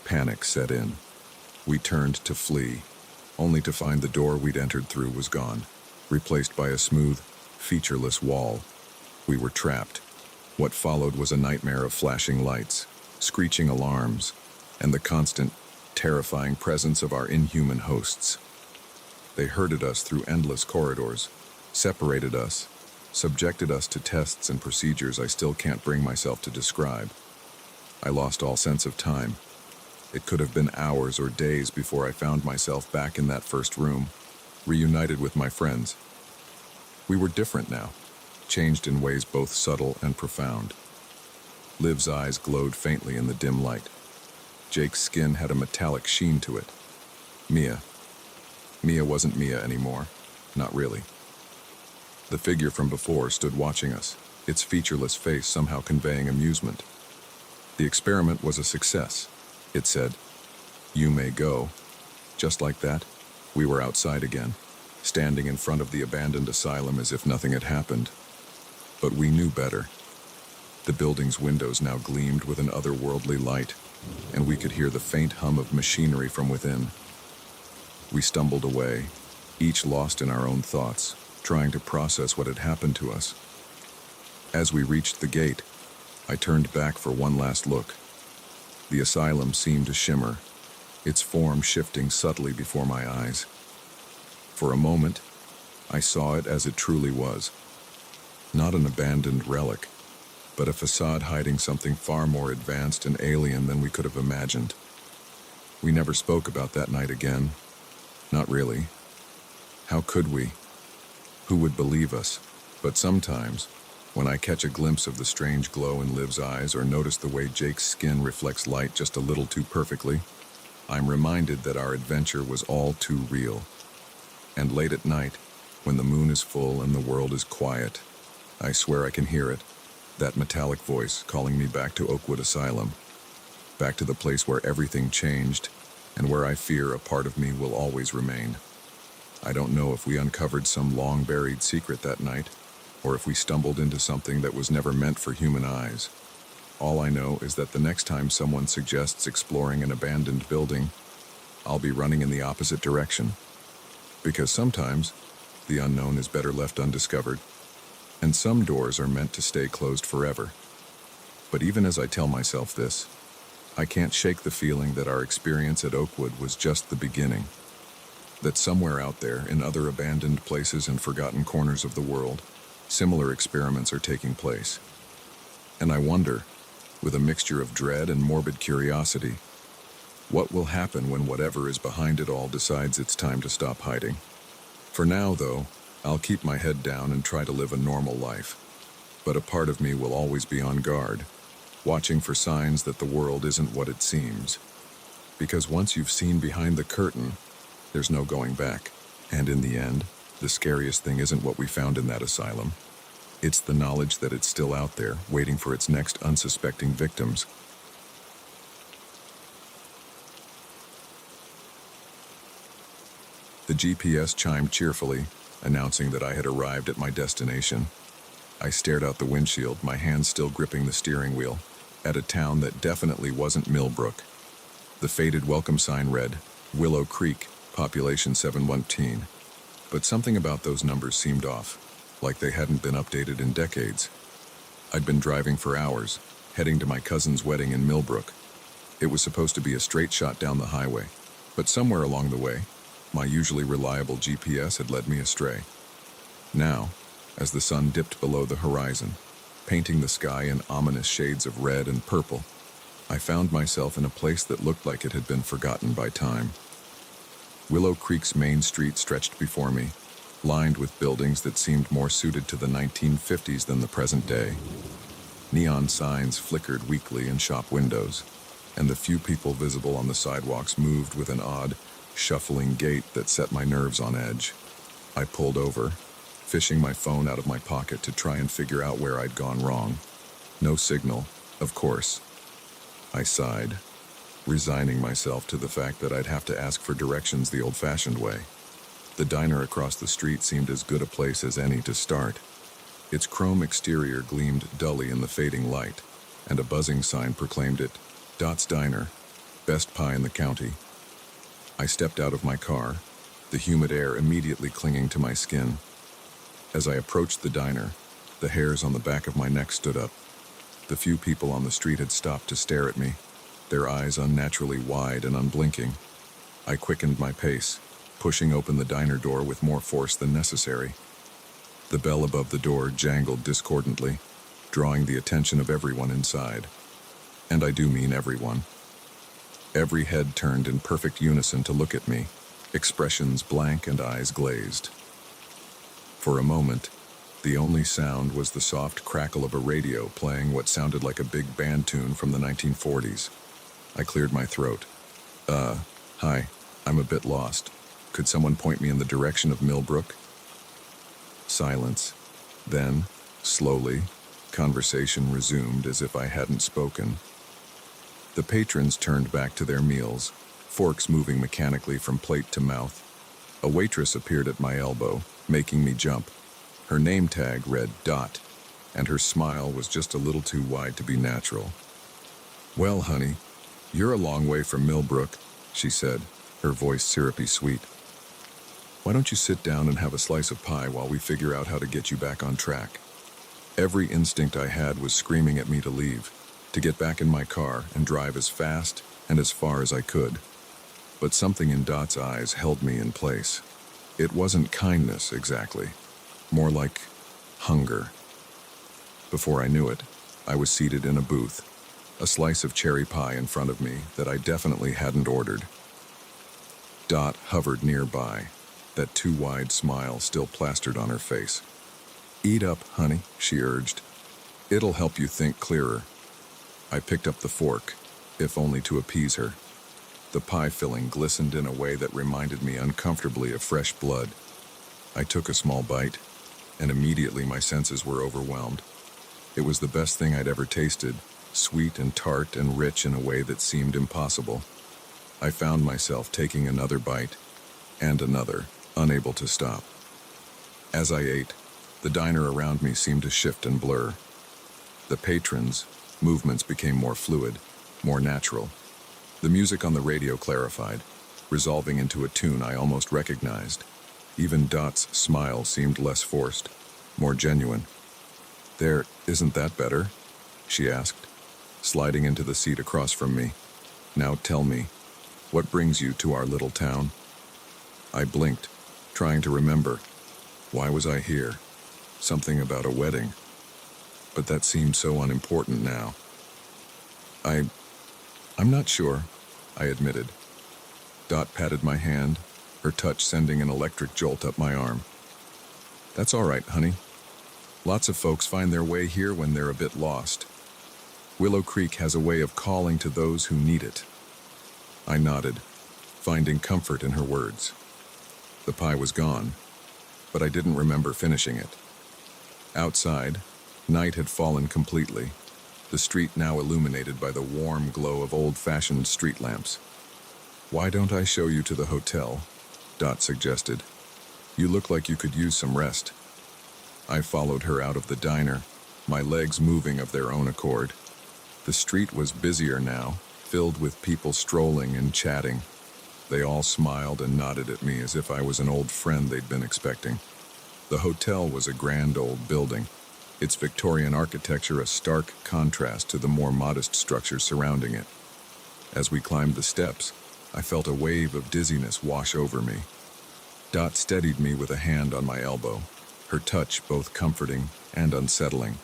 Panic set in. We turned to flee, only to find the door we'd entered through was gone, replaced by a smooth, featureless wall. We were trapped. What followed was a nightmare of flashing lights, screeching alarms, and the constant, terrifying presence of our inhuman hosts. They herded us through endless corridors, separated us, subjected us to tests and procedures I still can't bring myself to describe. I lost all sense of time. It could have been hours or days before I found myself back in that first room, reunited with my friends. We were different now, changed in ways both subtle and profound. Liv's eyes glowed faintly in the dim light. Jake's skin had a metallic sheen to it. Mia wasn't Mia anymore. Not really. The figure from before stood watching us, its featureless face somehow conveying amusement. "The experiment was a success," it said. "You may go." Just like that, we were outside again, standing in front of the abandoned asylum as if nothing had happened. But we knew better. The building's windows now gleamed with an otherworldly light, and we could hear the faint hum of machinery from within. We stumbled away, each lost in our own thoughts, trying to process what had happened to us. As we reached the gate, I turned back for one last look. The asylum seemed to shimmer, its form shifting subtly before my eyes. For a moment, I saw it as it truly was. Not an abandoned relic, but a facade hiding something far more advanced and alien than we could have imagined. We never spoke about that night again. Not really. How could we? Who would believe us? But sometimes, when I catch a glimpse of the strange glow in Liv's eyes or notice the way Jake's skin reflects light just a little too perfectly, I'm reminded that our adventure was all too real. And late at night, when the moon is full and the world is quiet, I swear I can hear it, that metallic voice calling me back to Oakwood Asylum, back to the place where everything changed and where I fear a part of me will always remain. I don't know if we uncovered some long-buried secret that night, or if we stumbled into something that was never meant for human eyes. All I know is that the next time someone suggests exploring an abandoned building, I'll be running in the opposite direction. Because sometimes, the unknown is better left undiscovered, and some doors are meant to stay closed forever. But even as I tell myself this, I can't shake the feeling that our experience at Oakwood was just the beginning. That somewhere out there, in other abandoned places and forgotten corners of the world, similar experiments are taking place. And I wonder, with a mixture of dread and morbid curiosity, what will happen when whatever is behind it all decides it's time to stop hiding. For now, though, I'll keep my head down and try to live a normal life. But a part of me will always be on guard, watching for signs that the world isn't what it seems. Because once you've seen behind the curtain, there's no going back. And in the end, the scariest thing isn't what we found in that asylum. It's the knowledge that it's still out there, waiting for its next unsuspecting victims. The GPS chimed cheerfully, announcing that I had arrived at my destination. I stared out the windshield, my hand still gripping the steering wheel, at a town that definitely wasn't Millbrook. The faded welcome sign read, Willow Creek, population 714. But something about those numbers seemed off, like they hadn't been updated in decades. I'd been driving for hours, heading to my cousin's wedding in Millbrook. It was supposed to be a straight shot down the highway, but somewhere along the way, my usually reliable GPS had led me astray. Now, as the sun dipped below the horizon, painting the sky in ominous shades of red and purple, I found myself in a place that looked like it had been forgotten by time. Willow Creek's main street stretched before me, lined with buildings that seemed more suited to the 1950s than the present day. Neon signs flickered weakly in shop windows, and the few people visible on the sidewalks moved with an odd, shuffling gait that set my nerves on edge. I pulled over, fishing my phone out of my pocket to try and figure out where I'd gone wrong. No signal, of course. I sighed, resigning myself to the fact that I'd have to ask for directions the old-fashioned way. The diner across the street seemed as good a place as any to start. Its chrome exterior gleamed dully in the fading light, and a buzzing sign proclaimed it, Dot's Diner, best pie in the county. I stepped out of my car, the humid air immediately clinging to my skin. As I approached the diner, the hairs on the back of my neck stood up. The few people on the street had stopped to stare at me, their eyes unnaturally wide and unblinking. I quickened my pace, pushing open the diner door with more force than necessary. The bell above the door jangled discordantly, drawing the attention of everyone inside. And I do mean everyone. Every head turned in perfect unison to look at me, expressions blank and eyes glazed. For a moment, the only sound was the soft crackle of a radio playing what sounded like a big band tune from the 1940s. I cleared my throat. Hi, I'm a bit lost. Could someone point me in the direction of Millbrook? Silence. Then, slowly, conversation resumed as if I hadn't spoken. The patrons turned back to their meals, forks moving mechanically from plate to mouth. A waitress appeared at my elbow, making me jump. Her name tag read Dot, and her smile was just a little too wide to be natural. Well, honey, you're a long way from Millbrook, she said, her voice syrupy sweet. Why don't you sit down and have a slice of pie while we figure out how to get you back on track? Every instinct I had was screaming at me to leave, to get back in my car and drive as fast and as far as I could. But something in Dot's eyes held me in place. It wasn't kindness, exactly. More like hunger. Before I knew it, I was seated in a booth, a slice of cherry pie in front of me that I definitely hadn't ordered. Dot hovered nearby, that too wide smile still plastered on her face. Eat up, honey, she urged. It'll help you think clearer. I picked up the fork, if only to appease her. The pie filling glistened in a way that reminded me uncomfortably of fresh blood. I took a small bite, and immediately my senses were overwhelmed. It was the best thing I'd ever tasted, sweet and tart and rich in a way that seemed impossible. I found myself taking another bite, and another, unable to stop. As I ate, the diner around me seemed to shift and blur. The patrons' movements became more fluid, more natural. The music on the radio clarified, resolving into a tune I almost recognized. Even Dot's smile seemed less forced, more genuine. There, isn't that better? She asked, sliding into the seat across from me. Now tell me, what brings you to our little town? I blinked, trying to remember. Why was I here? Something about a wedding. But that seemed so unimportant now. I'm not sure, I admitted. Dot patted my hand, her touch sending an electric jolt up my arm. That's all right, honey. Lots of folks find their way here when they're a bit lost. Willow Creek has a way of calling to those who need it. I nodded, finding comfort in her words. The pie was gone, but I didn't remember finishing it. Outside, night had fallen completely, the street now illuminated by the warm glow of old-fashioned street lamps. Why don't I show you to the hotel? Dot suggested. You look like you could use some rest. I followed her out of the diner, my legs moving of their own accord. The street was busier now, filled with people strolling and chatting. They all smiled and nodded at me as if I was an old friend they'd been expecting. The hotel was a grand old building, its Victorian architecture a stark contrast to the more modest structures surrounding it. As we climbed the steps, I felt a wave of dizziness wash over me. Dot steadied me with a hand on my elbow, her touch both comforting and unsettling.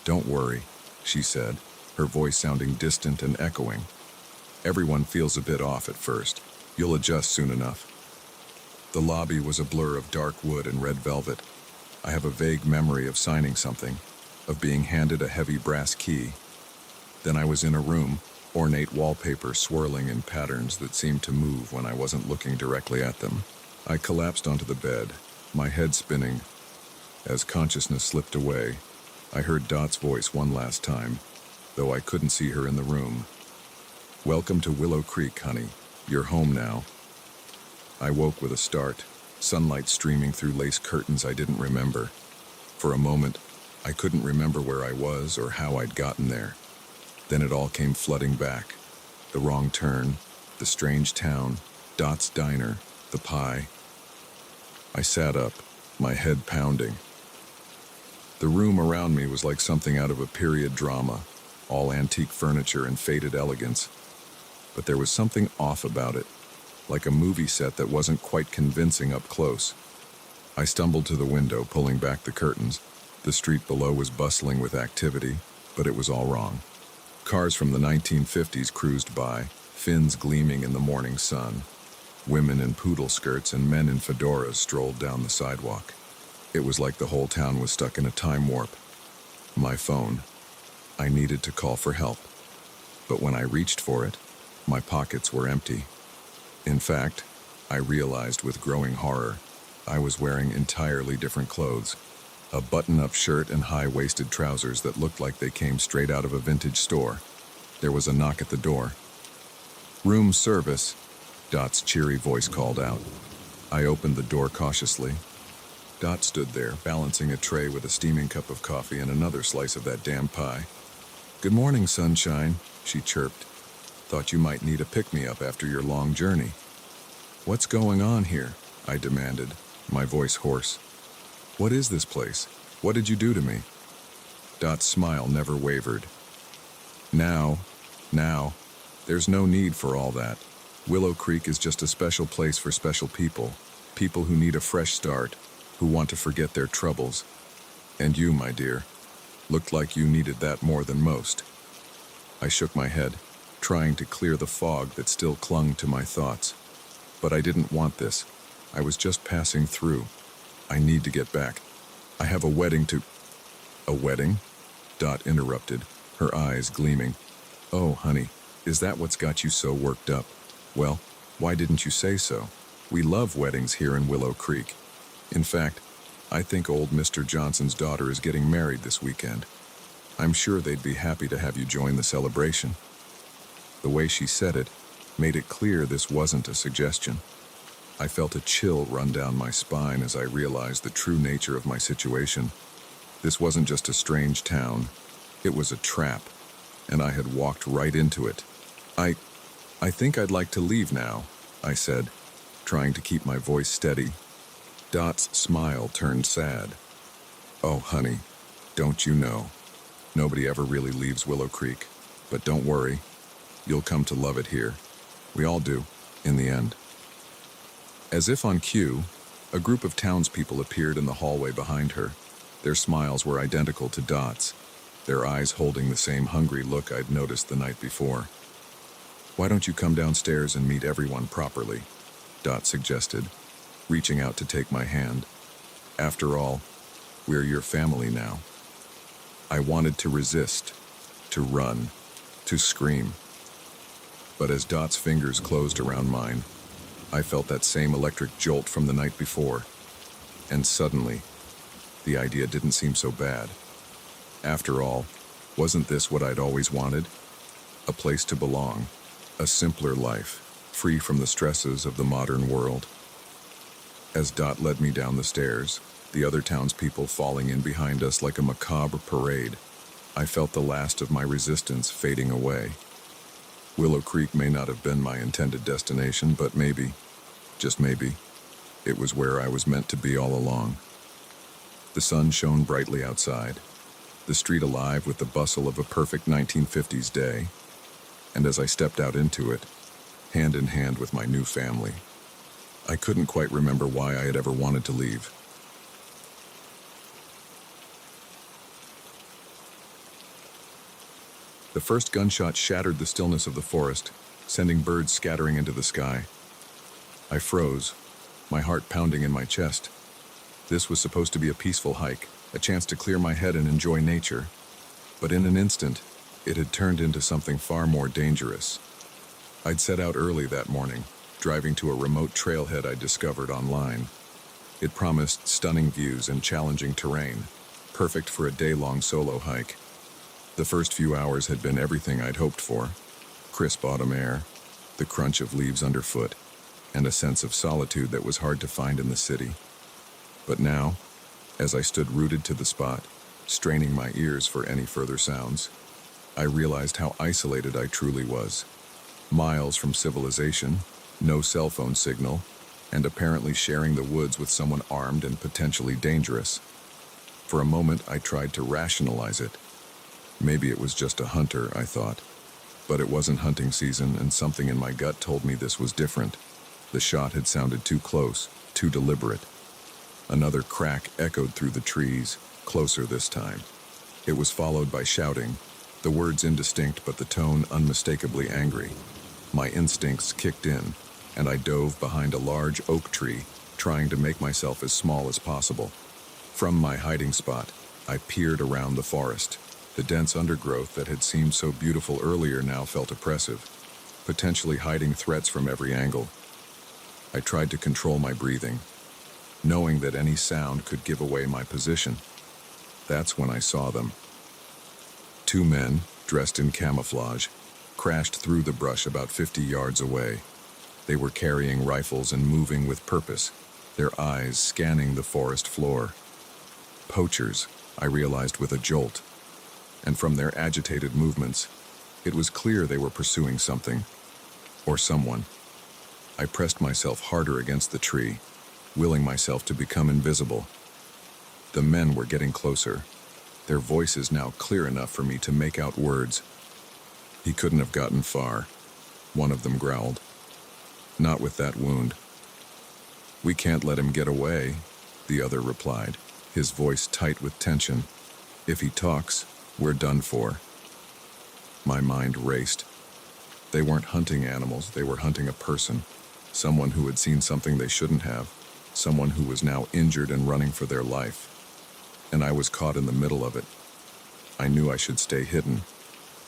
Don't worry, she said, her voice sounding distant and echoing. Everyone feels a bit off at first. You'll adjust soon enough. The lobby was a blur of dark wood and red velvet. I have a vague memory of signing something, of being handed a heavy brass key. Then I was in a room, ornate wallpaper swirling in patterns that seemed to move when I wasn't looking directly at them. I collapsed onto the bed, my head spinning. As consciousness slipped away, I heard Dot's voice one last time, though I couldn't see her in the room. Welcome to Willow Creek, honey. You're home now. I woke with a start, sunlight streaming through lace curtains I didn't remember. For a moment, I couldn't remember where I was or how I'd gotten there. Then it all came flooding back. The wrong turn, the strange town, Dot's diner, the pie. I sat up, my head pounding. The room around me was like something out of a period drama, all antique furniture and faded elegance. But there was something off about it, like a movie set that wasn't quite convincing up close. I stumbled to the window, pulling back the curtains. The street below was bustling with activity, but it was all wrong. Cars from the 1950s cruised by, fins gleaming in the morning sun. Women in poodle skirts and men in fedoras strolled down the sidewalk. It was like the whole town was stuck in a time warp. My phone. I needed to call for help. But when I reached for it, my pockets were empty. In fact, I realized with growing horror, I was wearing entirely different clothes. A button-up shirt and high-waisted trousers that looked like they came straight out of a vintage store. There was a knock at the door. Room service, Dot's cheery voice called out. I opened the door cautiously. Dot stood there, balancing a tray with a steaming cup of coffee and another slice of that damn pie. Good morning, sunshine, she chirped. Thought you might need a pick-me-up after your long journey. What's going on here? I demanded, my voice hoarse. What is this place? What did you do to me? Dot's smile never wavered. Now, there's no need for all that. Willow Creek is just a special place for special people. People who need a fresh start, who want to forget their troubles. And you, my dear, looked like you needed that more than most. I shook my head, trying to clear the fog that still clung to my thoughts. But I didn't want this. I was just passing through. I need to get back. I have a wedding to... A wedding? Dot interrupted, her eyes gleaming. Oh, honey, is that what's got you so worked up? Well, why didn't you say so? We love weddings here in Willow Creek. In fact, I think old Mr. Johnson's daughter is getting married this weekend. I'm sure they'd be happy to have you join the celebration. The way she said it made it clear this wasn't a suggestion. I felt a chill run down my spine as I realized the true nature of my situation. This wasn't just a strange town. It was a trap, and I had walked right into it. I think I'd like to leave now, I said, trying to keep my voice steady. Dot's smile turned sad. Oh, honey, don't you know? Nobody ever really leaves Willow Creek, but don't worry. You'll come to love it here. We all do, in the end. As if on cue, a group of townspeople appeared in the hallway behind her. Their smiles were identical to Dot's, their eyes holding the same hungry look I'd noticed the night before. Why don't you come downstairs and meet everyone properly? Dot suggested, reaching out to take my hand. After all, we're your family now. I wanted to resist, to run, to scream. But as Dot's fingers closed around mine, I felt that same electric jolt from the night before. And suddenly, the idea didn't seem so bad. After all, wasn't this what I'd always wanted? A place to belong, a simpler life, free from the stresses of the modern world. As Dot led me down the stairs, the other townspeople falling in behind us like a macabre parade, I felt the last of my resistance fading away. Willow Creek may not have been my intended destination, but maybe, just maybe, it was where I was meant to be all along. The sun shone brightly outside, the street alive with the bustle of a perfect 1950s day, and as I stepped out into it, hand in hand with my new family, I couldn't quite remember why I had ever wanted to leave. The first gunshot shattered the stillness of the forest, sending birds scattering into the sky. I froze, my heart pounding in my chest. This was supposed to be a peaceful hike, a chance to clear my head and enjoy nature. But in an instant, it had turned into something far more dangerous. I'd set out early that morning, driving to a remote trailhead I discovered online. It promised stunning views and challenging terrain, perfect for a day-long solo hike. The first few hours had been everything I'd hoped for. Crisp autumn air, the crunch of leaves underfoot, and a sense of solitude that was hard to find in the city. But now, as I stood rooted to the spot, straining my ears for any further sounds, I realized how isolated I truly was. Miles from civilization, no cell phone signal, and apparently sharing the woods with someone armed and potentially dangerous. For a moment, I tried to rationalize it. Maybe it was just a hunter, I thought. But it wasn't hunting season, and something in my gut told me this was different. The shot had sounded too close, too deliberate. Another crack echoed through the trees, closer this time. It was followed by shouting, the words indistinct but the tone unmistakably angry. My instincts kicked in, and I dove behind a large oak tree, trying to make myself as small as possible. From my hiding spot, I peered around the forest. The dense undergrowth that had seemed so beautiful earlier now felt oppressive, potentially hiding threats from every angle. I tried to control my breathing, knowing that any sound could give away my position. That's when I saw them. Two men, dressed in camouflage, crashed through the brush about 50 yards away. They were carrying rifles and moving with purpose, their eyes scanning the forest floor. Poachers, I realized with a jolt. And from their agitated movements, it was clear they were pursuing something, or someone. I pressed myself harder against the tree, willing myself to become invisible. The men were getting closer, their voices now clear enough for me to make out words. He couldn't have gotten far, one of them growled. Not with that wound. We can't let him get away, the other replied, his voice tight with tension. If he talks, we're done for. My mind raced. They weren't hunting animals, they were hunting a person. Someone who had seen something they shouldn't have. Someone who was now injured and running for their life. And I was caught in the middle of it. I knew I should stay hidden,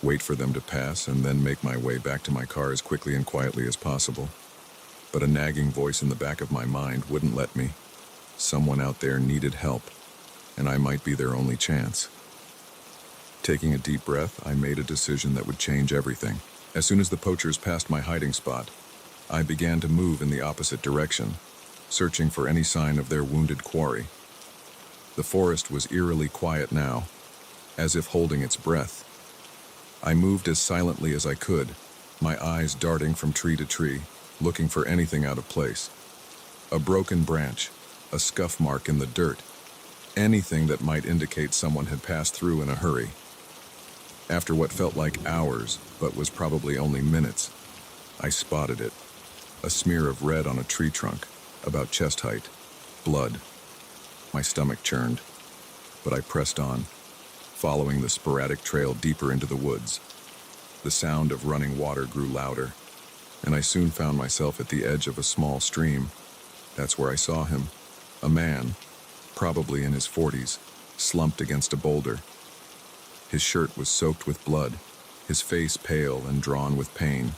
wait for them to pass, and then make my way back to my car as quickly and quietly as possible. But a nagging voice in the back of my mind wouldn't let me. Someone out there needed help, and I might be their only chance. Taking a deep breath, I made a decision that would change everything. As soon as the poachers passed my hiding spot, I began to move in the opposite direction, searching for any sign of their wounded quarry. The forest was eerily quiet now, as if holding its breath. I moved as silently as I could, my eyes darting from tree to tree, looking for anything out of place. A broken branch, a scuff mark in the dirt, anything that might indicate someone had passed through in a hurry. After what felt like hours, but was probably only minutes, I spotted it. A smear of red on a tree trunk, about chest height. Blood. My stomach churned, but I pressed on, following the sporadic trail deeper into the woods. The sound of running water grew louder, and I soon found myself at the edge of a small stream. That's where I saw him. A man, probably in his 40s, slumped against a boulder. His shirt was soaked with blood, his face pale and drawn with pain.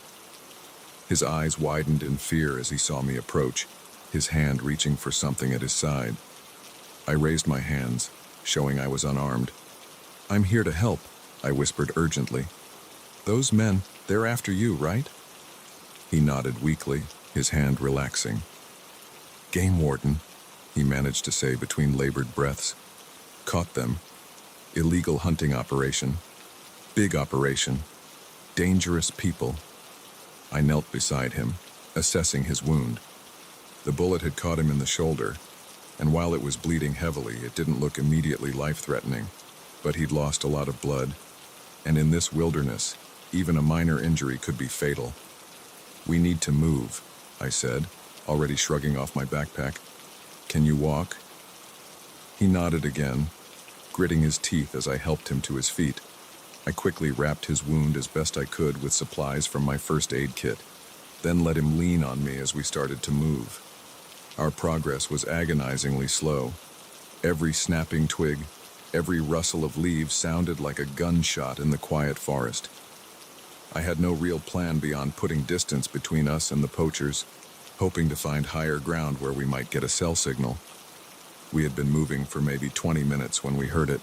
His eyes widened in fear as he saw me approach, his hand reaching for something at his side. I raised my hands, showing I was unarmed. "I'm here to help," I whispered urgently. "Those men, they're after you, right?" He nodded weakly, his hand relaxing. Game warden, he managed to say between labored breaths. Caught them. Illegal hunting operation. Big operation. Dangerous people. I knelt beside him, assessing his wound. The bullet had caught him in the shoulder, and while it was bleeding heavily, it didn't look immediately life-threatening, but he'd lost a lot of blood, and in this wilderness, even a minor injury could be fatal. We need to move, I said, already shrugging off my backpack. Can you walk? He nodded again, gritting his teeth as I helped him to his feet. I quickly wrapped his wound as best I could with supplies from my first aid kit, then let him lean on me as we started to move. Our progress was agonizingly slow. Every snapping twig, every rustle of leaves sounded like a gunshot in the quiet forest. I had no real plan beyond putting distance between us and the poachers, hoping to find higher ground where we might get a cell signal. We had been moving for maybe 20 minutes when we heard it.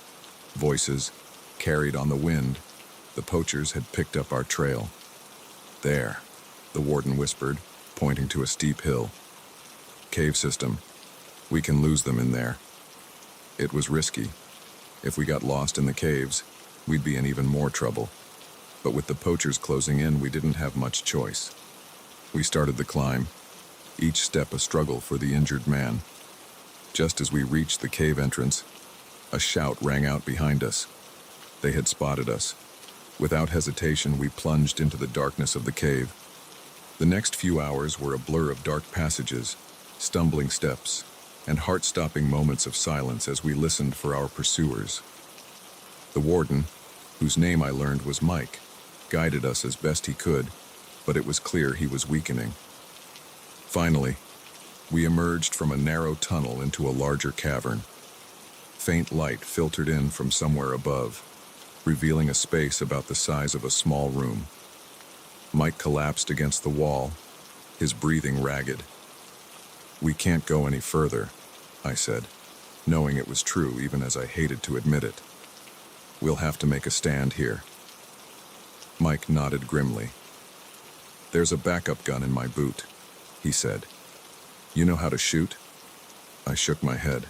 Voices, carried on the wind. The poachers had picked up our trail. There, the warden whispered, pointing to a steep hill. Cave system. We can lose them in there. It was risky. If we got lost in the caves, we'd be in even more trouble. But with the poachers closing in, we didn't have much choice. We started the climb, each step a struggle for the injured man. Just as we reached the cave entrance, a shout rang out behind us. They had spotted us. Without hesitation, we plunged into the darkness of the cave. The next few hours were a blur of dark passages, stumbling steps, and heart-stopping moments of silence as we listened for our pursuers. The warden, whose name I learned was Mike, guided us as best he could, but it was clear he was weakening. Finally, we emerged from a narrow tunnel into a larger cavern. Faint light filtered in from somewhere above, revealing a space about the size of a small room. Mike collapsed against the wall, his breathing ragged. "We can't go any further," I said, knowing it was true even as I hated to admit it. "We'll have to make a stand here." Mike nodded grimly. "There's a backup gun in my boot," he said. "You know how to shoot?" I shook my head.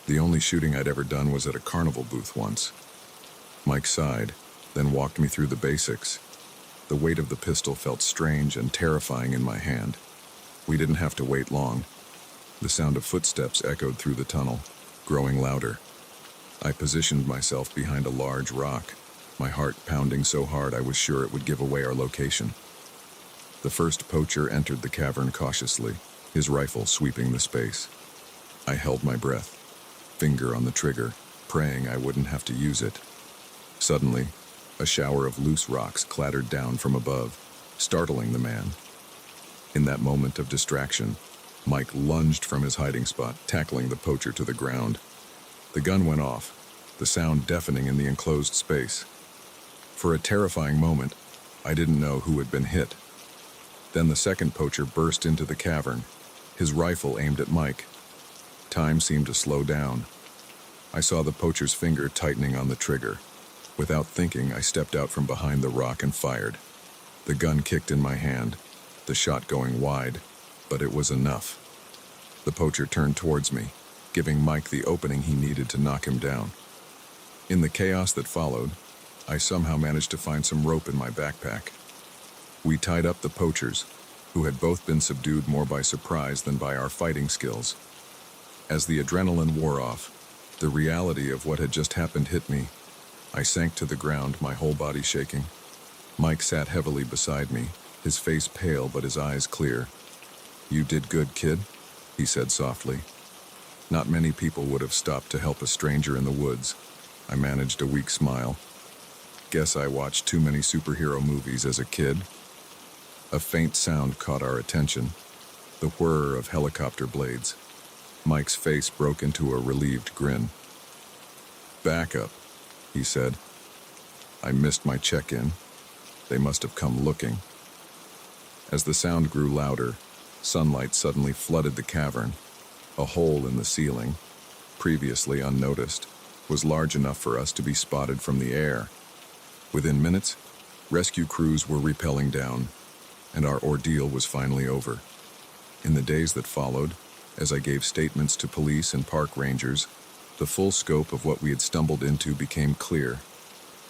The only shooting I'd ever done was at a carnival booth once. Mike sighed, then walked me through the basics. The weight of the pistol felt strange and terrifying in my hand. We didn't have to wait long. The sound of footsteps echoed through the tunnel, growing louder. I positioned myself behind a large rock, my heart pounding so hard I was sure it would give away our location. The first poacher entered the cavern cautiously, his rifle sweeping the space. I held my breath, finger on the trigger, praying I wouldn't have to use it. Suddenly, a shower of loose rocks clattered down from above, startling the man. In that moment of distraction, Mike lunged from his hiding spot, tackling the poacher to the ground. The gun went off, the sound deafening in the enclosed space. For a terrifying moment, I didn't know who had been hit. Then the second poacher burst into the cavern, his rifle aimed at Mike. Time seemed to slow down. I saw the poacher's finger tightening on the trigger. Without thinking, I stepped out from behind the rock and fired. The gun kicked in my hand, the shot going wide, but it was enough. The poacher turned towards me, giving Mike the opening he needed to knock him down. In the chaos that followed, I somehow managed to find some rope in my backpack. We tied up the poachers, who had both been subdued more by surprise than by our fighting skills. As the adrenaline wore off, the reality of what had just happened hit me. I sank to the ground, my whole body shaking. Mike sat heavily beside me, his face pale but his eyes clear. "You did good, kid," he said softly. Not many people would have stopped to help a stranger in the woods. I managed a weak smile. "Guess I watched too many superhero movies as a kid." A faint sound caught our attention, the whir of helicopter blades. Mike's face broke into a relieved grin. "Backup," he said. I missed my check-in. They must have come looking. As the sound grew louder, sunlight suddenly flooded the cavern. A hole in the ceiling, previously unnoticed, was large enough for us to be spotted from the air. Within minutes, rescue crews were rappelling down, and our ordeal was finally over. In the days that followed, As I gave statements to police and park rangers, the full scope of what we had stumbled into became clear.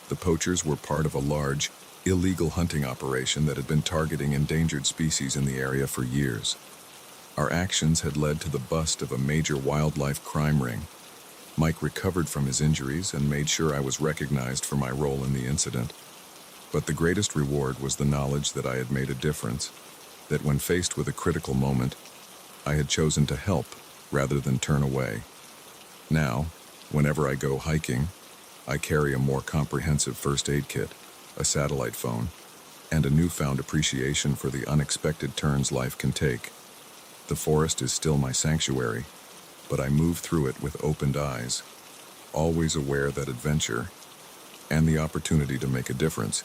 The poachers were part of a large, illegal hunting operation that had been targeting endangered species in the area for years. Our actions had led to the bust of a major wildlife crime ring. Mike recovered from his injuries and made sure I was recognized for my role in the incident. But the greatest reward was the knowledge that I had made a difference, that when faced with a critical moment, I had chosen to help rather than turn away. Now, whenever I go hiking, I carry a more comprehensive first aid kit, a satellite phone, and a newfound appreciation for the unexpected turns life can take. The forest is still my sanctuary, but I move through it with opened eyes, always aware that adventure, and the opportunity to make a difference,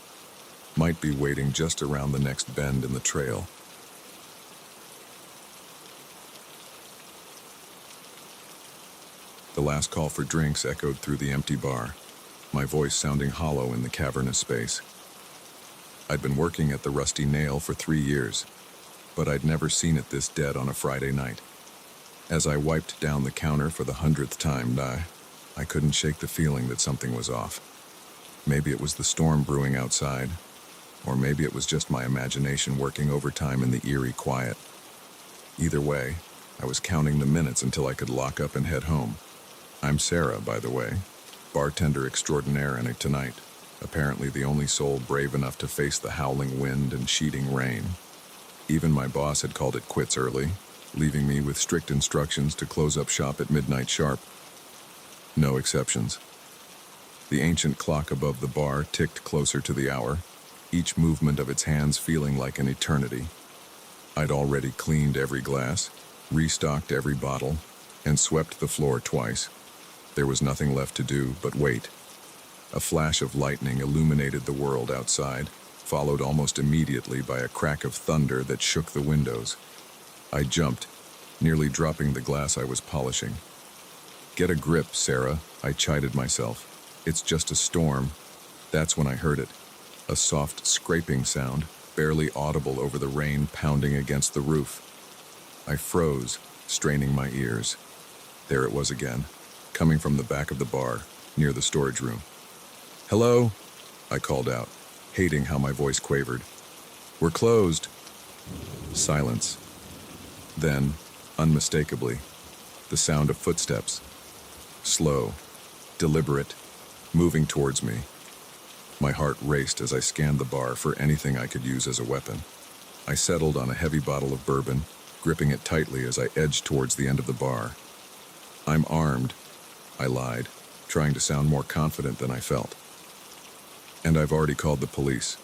might be waiting just around the next bend in the trail. The last call for drinks echoed through the empty bar, my voice sounding hollow in the cavernous space. I'd been working at the Rusty Nail for 3 years, but I'd never seen it this dead on a Friday night. As I wiped down the counter for the 100th time, I couldn't shake the feeling that something was off. Maybe it was the storm brewing outside, or maybe it was just my imagination working overtime in the eerie quiet. Either way, I was counting the minutes until I could lock up and head home. I'm Sarah, by the way, bartender extraordinaire tonight, apparently the only soul brave enough to face the howling wind and sheeting rain. Even my boss had called it quits early, leaving me with strict instructions to close up shop at midnight sharp. No exceptions. The ancient clock above the bar ticked closer to the hour, each movement of its hands feeling like an eternity. I'd already cleaned every glass, restocked every bottle, and swept the floor twice. There was nothing left to do but wait. A flash of lightning illuminated the world outside, followed almost immediately by a crack of thunder that shook the windows. I jumped, nearly dropping the glass I was polishing. "Get a grip, Sarah," I chided myself. "It's just a storm." That's when I heard it. A soft scraping sound, barely audible over the rain pounding against the roof. I froze, straining my ears. There it was again, coming from the back of the bar, near the storage room. "Hello?" I called out, hating how my voice quavered. "We're closed." Silence. Then, unmistakably, the sound of footsteps. Slow, deliberate, moving towards me. My heart raced as I scanned the bar for anything I could use as a weapon. I settled on a heavy bottle of bourbon, gripping it tightly as I edged towards the end of the bar. "I'm armed," I lied, trying to sound more confident than I felt. "And I've already called the police."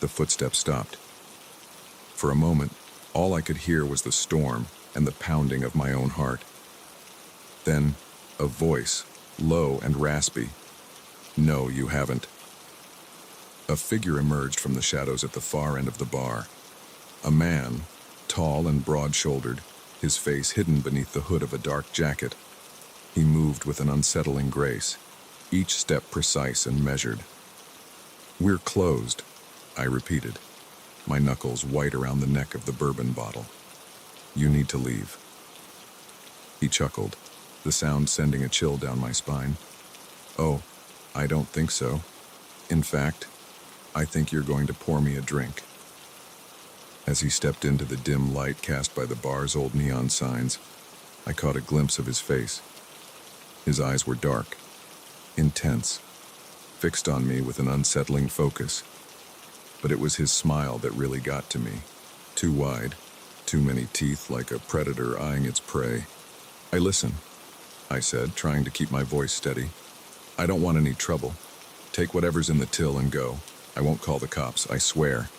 The footsteps stopped. For a moment, all I could hear was the storm and the pounding of my own heart. Then, a voice, low and raspy. "No, you haven't." A figure emerged from the shadows at the far end of the bar. A man, tall and broad-shouldered, his face hidden beneath the hood of a dark jacket. He moved with an unsettling grace, each step precise and measured. "We're closed," I repeated, my knuckles white around the neck of the bourbon bottle. "You need to leave." He chuckled, the sound sending a chill down my spine. "Oh, I don't think so. In fact, I think you're going to pour me a drink." As he stepped into the dim light cast by the bar's old neon signs, I caught a glimpse of his face. His eyes were dark, intense, fixed on me with an unsettling focus. But it was his smile that really got to me. Too wide, too many teeth like a predator eyeing its prey. "Listen," I said, trying to keep my voice steady. "I don't want any trouble. Take whatever's in the till and go. I won't call the cops, I swear."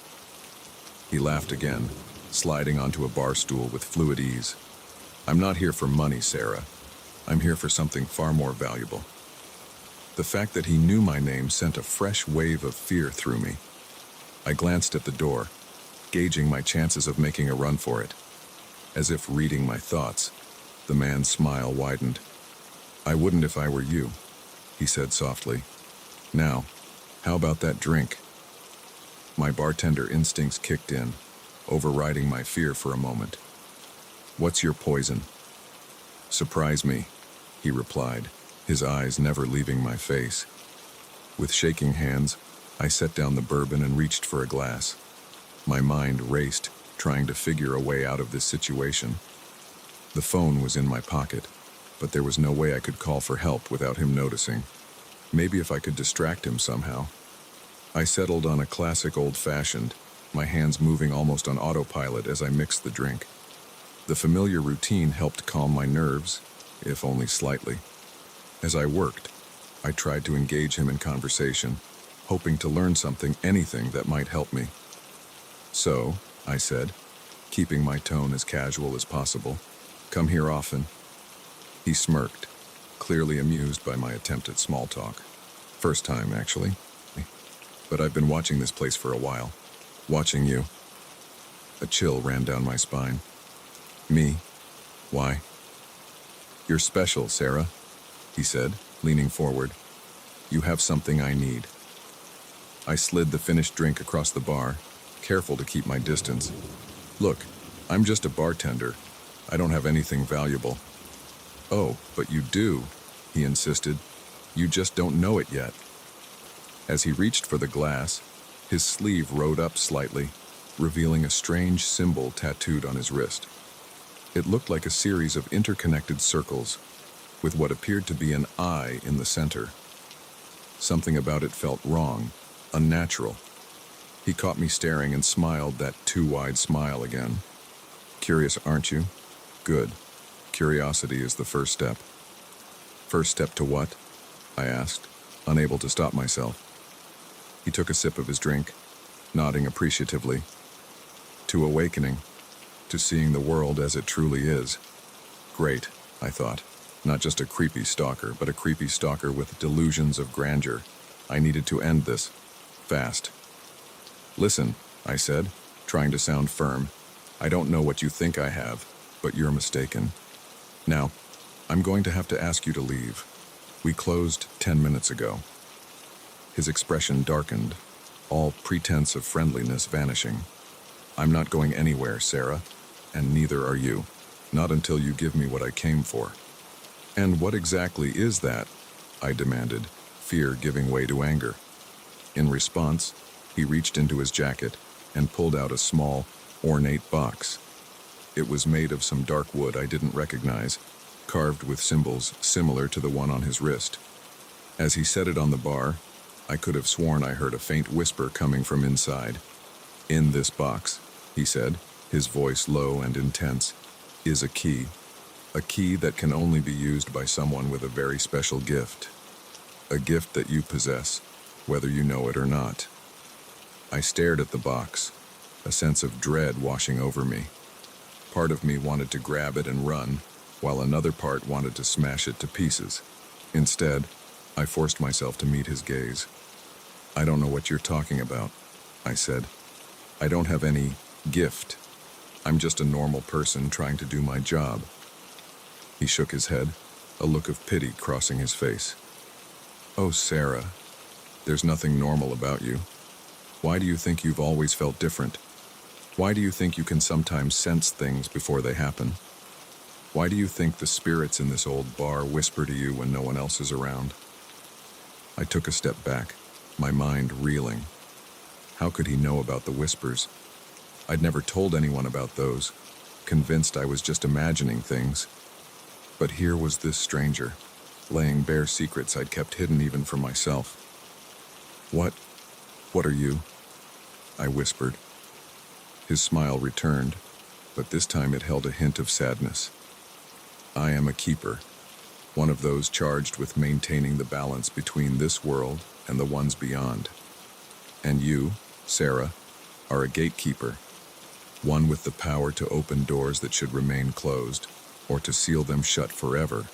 He laughed again, sliding onto a bar stool with fluid ease. "I'm not here for money, Sarah. I'm here for something far more valuable." The fact that he knew my name sent a fresh wave of fear through me. I glanced at the door, gauging my chances of making a run for it. As if reading my thoughts, the man's smile widened. "I wouldn't if I were you," he said softly. "Now, how about that drink?" My bartender instincts kicked in, overriding my fear for a moment. What's your poison? Surprise me, he replied, his eyes never leaving my face. With shaking hands, I set down the bourbon and reached for a glass. My mind raced, trying to figure a way out of this situation. The phone was in my pocket, but there was no way I could call for help without him noticing. Maybe if I could distract him somehow. I settled on a classic old-fashioned, my hands moving almost on autopilot as I mixed the drink. The familiar routine helped calm my nerves, if only slightly. As I worked, I tried to engage him in conversation, hoping to learn something, anything that might help me. So, I said, keeping my tone as casual as possible, "Come here often." He smirked, clearly amused by my attempt at small talk. First time, actually. But I've been watching this place for a while. Watching you. A chill ran down my spine. Me? Why? "You're special, Sarah," he said, leaning forward. "You have something I need." I slid the finished drink across the bar, careful to keep my distance. "Look, I'm just a bartender. I don't have anything valuable." "Oh, but you do," he insisted. "You just don't know it yet." As he reached for the glass, his sleeve rode up slightly, revealing a strange symbol tattooed on his wrist. It looked like a series of interconnected circles, with what appeared to be an eye in the center. Something about it felt wrong, unnatural. He caught me staring and smiled that too-wide smile again. "Curious, aren't you? Good. Curiosity is the first step." "First step to what?" I asked, unable to stop myself. He took a sip of his drink, nodding appreciatively. "To awakening, to seeing the world as it truly is." Great, I thought. Not just a creepy stalker, but a creepy stalker with delusions of grandeur. I needed to end this. Fast. "Listen," I said, trying to sound firm. "I don't know what you think I have, but you're mistaken. Now, I'm going to have to ask you to leave. We closed 10 minutes ago." His expression darkened, all pretense of friendliness vanishing. "I'm not going anywhere, Sarah, and neither are you. Not until you give me what I came for." "And what exactly is that?" I demanded, fear giving way to anger. In response, he reached into his jacket and pulled out a small, ornate box. It was made of some dark wood I didn't recognize, carved with symbols similar to the one on his wrist. As he set it on the bar, I could have sworn I heard a faint whisper coming from inside. "In this box," he said, his voice low and intense, "is a key that can only be used by someone with a very special gift. A gift that you possess, whether you know it or not." I stared at the box, a sense of dread washing over me. Part of me wanted to grab it and run, while another part wanted to smash it to pieces. Instead, I forced myself to meet his gaze. "I don't know what you're talking about," I said. "I don't have any gift. I'm just a normal person trying to do my job." He shook his head, a look of pity crossing his face. "Oh, Sarah, there's nothing normal about you. Why do you think you've always felt different? Why do you think you can sometimes sense things before they happen? Why do you think the spirits in this old bar whisper to you when no one else is around?" I took a step back, my mind reeling. How could he know about the whispers? I'd never told anyone about those, convinced I was just imagining things. But here was this stranger, laying bare secrets I'd kept hidden even from myself. What are you?" I whispered. His smile returned, but this time it held a hint of sadness. "I am a keeper, one of those charged with maintaining the balance between this world and the ones beyond. And you, Sarah, are a gatekeeper, one with the power to open doors that should remain closed, or to seal them shut forever."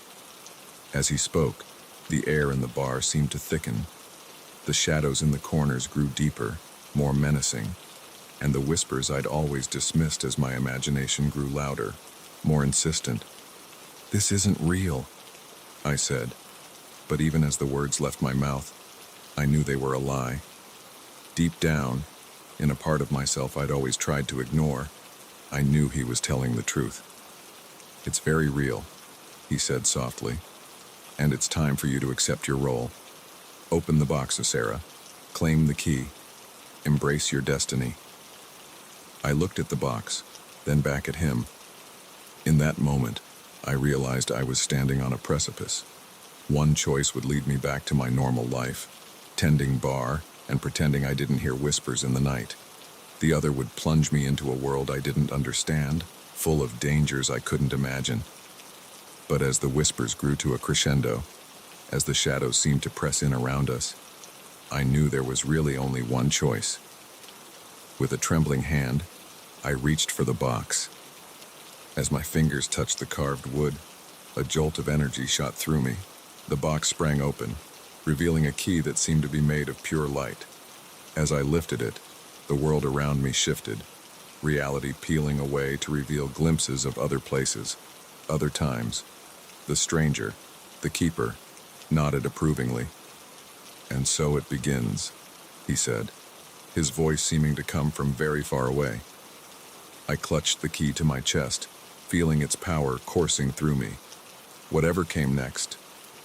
As he spoke, the air in the bar seemed to thicken. The shadows in the corners grew deeper, more menacing, and the whispers I'd always dismissed as my imagination grew louder, more insistent. "This isn't real," I said, but even as the words left my mouth, I knew they were a lie. Deep down, in a part of myself I'd always tried to ignore, I knew he was telling the truth. It's very real, he said softly, and it's time for you to accept your role. Open the box, Sarah. Claim the key. Embrace your destiny. I looked at the box, then back at him. In that moment, I realized I was standing on a precipice. One choice would lead me back to my normal life, tending bar and pretending I didn't hear whispers in the night. The other would plunge me into a world I didn't understand, full of dangers I couldn't imagine. But as the whispers grew to a crescendo, as the shadows seemed to press in around us, I knew there was really only one choice. With a trembling hand, I reached for the box. As my fingers touched the carved wood, a jolt of energy shot through me. The box sprang open, revealing a key that seemed to be made of pure light. As I lifted it, the world around me shifted, reality peeling away to reveal glimpses of other places, other times. The stranger, the keeper, nodded approvingly. "And so it begins," he said, his voice seeming to come from very far away. I clutched the key to my chest, feeling its power coursing through me. Whatever came next,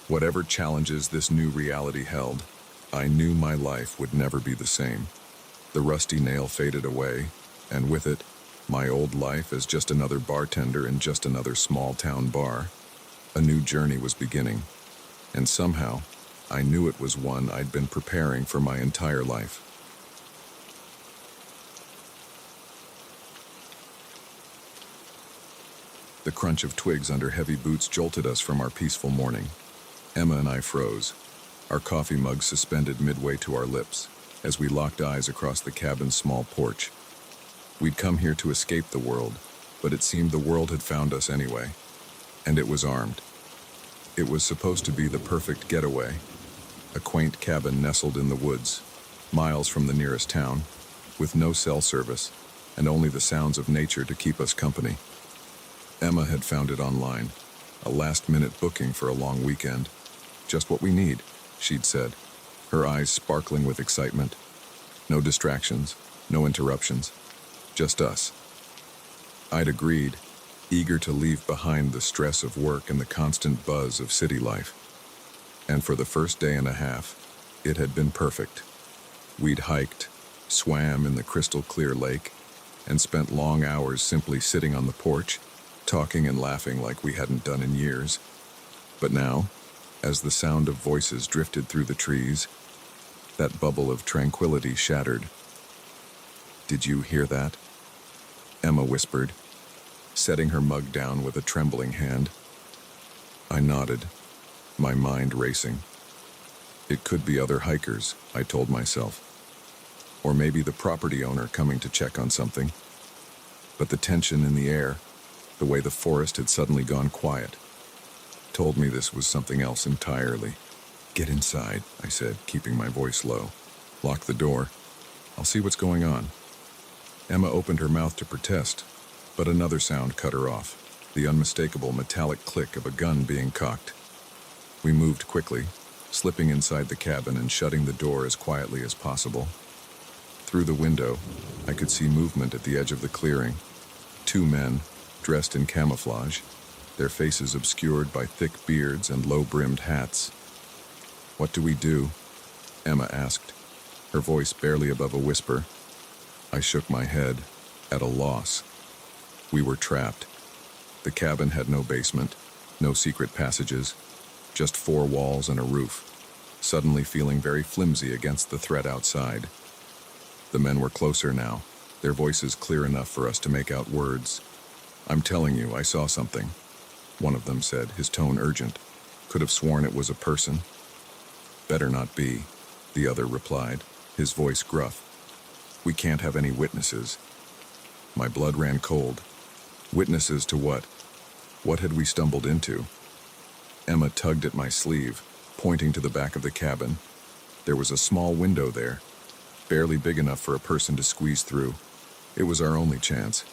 whatever challenges this new reality held, I knew my life would never be the same. The rusty nail faded away, and with it, my old life as just another bartender in just another small-town bar. A new journey was beginning, and somehow, I knew it was one I'd been preparing for my entire life. The crunch of twigs under heavy boots jolted us from our peaceful morning. Emma and I froze, our coffee mugs suspended midway to our lips, as we locked eyes across the cabin's small porch. We'd come here to escape the world, but it seemed the world had found us anyway, and it was armed. It was supposed to be the perfect getaway, a quaint cabin nestled in the woods, miles from the nearest town, with no cell service, and only the sounds of nature to keep us company. Emma had found it online, a last-minute booking for a long weekend. "Just what we need," she'd said, her eyes sparkling with excitement. No distractions, no interruptions, just us. I'd agreed, eager to leave behind the stress of work and the constant buzz of city life. And for the first day and a half, it had been perfect. We'd hiked, swam in the crystal-clear lake, and spent long hours simply sitting on the porch, talking and laughing like we hadn't done in years. But now, as the sound of voices drifted through the trees, that bubble of tranquility shattered. "Did you hear that?" Emma whispered, setting her mug down with a trembling hand. I nodded, my mind racing. It could be other hikers, I told myself. Or maybe the property owner coming to check on something. But the tension in the air, the way the forest had suddenly gone quiet, told me this was something else entirely. "Get inside," I said, keeping my voice low. "Lock the door. I'll see what's going on." Emma opened her mouth to protest, but another sound cut her off, the unmistakable metallic click of a gun being cocked. We moved quickly, slipping inside the cabin and shutting the door as quietly as possible. Through the window, I could see movement at the edge of the clearing. Two men, dressed in camouflage, their faces obscured by thick beards and low-brimmed hats. "What do we do?" Emma asked, her voice barely above a whisper. I shook my head, at a loss. We were trapped. The cabin had no basement, no secret passages, just four walls and a roof, suddenly feeling very flimsy against the threat outside. The men were closer now, their voices clear enough for us to make out words. "I'm telling you, I saw something," one of them said, his tone urgent. "Could have sworn it was a person." "Better not be," the other replied, his voice gruff. "We can't have any witnesses." My blood ran cold. Witnesses to what? What had we stumbled into? Emma tugged at my sleeve, pointing to the back of the cabin. There was a small window there, barely big enough for a person to squeeze through. It was our only chance.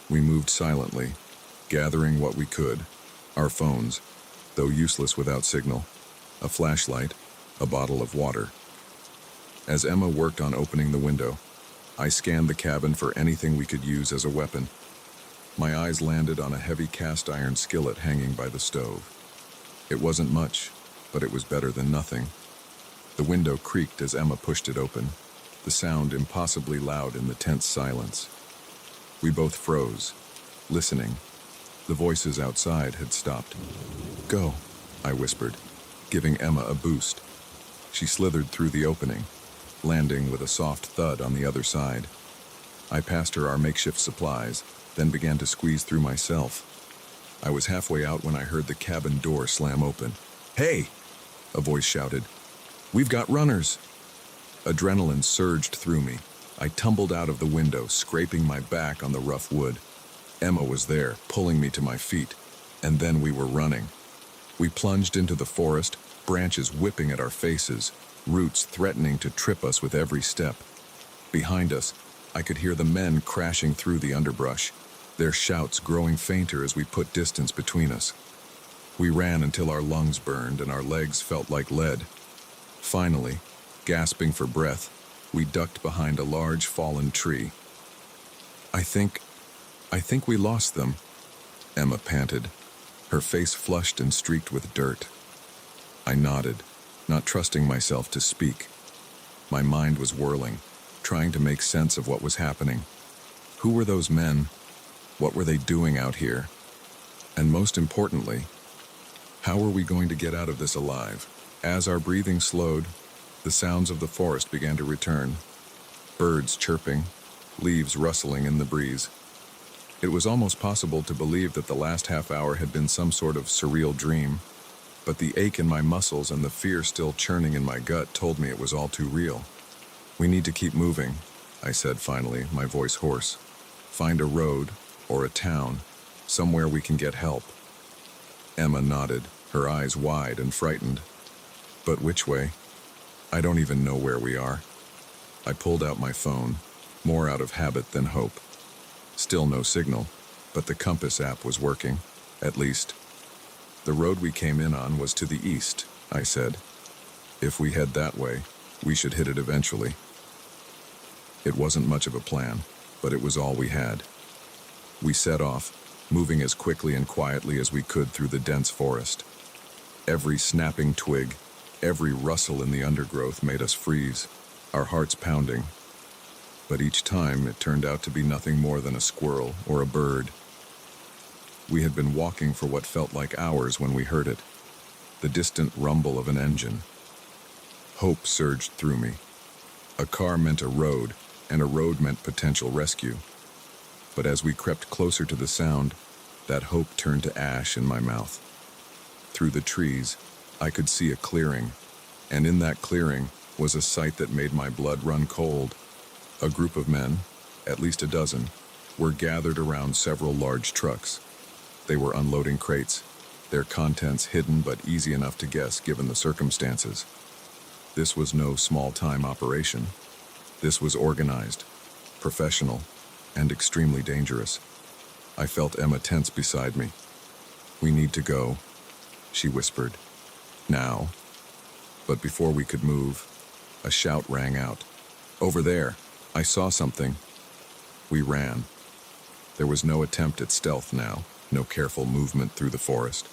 We moved silently, gathering what we could. Our phones, though useless without signal, a flashlight, a bottle of water. As Emma worked on opening the window, I scanned the cabin for anything we could use as a weapon. My eyes landed on a heavy cast iron skillet hanging by the stove. It wasn't much, but it was better than nothing. The window creaked as Emma pushed it open, the sound impossibly loud in the tense silence. We both froze, listening. The voices outside had stopped. "Go," I whispered, giving Emma a boost. She slithered through the opening, landing with a soft thud on the other side. I passed her our makeshift supplies, then began to squeeze through myself. I was halfway out when I heard the cabin door slam open. "Hey!" a voice shouted. "We've got runners!" Adrenaline surged through me. I tumbled out of the window, scraping my back on the rough wood. Emma was there, pulling me to my feet, and then we were running. We plunged into the forest, branches whipping at our faces, roots threatening to trip us with every step. Behind us, I could hear the men crashing through the underbrush, their shouts growing fainter as we put distance between us. We ran until our lungs burned and our legs felt like lead. Finally, gasping for breath, we ducked behind a large fallen tree. I think we lost them," Emma panted, her face flushed and streaked with dirt. I nodded, not trusting myself to speak. My mind was whirling, trying to make sense of what was happening. Who were those men? What were they doing out here? And most importantly, how were we going to get out of this alive? As our breathing slowed, the sounds of the forest began to return. Birds chirping, leaves rustling in the breeze. It was almost possible to believe that the last half hour had been some sort of surreal dream, but the ache in my muscles and the fear still churning in my gut told me it was all too real. "We need to keep moving," I said finally, my voice hoarse. "Find a road, or a town, somewhere we can get help." Emma nodded, her eyes wide and frightened. "But which way? I don't even know where we are." I pulled out my phone, more out of habit than hope. Still no signal, but the compass app was working, at least. "The road we came in on was to the east," I said. "If we head that way, we should hit it eventually." It wasn't much of a plan, but it was all we had. We set off, moving as quickly and quietly as we could through the dense forest. Every snapping twig, every rustle in the undergrowth made us freeze, our hearts pounding. But each time it turned out to be nothing more than a squirrel or a bird. We had been walking for what felt like hours when we heard it, the distant rumble of an engine. Hope surged through me. A car meant a road, and a road meant potential rescue. But as we crept closer to the sound, that hope turned to ash in my mouth. Through the trees, I could see a clearing, and in that clearing was a sight that made my blood run cold. A group of men, at least a dozen, were gathered around several large trucks. They were unloading crates, their contents hidden but easy enough to guess given the circumstances. This was no small-time operation. This was organized, professional, and extremely dangerous. I felt Emma tense beside me. "We need to go," she whispered. "Now." But before we could move, a shout rang out. "Over there! I saw something." We ran. There was no attempt at stealth now, no careful movement through the forest.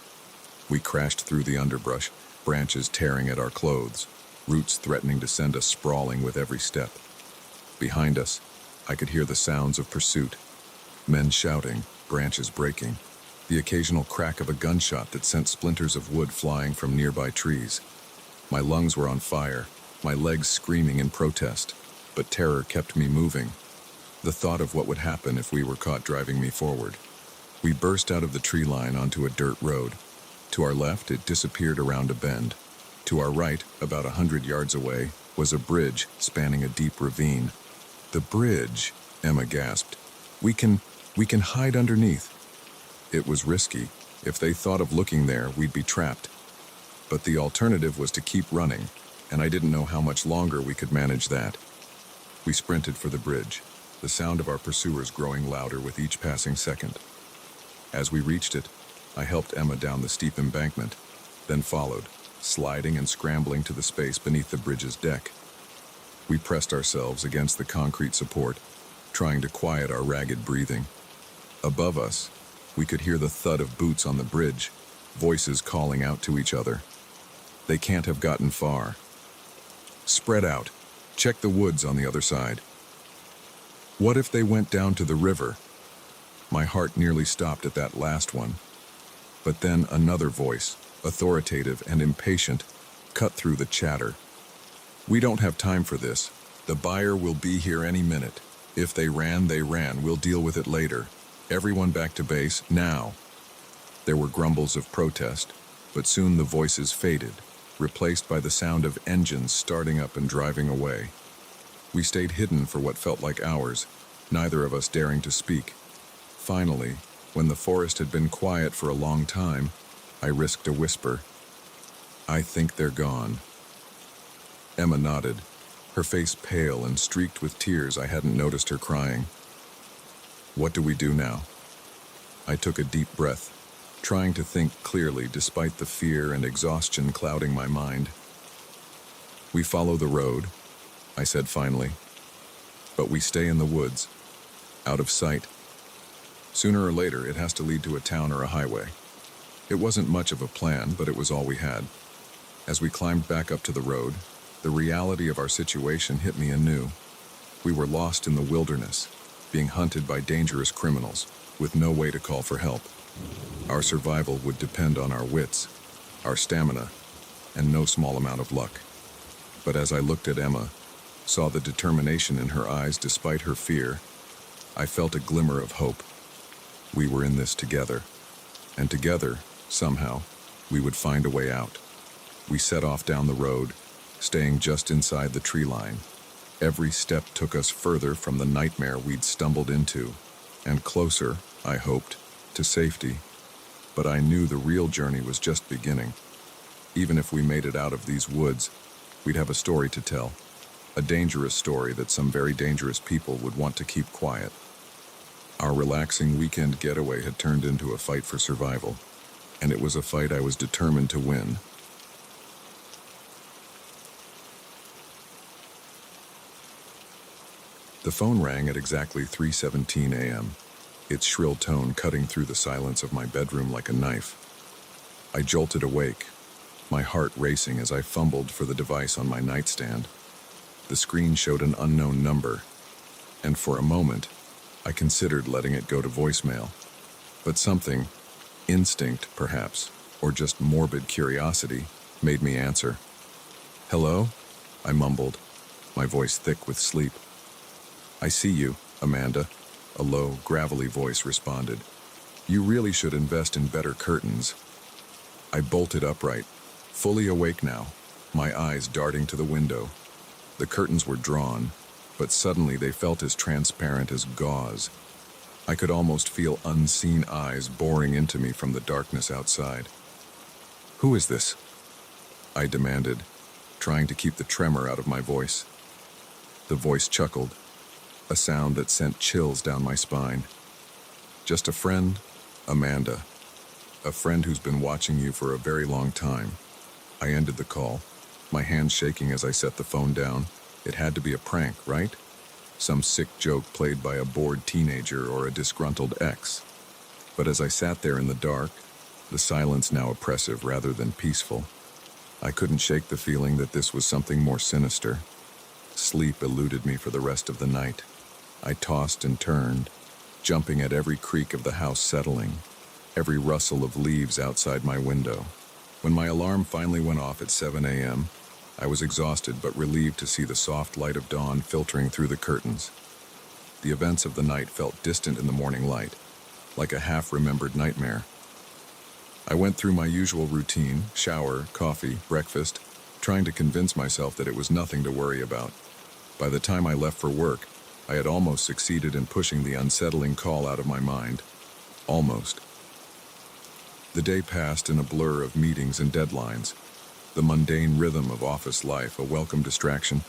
We crashed through the underbrush, branches tearing at our clothes, roots threatening to send us sprawling with every step. Behind us, I could hear the sounds of pursuit. Men shouting, branches breaking, the occasional crack of a gunshot that sent splinters of wood flying from nearby trees. My lungs were on fire, my legs screaming in protest, but terror kept me moving. The thought of what would happen if we were caught driving me forward. We burst out of the tree line onto a dirt road. To our left, it disappeared around a bend. To our right, about 100 yards away, was a bridge spanning a deep ravine. "The bridge," Emma gasped. We can hide underneath." It was risky. If they thought of looking there, we'd be trapped. But the alternative was to keep running, and I didn't know how much longer we could manage that. We sprinted for the bridge, the sound of our pursuers growing louder with each passing second. As we reached it, I helped Emma down the steep embankment, then followed, sliding and scrambling to the space beneath the bridge's deck. We pressed ourselves against the concrete support, trying to quiet our ragged breathing. Above us, we could hear the thud of boots on the bridge, voices calling out to each other. They can't have gotten far. Spread out. Check the woods on the other side. What if they went down to the river? My heart nearly stopped at that last one. But then another voice, authoritative and impatient, cut through the chatter. We don't have time for this. The buyer will be here any minute. If they ran, they ran. We'll deal with it later. Everyone back to base, now. There were grumbles of protest, but soon the voices faded, replaced by the sound of engines starting up and driving away. We stayed hidden for what felt like hours, neither of us daring to speak. Finally, when the forest had been quiet for a long time, I risked a whisper. I think they're gone. Emma nodded, her face pale and streaked with tears. I hadn't noticed her crying. What do we do now? I took a deep breath, trying to think clearly despite the fear and exhaustion clouding my mind. We follow the road, I said finally, but we stay in the woods, out of sight. Sooner or later, it has to lead to a town or a highway. It wasn't much of a plan, but it was all we had. As we climbed back up to the road, the reality of our situation hit me anew. We were lost in the wilderness, being hunted by dangerous criminals, with no way to call for help. Our survival would depend on our wits, our stamina, and no small amount of luck. But as I looked at Emma, saw the determination in her eyes despite her fear, I felt a glimmer of hope. We were in this together, and together, somehow, we would find a way out. We set off down the road, staying just inside the tree line. Every step took us further from the nightmare we'd stumbled into, and closer, I hoped, to safety. But I knew the real journey was just beginning. Even if we made it out of these woods, we'd have a story to tell. A dangerous story that some very dangerous people would want to keep quiet. Our relaxing weekend getaway had turned into a fight for survival, and it was a fight I was determined to win. The phone rang at exactly 3:17 a.m., its shrill tone cutting through the silence of my bedroom like a knife. I jolted awake, my heart racing as I fumbled for the device on my nightstand. The screen showed an unknown number, and for a moment, I considered letting it go to voicemail. But something, instinct perhaps, or just morbid curiosity, made me answer. "Hello?" I mumbled, my voice thick with sleep. "I see you, Amanda," a low, gravelly voice responded. "You really should invest in better curtains." I bolted upright, fully awake now, my eyes darting to the window. The curtains were drawn, but suddenly they felt as transparent as gauze. I could almost feel unseen eyes boring into me from the darkness outside. "Who is this?" I demanded, trying to keep the tremor out of my voice. The voice chuckled, a sound that sent chills down my spine. "Just a friend, Amanda. A friend who's been watching you for a very long time." I ended the call, my hands shaking as I set the phone down. It had to be a prank, right? Some sick joke played by a bored teenager or a disgruntled ex. But as I sat there in the dark, the silence now oppressive rather than peaceful, I couldn't shake the feeling that this was something more sinister. Sleep eluded me for the rest of the night. I tossed and turned, jumping at every creak of the house settling, every rustle of leaves outside my window. When my alarm finally went off at 7 a.m., I was exhausted but relieved to see the soft light of dawn filtering through the curtains. The events of the night felt distant in the morning light, like a half-remembered nightmare. I went through my usual routine, shower, coffee, breakfast, trying to convince myself that it was nothing to worry about. By the time I left for work, I had almost succeeded in pushing the unsettling call out of my mind. Almost. The day passed in a blur of meetings and deadlines, the mundane rhythm of office life a welcome distraction.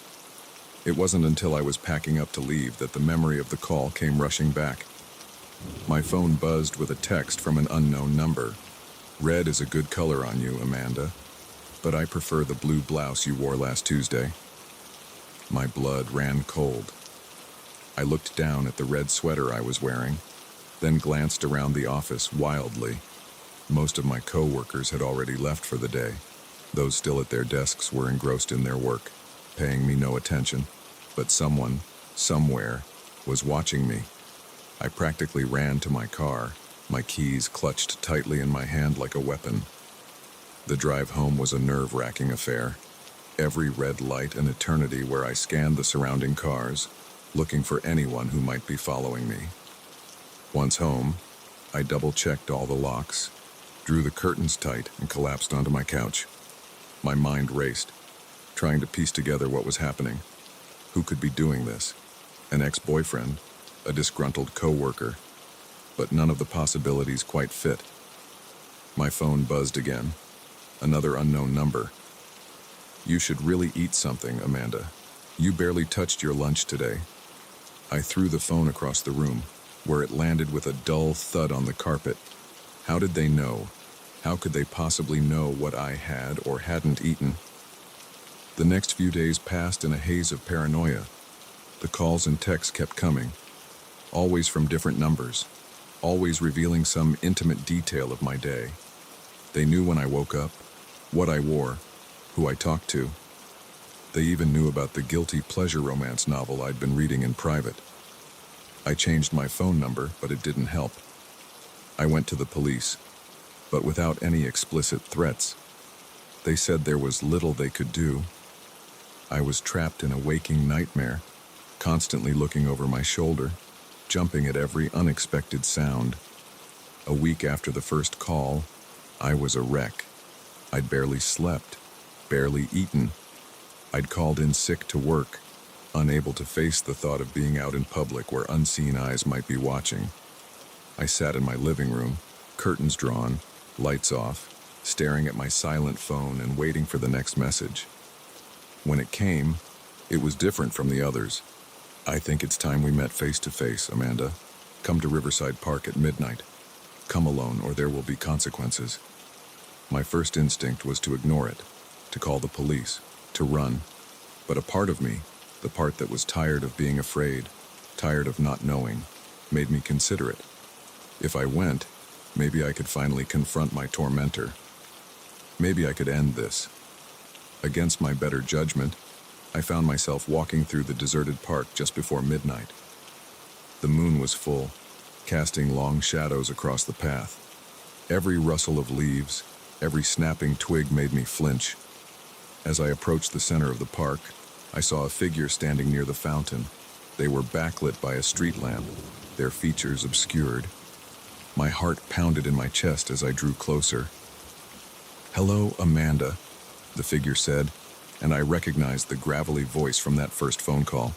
It wasn't until I was packing up to leave that the memory of the call came rushing back. My phone buzzed with a text from an unknown number. "Red is a good color on you, Amanda, but I prefer the blue blouse you wore last Tuesday." My blood ran cold. I looked down at the red sweater I was wearing. then glanced around the office wildly. Most of my co-workers had already left for the day. Those still at their desks were engrossed in their work, paying me no attention. But someone, somewhere, was watching me. I practically ran to my car, my keys clutched tightly in my hand like a weapon. The drive home was a nerve-wracking affair. Every red light an eternity where I scanned the surrounding cars, looking for anyone who might be following me. Once home, I double-checked all the locks, drew the curtains tight, and collapsed onto my couch. My mind raced, trying to piece together what was happening. Who could be doing this? An ex-boyfriend, a disgruntled co-worker, but none of the possibilities quite fit. My phone buzzed again. Another unknown number. "You should really eat something, Amanda. You barely touched your lunch today." I threw the phone across the room, where it landed with a dull thud on the carpet. How did they know? How could they possibly know what I had or hadn't eaten? The next few days passed in a haze of paranoia. The calls and texts kept coming, always from different numbers, always revealing some intimate detail of my day. They knew when I woke up, what I wore, who I talked to. They even knew about the guilty pleasure romance novel I'd been reading in private. I changed my phone number, but it didn't help. I went to the police, but without any explicit threats. They said there was little they could do. I was trapped in a waking nightmare, constantly looking over my shoulder, jumping at every unexpected sound. A week after the first call, I was a wreck. I'd barely slept, barely eaten. I'd called in sick to work, unable to face the thought of being out in public where unseen eyes might be watching. I sat in my living room, curtains drawn, lights off, staring at my silent phone and waiting for the next message. When it came, it was different from the others. "I think it's time we met face to face, Amanda. Come to Riverside Park at midnight. Come alone or there will be consequences." My first instinct was to ignore it, to call the police, to run. But a part of me, the part that was tired of being afraid, tired of not knowing, made me consider it. If I went, maybe I could finally confront my tormentor. Maybe I could end this. Against my better judgment, I found myself walking through the deserted park just before midnight. The moon was full, casting long shadows across the path. Every rustle of leaves, every snapping twig made me flinch. As I approached the center of the park, I saw a figure standing near the fountain. They were backlit by a street lamp, their features obscured. My heart pounded in my chest as I drew closer. "Hello, Amanda," the figure said, and I recognized the gravelly voice from that first phone call.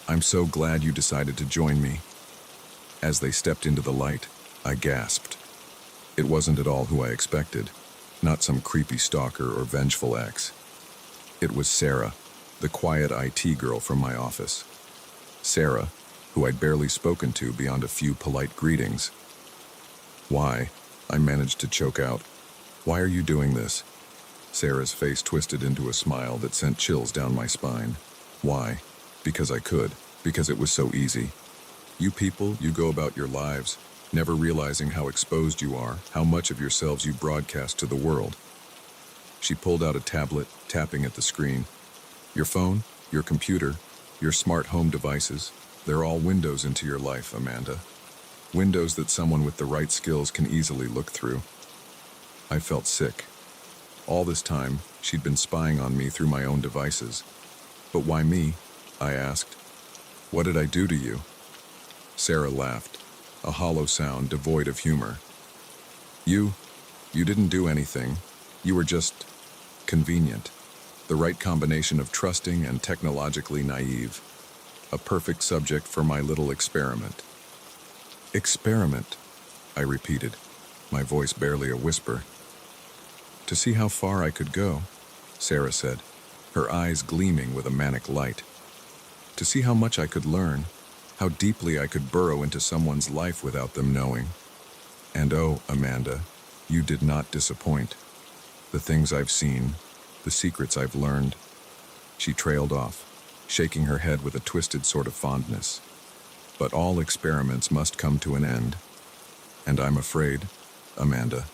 "I'm so glad you decided to join me." As they stepped into the light, I gasped. It wasn't at all who I expected, not some creepy stalker or vengeful ex. It was Sarah, the quiet IT girl from my office. Sarah, who I'd barely spoken to beyond a few polite greetings. "Why?" I managed to choke out. "Why are you doing this?" Sarah's face twisted into a smile that sent chills down my spine. "Why? Because I could. Because it was so easy. You people, you go about your lives, never realizing how exposed you are, how much of yourselves you broadcast to the world." She pulled out a tablet, tapping at the screen. "Your phone, your computer, your smart home devices, they're all windows into your life, Amanda. Windows that someone with the right skills can easily look through." I felt sick. All this time, she'd been spying on me through my own devices. "But why me?" I asked. "What did I do to you?" Sarah laughed, a hollow sound devoid of humor. You didn't do anything. You were just convenient. The right combination of trusting and technologically naive. A perfect subject for my little experiment." "Experiment," I repeated, my voice barely a whisper. "To see how far I could go," Sarah said, her eyes gleaming with a manic light. "To see how much I could learn, how deeply I could burrow into someone's life without them knowing. And oh, Amanda, you did not disappoint. The things I've seen, the secrets I've learned." She trailed off, shaking her head with a twisted sort of fondness. But all experiments must come to an end, and I'm afraid, Amanda,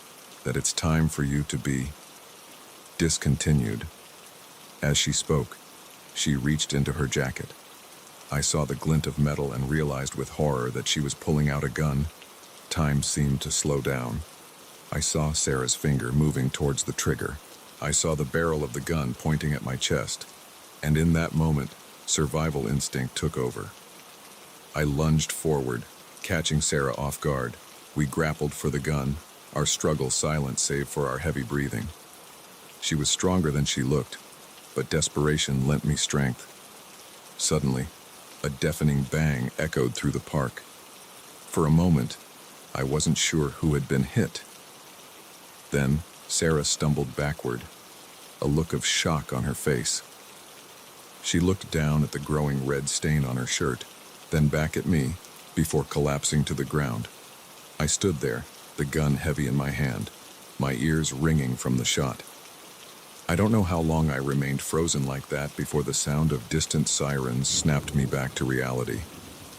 that it's time for you to be discontinued. As she spoke, she reached into her jacket. I saw the glint of metal and realized with horror that she was pulling out a gun. Time seemed to slow down. I saw Sarah's finger moving towards the trigger. I saw the barrel of the gun pointing at my chest, and in that moment, survival instinct took over. I lunged forward, catching Sarah off guard. We grappled for the gun, our struggle silent save for our heavy breathing. She was stronger than she looked, but desperation lent me strength. Suddenly, a deafening bang echoed through the park. For a moment, I wasn't sure who had been hit. Then, Sarah stumbled backward, a look of shock on her face. She looked down at the growing red stain on her shirt, then back at me, before collapsing to the ground. I stood there, the gun heavy in my hand, my ears ringing from the shot. I don't know how long I remained frozen like that before the sound of distant sirens snapped me back to reality.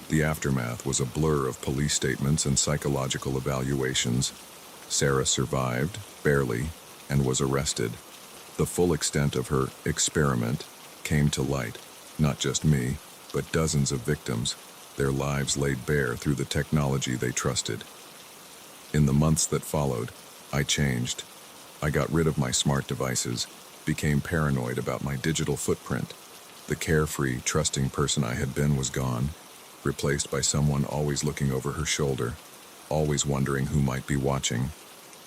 The aftermath was a blur of police statements and psychological evaluations. Sarah survived, barely, and was arrested. The full extent of her experiment came to light, not just me, but dozens of victims, their lives laid bare through the technology they trusted. In the months that followed, I changed. I got rid of my smart devices, became paranoid about my digital footprint. The carefree, trusting person I had been was gone, replaced by someone always looking over her shoulder, always wondering who might be watching.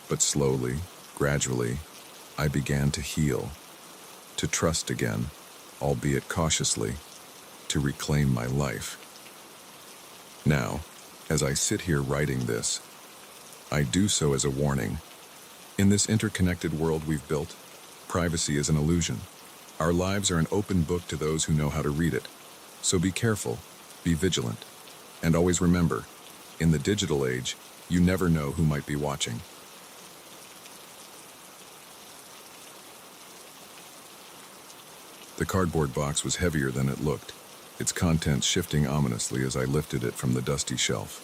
But slowly, gradually, I began to heal, to trust again, albeit cautiously, to reclaim my life. Now, as I sit here writing this, I do so as a warning. In this interconnected world we've built, privacy is an illusion. Our lives are an open book to those who know how to read it. So be careful, be vigilant, and always remember, in the digital age, you never know who might be watching. The cardboard box was heavier than it looked, its contents shifting ominously as I lifted it from the dusty shelf.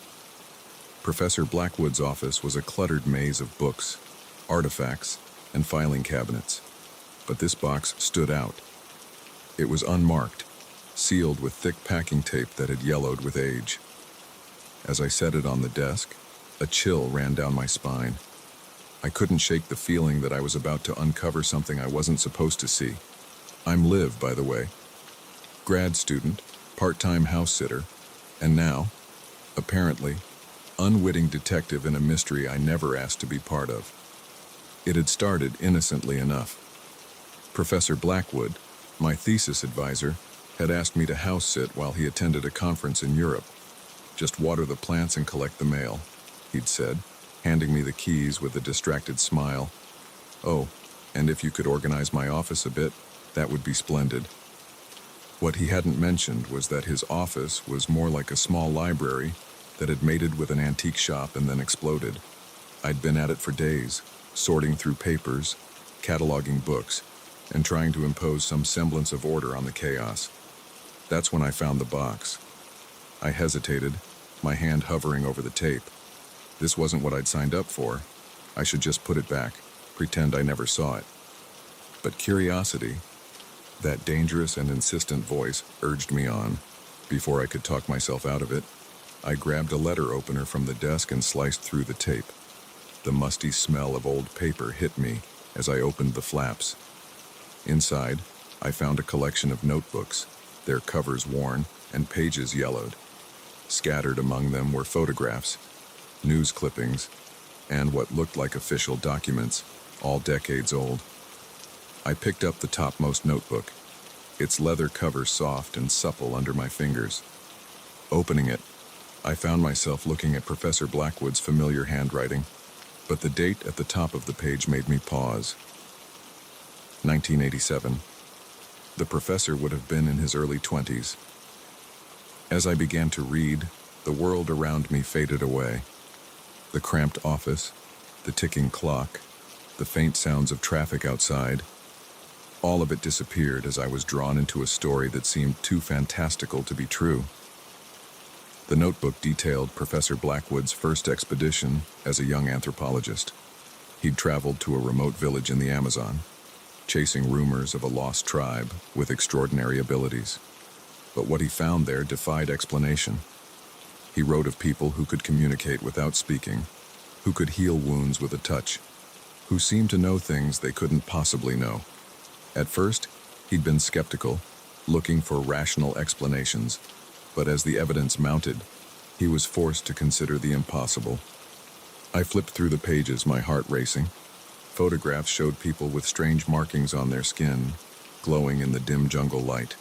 Professor Blackwood's office was a cluttered maze of books, artifacts, and filing cabinets. But this box stood out. It was unmarked, sealed with thick packing tape that had yellowed with age. As I set it on the desk, a chill ran down my spine. I couldn't shake the feeling that I was about to uncover something I wasn't supposed to see. I'm Liv, by the way. Grad student, part-time house sitter, and now, apparently, unwitting detective in a mystery I never asked to be part of. It had started innocently enough. Professor Blackwood, my thesis advisor, had asked me to house sit while he attended a conference in Europe. Just water the plants and collect the mail, he'd said, handing me the keys with a distracted smile. Oh, and if you could organize my office a bit, that would be splendid. What he hadn't mentioned was that his office was more like a small library that had mated with an antique shop and then exploded. I'd been at it for days, sorting through papers, cataloging books, and trying to impose some semblance of order on the chaos. That's when I found the box. I hesitated, my hand hovering over the tape. This wasn't what I'd signed up for. I should just put it back, pretend I never saw it. But curiosity, that dangerous and insistent voice, urged me on. Before I could talk myself out of it, I grabbed a letter opener from the desk and sliced through the tape. The musty smell of old paper hit me as I opened the flaps. Inside, I found a collection of notebooks, their covers worn and pages yellowed. Scattered among them were photographs, news clippings, and what looked like official documents, all decades old. I picked up the topmost notebook, its leather cover soft and supple under my fingers. Opening it, I found myself looking at Professor Blackwood's familiar handwriting, but the date at the top of the page made me pause. 1987. The professor would have been in his early 20s. As I began to read, the world around me faded away. The cramped office, the ticking clock, the faint sounds of traffic outside, all of it disappeared as I was drawn into a story that seemed too fantastical to be true. The notebook detailed Professor Blackwood's first expedition as a young anthropologist. He'd traveled to a remote village in the Amazon, chasing rumors of a lost tribe with extraordinary abilities. But what he found there defied explanation. He wrote of people who could communicate without speaking, who could heal wounds with a touch, who seemed to know things they couldn't possibly know. At first, he'd been skeptical, looking for rational explanations, but as the evidence mounted, he was forced to consider the impossible. I flipped through the pages, my heart racing. Photographs showed people with strange markings on their skin, glowing in the dim jungle light.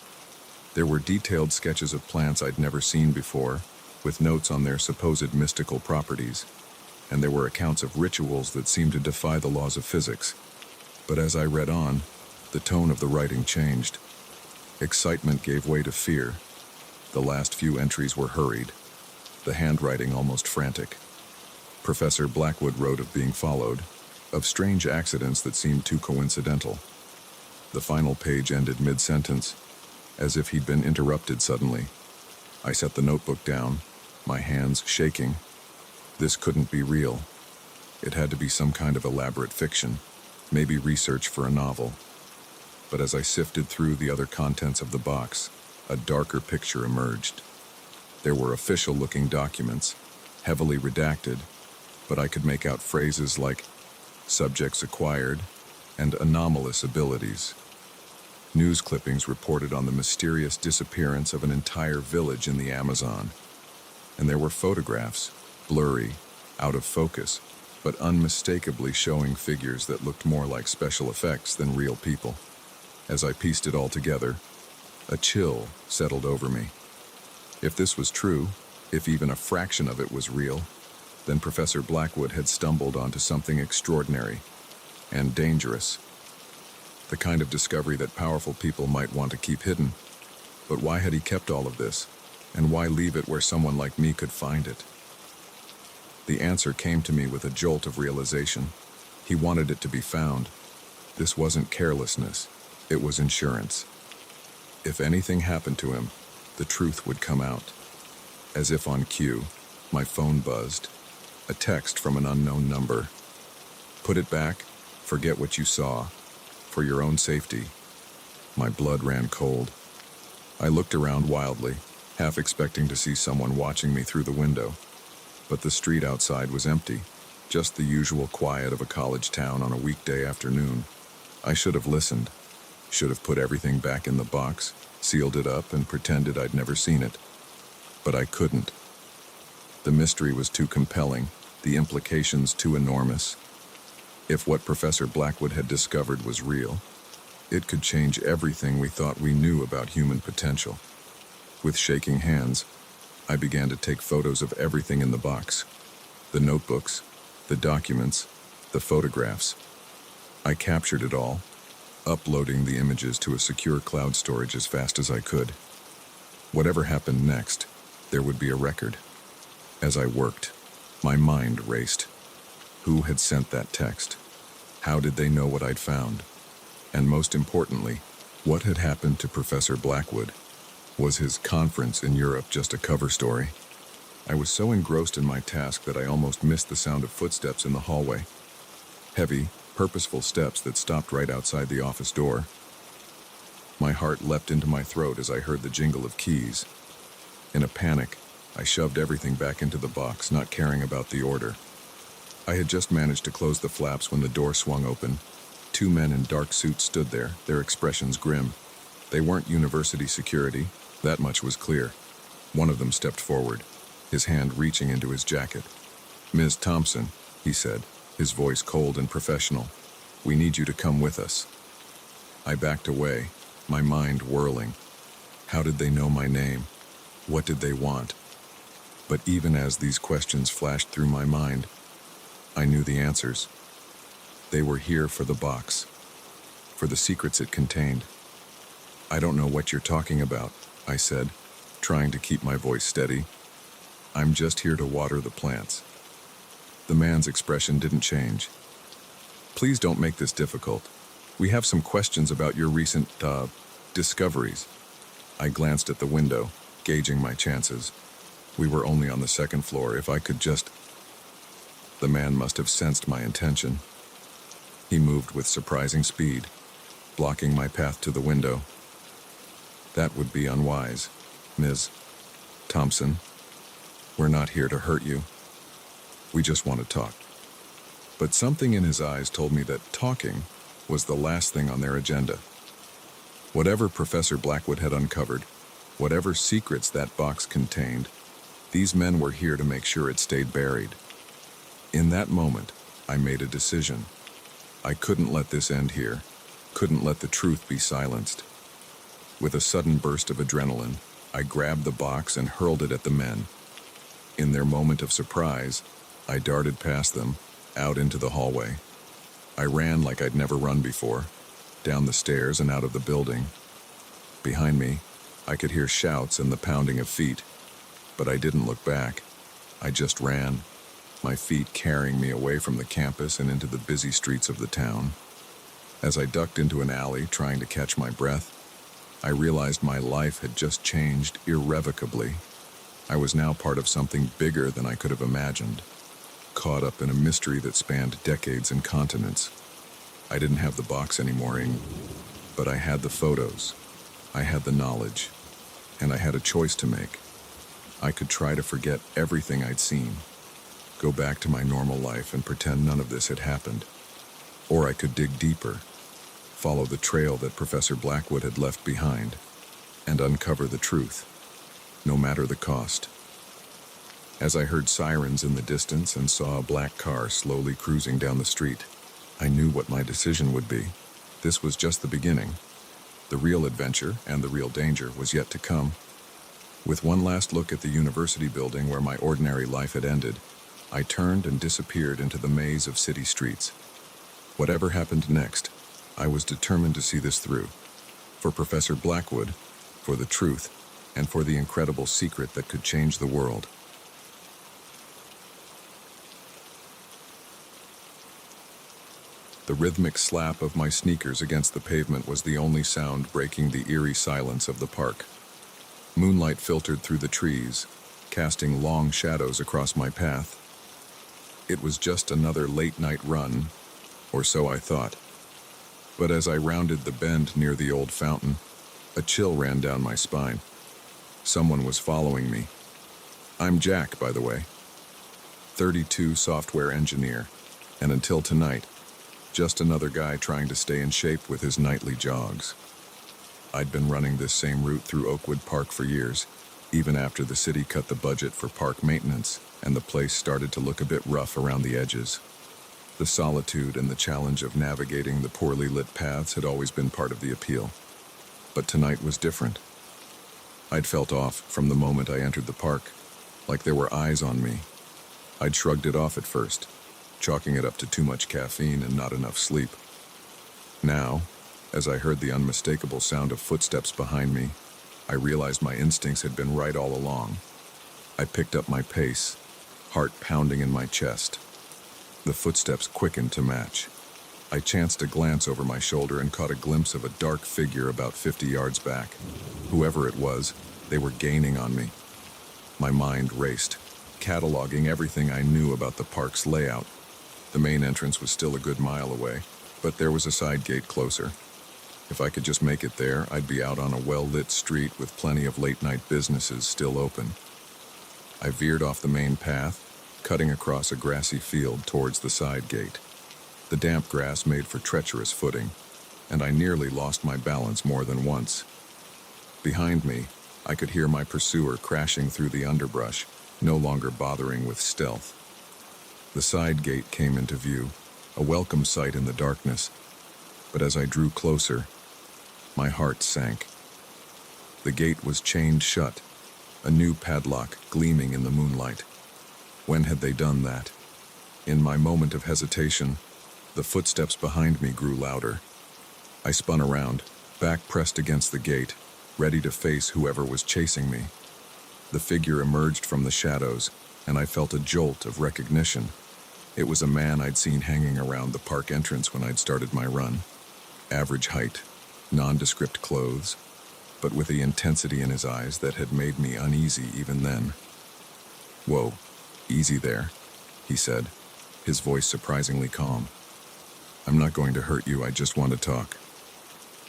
There were detailed sketches of plants I'd never seen before, with notes on their supposed mystical properties, and there were accounts of rituals that seemed to defy the laws of physics. But as I read on, the tone of the writing changed. Excitement gave way to fear. The last few entries were hurried, the handwriting almost frantic. Professor Blackwood wrote of being followed, of strange accidents that seemed too coincidental. The final page ended mid-sentence, as if he'd been interrupted suddenly. I set the notebook down, my hands shaking. This couldn't be real. It had to be some kind of elaborate fiction, maybe research for a novel. But as I sifted through the other contents of the box, a darker picture emerged. There were official-looking documents, heavily redacted, but I could make out phrases like subjects acquired and anomalous abilities. News clippings reported on the mysterious disappearance of an entire village in the Amazon. And there were photographs, blurry, out of focus, but unmistakably showing figures that looked more like special effects than real people. As I pieced it all together, a chill settled over me. If this was true, if even a fraction of it was real, then Professor Blackwood had stumbled onto something extraordinary and dangerous. The kind of discovery that powerful people might want to keep hidden. But why had he kept all of this? And why leave it where someone like me could find it? The answer came to me with a jolt of realization. He wanted it to be found. This wasn't carelessness. It was insurance. If anything happened to him, the truth would come out. As if on cue, my phone buzzed. A text from an unknown number. Put it back. Forget what you saw. For your own safety. My blood ran cold. I looked around wildly, half expecting to see someone watching me through the window. But the street outside was empty, just the usual quiet of a college town on a weekday afternoon. I should have listened. Should have put everything back in the box, sealed it up, and pretended I'd never seen it. But I couldn't. The mystery was too compelling, the implications too enormous. If what Professor Blackwood had discovered was real, it could change everything we thought we knew about human potential. With shaking hands, I began to take photos of everything in the box. The notebooks, the documents, the photographs. I captured it all, uploading the images to a secure cloud storage as fast as I could. Whatever happened next, there would be a record. As I worked, my mind raced. Who had sent that text? How did they know what I'd found? And most importantly, what had happened to Professor Blackwood? Was his conference in Europe just a cover story? I was so engrossed in my task that I almost missed the sound of footsteps in the hallway. Heavy, purposeful steps that stopped right outside the office door. My heart leapt into my throat as I heard the jingle of keys. In a panic, I shoved everything back into the box, not caring about the order. I had just managed to close the flaps when the door swung open. Two men in dark suits stood there, their expressions grim. They weren't university security, that much was clear. One of them stepped forward, his hand reaching into his jacket. "Ms. Thompson," he said, his voice cold and professional, "we need you to come with us." I backed away, my mind whirling. How did they know my name? What did they want? But even as these questions flashed through my mind, I knew the answers. They were here for the box, for the secrets it contained. "I don't know what you're talking about," I said, trying to keep my voice steady. "I'm just here to water the plants." The man's expression didn't change. "Please don't make this difficult. We have some questions about your recent, discoveries." I glanced at the window, gauging my chances. We were only on the second floor. If I could just... The man must have sensed my intention. He moved with surprising speed, blocking my path to the window. That would be unwise, Ms. Thompson. We're not here to hurt you. We just want to talk. But something in his eyes told me that talking was the last thing on their agenda. Whatever Professor Blackwood had uncovered, whatever secrets that box contained, these men were here to make sure it stayed buried. In that moment, I made a decision. I couldn't let this end here, couldn't let the truth be silenced. With a sudden burst of adrenaline, I grabbed the box and hurled it at the men. In their moment of surprise, I darted past them, out into the hallway. I ran like I'd never run before, down the stairs and out of the building. Behind me, I could hear shouts and the pounding of feet, but I didn't look back. I just ran, my feet carrying me away from the campus and into the busy streets of the town. As I ducked into an alley trying to catch my breath, I realized my life had just changed irrevocably. I was now part of something bigger than I could have imagined, caught up in a mystery that spanned decades and continents. I didn't have the box anymore, but I had the photos, I had the knowledge, and I had a choice to make. I could try to forget everything I'd seen, go back to my normal life and pretend none of this had happened. Or I could dig deeper, follow the trail that Professor Blackwood had left behind, and uncover the truth, no matter the cost. As I heard sirens in the distance and saw a black car slowly cruising down the street, I knew what my decision would be. This was just the beginning. The real adventure and the real danger was yet to come. With one last look at the university building where my ordinary life had ended, I turned and disappeared into the maze of city streets. Whatever happened next, I was determined to see this through. For Professor Blackwood, for the truth, and for the incredible secret that could change the world. The rhythmic slap of my sneakers against the pavement was the only sound breaking the eerie silence of the park. Moonlight filtered through the trees, casting long shadows across my path. It was just another late-night run, or so I thought. But as I rounded the bend near the old fountain, a chill ran down my spine. Someone was following me. I'm Jack, by the way. 32 software engineer, and until tonight, just another guy trying to stay in shape with his nightly jogs. I'd been running this same route through Oakwood Park for years, even after the city cut the budget for park maintenance and the place started to look a bit rough around the edges. The solitude and the challenge of navigating the poorly lit paths had always been part of the appeal. But tonight was different. I'd felt off from the moment I entered the park, like there were eyes on me. I'd shrugged it off at first, chalking it up to too much caffeine and not enough sleep. Now, as I heard the unmistakable sound of footsteps behind me, I realized my instincts had been right all along. I picked up my pace, heart pounding in my chest. The footsteps quickened to match. I chanced a glance over my shoulder and caught a glimpse of a dark figure about 50 yards back. Whoever it was, they were gaining on me. My mind raced, cataloging everything I knew about the park's layout. The main entrance was still a good mile away, but there was a side gate closer. If I could just make it there, I'd be out on a well-lit street with plenty of late-night businesses still open. I veered off the main path, cutting across a grassy field towards the side gate. The damp grass made for treacherous footing, and I nearly lost my balance more than once. Behind me, I could hear my pursuer crashing through the underbrush, no longer bothering with stealth. The side gate came into view, a welcome sight in the darkness, but as I drew closer, my heart sank. The gate was chained shut, a new padlock gleaming in the moonlight. When had they done that? In my moment of hesitation, the footsteps behind me grew louder. I spun around, back pressed against the gate, ready to face whoever was chasing me. The figure emerged from the shadows, and I felt a jolt of recognition. It was a man I'd seen hanging around the park entrance when I'd started my run. Average height, nondescript clothes, but with the intensity in his eyes that had made me uneasy even then. Whoa, easy there, he said, his voice surprisingly calm. I'm not going to hurt you, I just want to talk.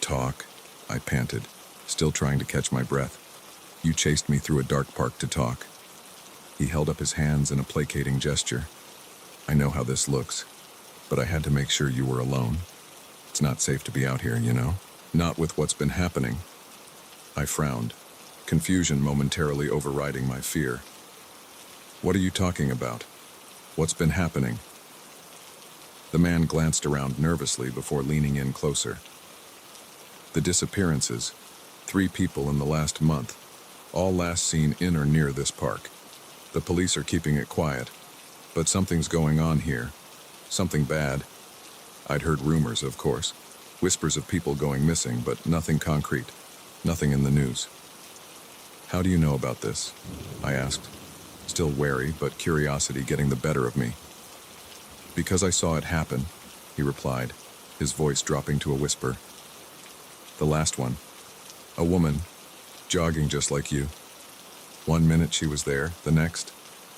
Talk? I panted, still trying to catch my breath. You chased me through a dark park to talk. He held up his hands in a placating gesture. I know how this looks, but I had to make sure you were alone. It's not safe to be out here, you know? Not with what's been happening. I frowned, confusion momentarily overriding my fear. What are you talking about? What's been happening? The man glanced around nervously before leaning in closer. The disappearances, 3 people in the last month, all last seen in or near this park. The police are keeping it quiet, but something's going on here. Something bad. I'd heard rumors, of course. Whispers of people going missing, but nothing concrete. Nothing in the news. How do you know about this? I asked, still wary, but curiosity getting the better of me. Because I saw it happen, he replied, his voice dropping to a whisper. The last one. A woman, jogging just like you. 1 minute she was there, the next,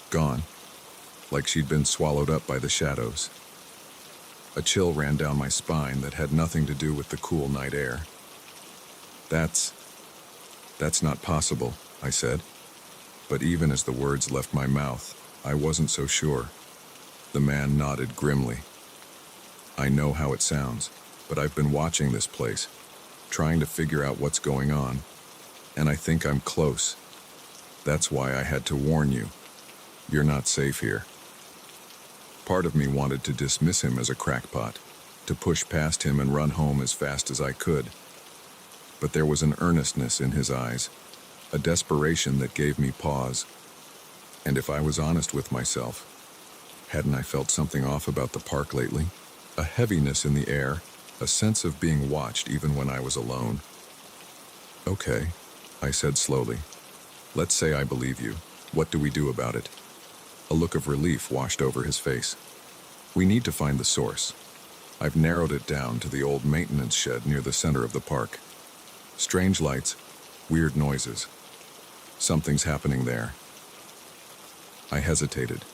gone. Like she'd been swallowed up by the shadows. A chill ran down my spine that had nothing to do with the cool night air. That's not possible, I said. But even as the words left my mouth, I wasn't so sure. The man nodded grimly. I know how it sounds, but I've been watching this place, trying to figure out what's going on, and I think I'm close. That's why I had to warn you. You're not safe here. Part of me wanted to dismiss him as a crackpot, to push past him and run home as fast as I could. But there was an earnestness in his eyes, a desperation that gave me pause. And if I was honest with myself, hadn't I felt something off about the park lately? A heaviness in the air, a sense of being watched even when I was alone. Okay, I said slowly. Let's say I believe you. What do we do about it? A look of relief washed over his face. We need to find the source. I've narrowed it down to the old maintenance shed near the center of the park. Strange lights, weird noises. Something's happening there. I hesitated.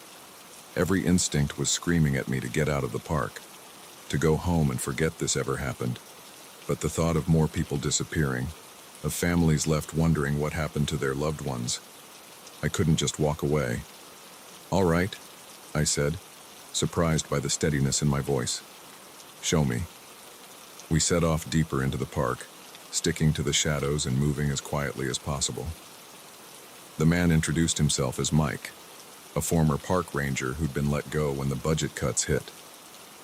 Every instinct was screaming at me to get out of the park, to go home and forget this ever happened. But the thought of more people disappearing, of families left wondering what happened to their loved ones, I couldn't just walk away. All right, I said, surprised by the steadiness in my voice. Show me. We set off deeper into the park, sticking to the shadows and moving as quietly as possible. The man introduced himself as Mike, a former park ranger who'd been let go when the budget cuts hit.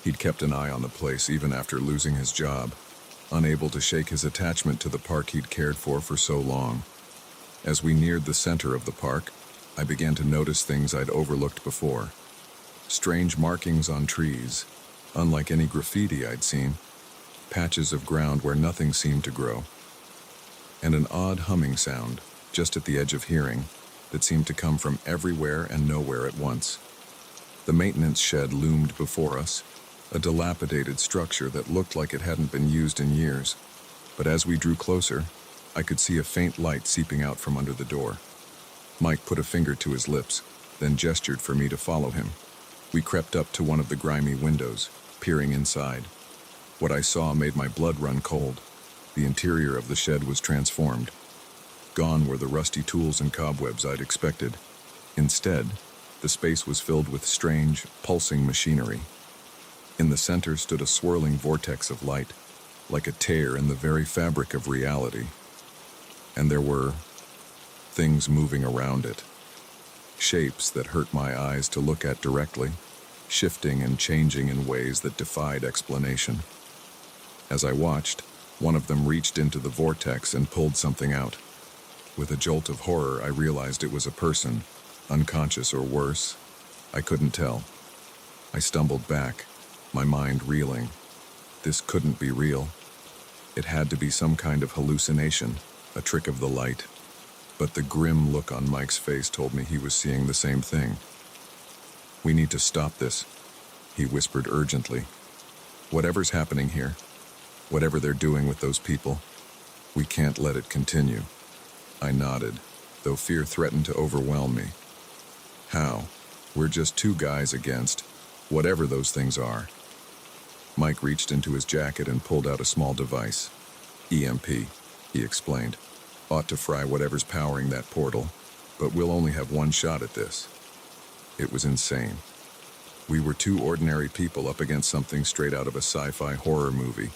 He'd kept an eye on the place even after losing his job, unable to shake his attachment to the park he'd cared for so long. As we neared the center of the park, I began to notice things I'd overlooked before. Strange markings on trees, unlike any graffiti I'd seen, patches of ground where nothing seemed to grow, and an odd humming sound, just at the edge of hearing, that seemed to come from everywhere and nowhere at once. The maintenance shed loomed before us, a dilapidated structure that looked like it hadn't been used in years. But as we drew closer, I could see a faint light seeping out from under the door. Mike put a finger to his lips, then gestured for me to follow him. We crept up to one of the grimy windows, peering inside. What I saw made my blood run cold. The interior of the shed was transformed. Gone were the rusty tools and cobwebs I'd expected. Instead, the space was filled with strange, pulsing machinery. In the center stood a swirling vortex of light, like a tear in the very fabric of reality. And there were things moving around it. Shapes that hurt my eyes to look at directly, shifting and changing in ways that defied explanation. As I watched, one of them reached into the vortex and pulled something out. With a jolt of horror, I realized it was a person, unconscious or worse. I couldn't tell. I stumbled back, my mind reeling. This couldn't be real. It had to be some kind of hallucination, a trick of the light. But the grim look on Mike's face told me he was seeing the same thing. We need to stop this, he whispered urgently. Whatever's happening here, whatever they're doing with those people, we can't let it continue. I nodded, though fear threatened to overwhelm me. How? We're just two guys against whatever those things are. Mike reached into his jacket and pulled out a small device. EMP, he explained. Ought to fry whatever's powering that portal, but we'll only have one shot at this. It was insane. We were two ordinary people up against something straight out of a sci-fi horror movie.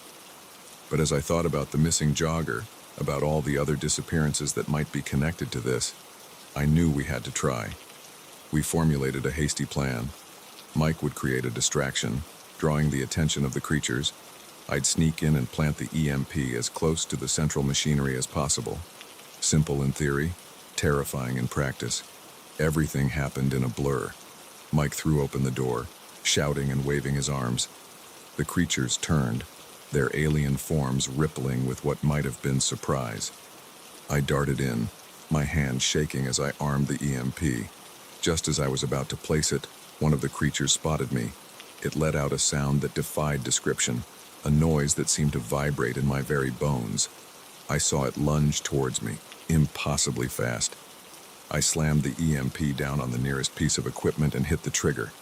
But as I thought about the missing jogger, about all the other disappearances that might be connected to this, I knew we had to try. We formulated a hasty plan. Mike would create a distraction, drawing the attention of the creatures. I'd sneak in and plant the EMP as close to the central machinery as possible. Simple in theory, terrifying in practice. Everything happened in a blur. Mike threw open the door, shouting and waving his arms. The creatures turned, their alien forms rippling with what might have been surprise. I darted in, my hand shaking as I armed the EMP. Just as I was about to place it, one of the creatures spotted me. It let out a sound that defied description, a noise that seemed to vibrate in my very bones. I saw it lunge towards me, impossibly fast. I slammed the EMP down on the nearest piece of equipment and hit the trigger.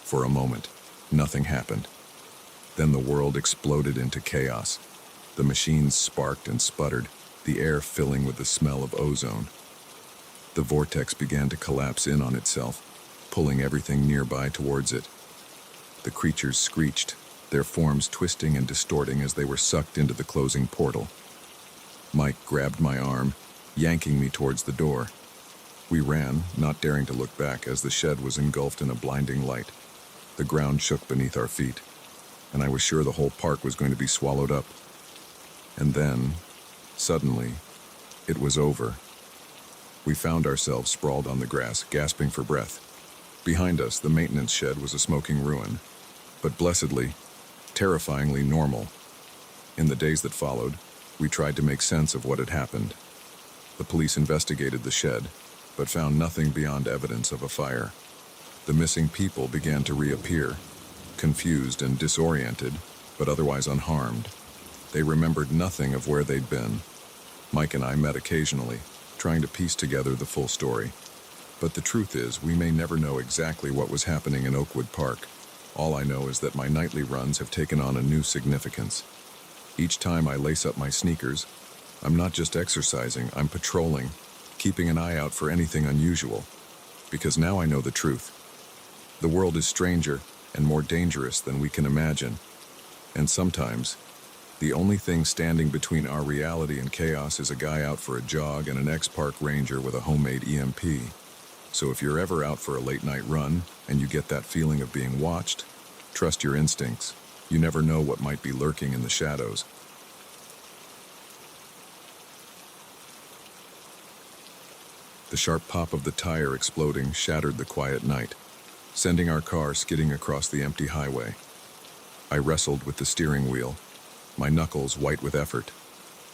For a moment, nothing happened. Then the world exploded into chaos. The machines sparked and sputtered, the air filling with the smell of ozone. The vortex began to collapse in on itself, pulling everything nearby towards it. The creatures screeched, their forms twisting and distorting as they were sucked into the closing portal. Mike grabbed my arm, yanking me towards the door. We ran, not daring to look back as the shed was engulfed in a blinding light. The ground shook beneath our feet, and I was sure the whole park was going to be swallowed up. And then, suddenly, it was over. We found ourselves sprawled on the grass, gasping for breath. Behind us, the maintenance shed was a smoking ruin, but blessedly, terrifyingly normal. In the days that followed, we tried to make sense of what had happened. The police investigated the shed, but found nothing beyond evidence of a fire. The missing people began to reappear, confused and disoriented, but otherwise unharmed. They remembered nothing of where they'd been. Mike and I met occasionally, trying to piece together the full story. But the truth is, we may never know exactly what was happening in Oakwood Park. All I know is that my nightly runs have taken on a new significance. Each time I lace up my sneakers, I'm not just exercising, I'm patrolling, keeping an eye out for anything unusual. Because now I know the truth. The world is stranger and more dangerous than we can imagine. And sometimes, the only thing standing between our reality and chaos is a guy out for a jog and an ex-park ranger with a homemade EMP. So if you're ever out for a late-night run and you get that feeling of being watched, trust your instincts. You never know what might be lurking in the shadows. The sharp pop of the tire exploding shattered the quiet night, sending our car skidding across the empty highway. I wrestled with the steering wheel, my knuckles white with effort,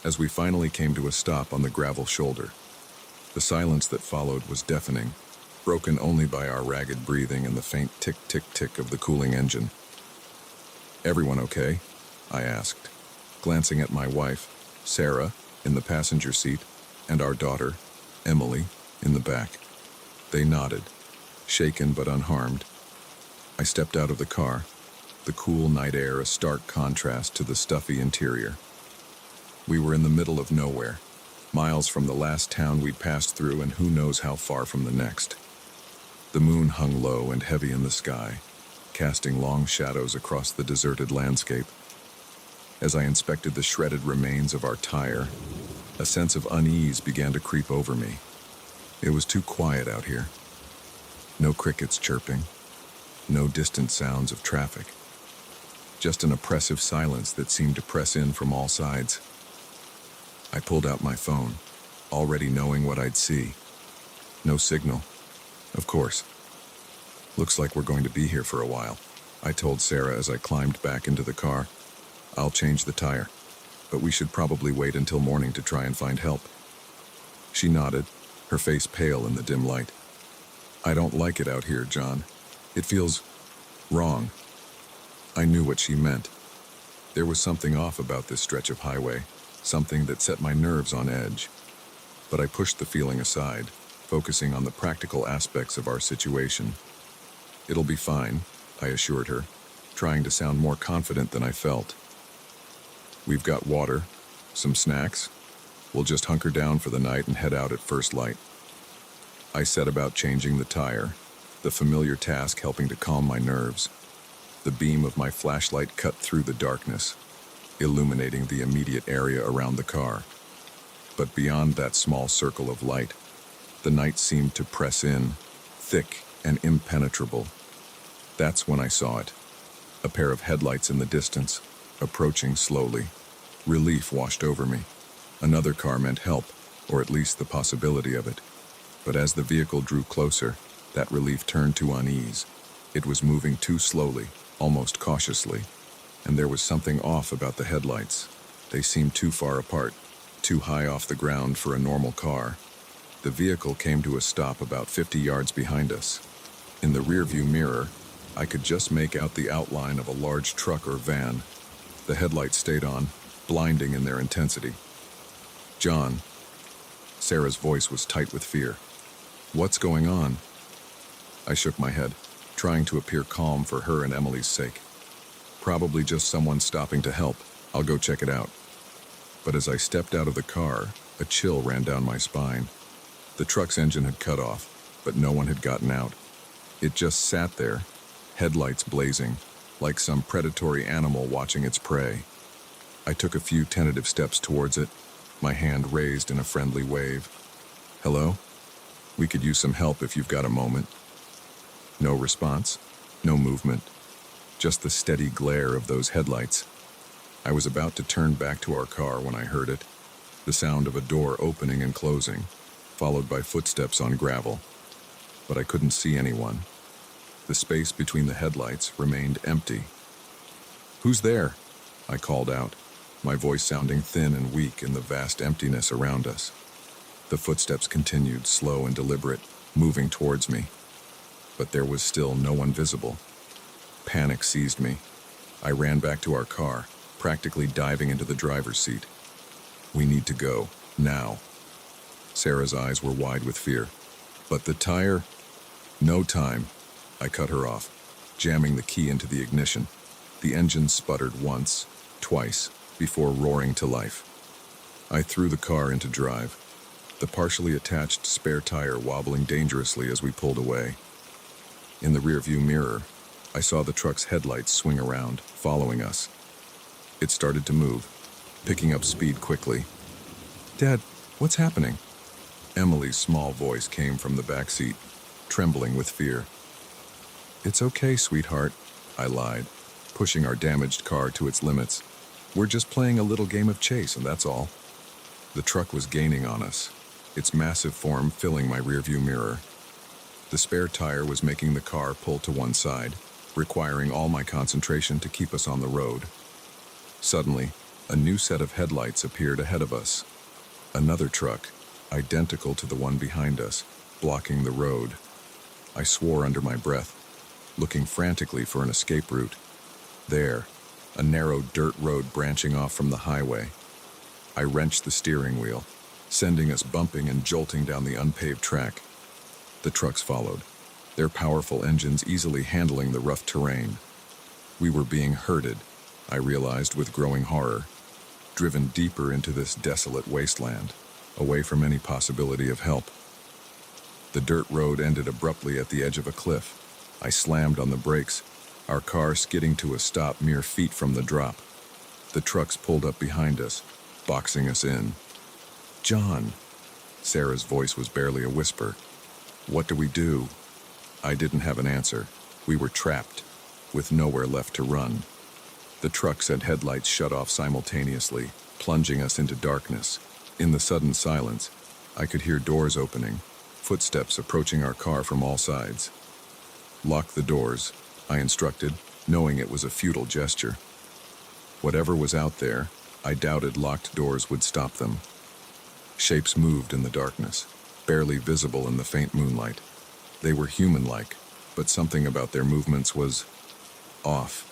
as we finally came to a stop on the gravel shoulder. The silence that followed was deafening, broken only by our ragged breathing and the faint tick-tick-tick of the cooling engine. "Everyone okay?" I asked, glancing at my wife, Sarah, in the passenger seat, and our daughter, Emily, in the back. They nodded, shaken but unharmed. I stepped out of the car, the cool night air a stark contrast to the stuffy interior. We were in the middle of nowhere, miles from the last town we'd passed through and who knows how far from the next. The moon hung low and heavy in the sky, casting long shadows across the deserted landscape. As I inspected the shredded remains of our tire, a sense of unease began to creep over me. It was too quiet out here. No crickets chirping, no distant sounds of traffic. Just an oppressive silence that seemed to press in from all sides. I pulled out my phone, already knowing what I'd see. No signal, of course. "Looks like we're going to be here for a while," I told Sarah as I climbed back into the car. "I'll change the tire, but we should probably wait until morning to try and find help." She nodded, her face pale in the dim light. "I don't like it out here, John. It feels wrong." I knew what she meant. There was something off about this stretch of highway, something that set my nerves on edge. But I pushed the feeling aside, focusing on the practical aspects of our situation. "It'll be fine," I assured her, trying to sound more confident than I felt. "We've got water, some snacks. We'll just hunker down for the night and head out at first light." I set about changing the tire, the familiar task helping to calm my nerves. The beam of my flashlight cut through the darkness, illuminating the immediate area around the car. But beyond that small circle of light, the night seemed to press in, thick and impenetrable. That's when I saw it. A pair of headlights in the distance, approaching slowly. Relief washed over me. Another car meant help, or at least the possibility of it. But as the vehicle drew closer, that relief turned to unease. It was moving too slowly, almost cautiously, and there was something off about the headlights. They seemed too far apart, too high off the ground for a normal car. The vehicle came to a stop about 50 yards behind us. In the rearview mirror, I could just make out the outline of a large truck or van. The headlights stayed on, blinding in their intensity. "John." Sarah's voice was tight with fear. "What's going on?" I shook my head, trying to appear calm for her and Emily's sake. "Probably just someone stopping to help. I'll go check it out." But as I stepped out of the car, a chill ran down my spine. The truck's engine had cut off, but no one had gotten out. It just sat there, headlights blazing, like some predatory animal watching its prey. I took a few tentative steps towards it, my hand raised in a friendly wave. "Hello? We could use some help if you've got a moment." No response, no movement, just the steady glare of those headlights. I was about to turn back to our car when I heard it, the sound of a door opening and closing, followed by footsteps on gravel. But I couldn't see anyone. The space between the headlights remained empty. "Who's there?" I called out, my voice sounding thin and weak in the vast emptiness around us. The footsteps continued, slow and deliberate, moving towards me. But there was still no one visible. Panic seized me. I ran back to our car, practically diving into the driver's seat. "We need to go, now." Sarah's eyes were wide with fear. "But the tire—" "No time." I cut her off, jamming the key into the ignition. The engine sputtered once, twice, before roaring to life. I threw the car into drive, the partially attached spare tire wobbling dangerously as we pulled away. In the rearview mirror, I saw the truck's headlights swing around, following us. It started to move, picking up speed quickly. "Dad, what's happening?" Emily's small voice came from the back seat, trembling with fear. "It's okay, sweetheart," I lied, pushing our damaged car to its limits. "We're just playing a little game of chase, and that's all." The truck was gaining on us, its massive form filling my rearview mirror. The spare tire was making the car pull to one side, requiring all my concentration to keep us on the road. Suddenly, a new set of headlights appeared ahead of us. Another truck, identical to the one behind us, blocking the road. I swore under my breath, looking frantically for an escape route. There, a narrow dirt road branching off from the highway. I wrenched the steering wheel, sending us bumping and jolting down the unpaved track. The trucks followed, their powerful engines easily handling the rough terrain. We were being herded, I realized with growing horror, driven deeper into this desolate wasteland, away from any possibility of help. The dirt road ended abruptly at the edge of a cliff. I slammed on the brakes, our car skidding to a stop mere feet from the drop. The trucks pulled up behind us, boxing us in. "John!" Sarah's voice was barely a whisper. "What do we do?" I didn't have an answer. We were trapped, with nowhere left to run. The trucks and headlights shut off simultaneously, plunging us into darkness. In the sudden silence, I could hear doors opening, footsteps approaching our car from all sides. "Lock the doors," I instructed, knowing it was a futile gesture. Whatever was out there, I doubted locked doors would stop them. Shapes moved in the darkness, barely visible in the faint moonlight. They were human-like, but something about their movements was off.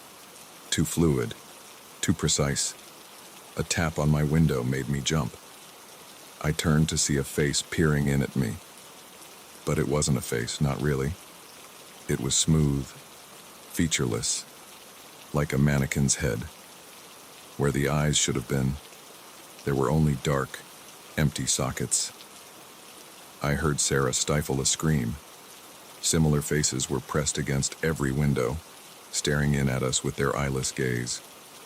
Too fluid, too precise. A tap on my window made me jump. I turned to see a face peering in at me. But it wasn't a face, not really. It was smooth, featureless, like a mannequin's head. Where the eyes should have been, there were only dark, empty sockets. I heard Sarah stifle a scream. Similar faces were pressed against every window, staring in at us with their eyeless gaze.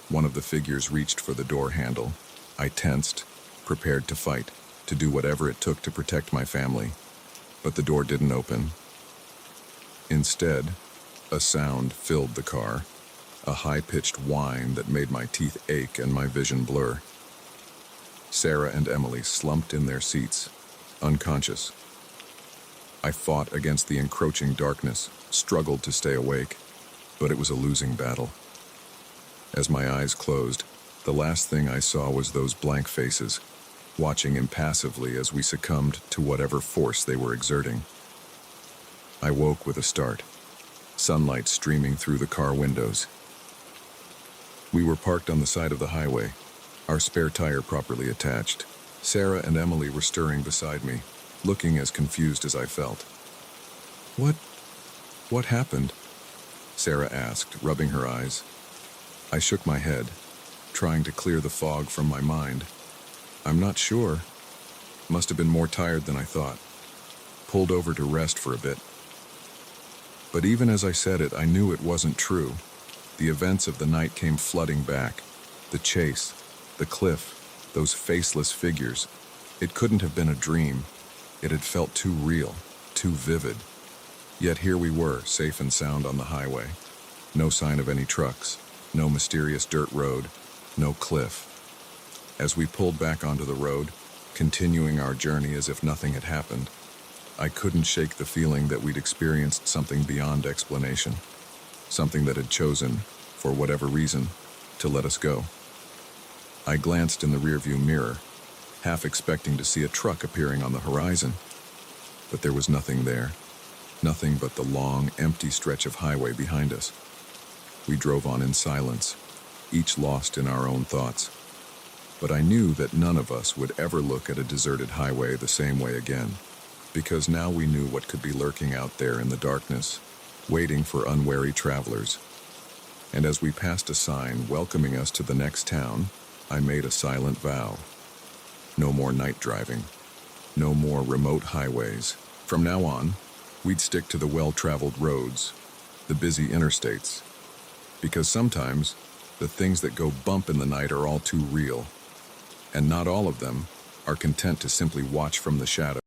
One of the figures reached for the door handle. I tensed, prepared to fight, to do whatever it took to protect my family. But the door didn't open. Instead, a sound filled the car, a high-pitched whine that made my teeth ache and my vision blur. Sarah and Emily slumped in their seats, unconscious. I fought against the encroaching darkness, struggled to stay awake, but it was a losing battle. As my eyes closed, the last thing I saw was those blank faces, watching impassively as we succumbed to whatever force they were exerting. I woke with a start, sunlight streaming through the car windows. We were parked on the side of the highway, our spare tire properly attached. Sarah and Emily were stirring beside me, looking as confused as I felt. What happened?" Sarah asked, rubbing her eyes. I shook my head, trying to clear the fog from my mind. "I'm not sure. Must have been more tired than I thought. Pulled over to rest for a bit." But even as I said it, I knew it wasn't true. The events of the night came flooding back. The chase, the cliff, those faceless figures. It couldn't have been a dream. It had felt too real, too vivid. Yet here we were, safe and sound on the highway. No sign of any trucks, no mysterious dirt road, no cliff. As we pulled back onto the road, continuing our journey as if nothing had happened, I couldn't shake the feeling that we'd experienced something beyond explanation. Something that had chosen, for whatever reason, to let us go. I glanced in the rearview mirror, half expecting to see a truck appearing on the horizon. But there was nothing there. Nothing but the long, empty stretch of highway behind us. We drove on in silence, each lost in our own thoughts. But I knew that none of us would ever look at a deserted highway the same way again, because now we knew what could be lurking out there in the darkness, waiting for unwary travelers. And as we passed a sign welcoming us to the next town, I made a silent vow. No more night driving. No more remote highways. From now on, we'd stick to the well-traveled roads, the busy interstates. Because sometimes, the things that go bump in the night are all too real. And not all of them are content to simply watch from the shadows.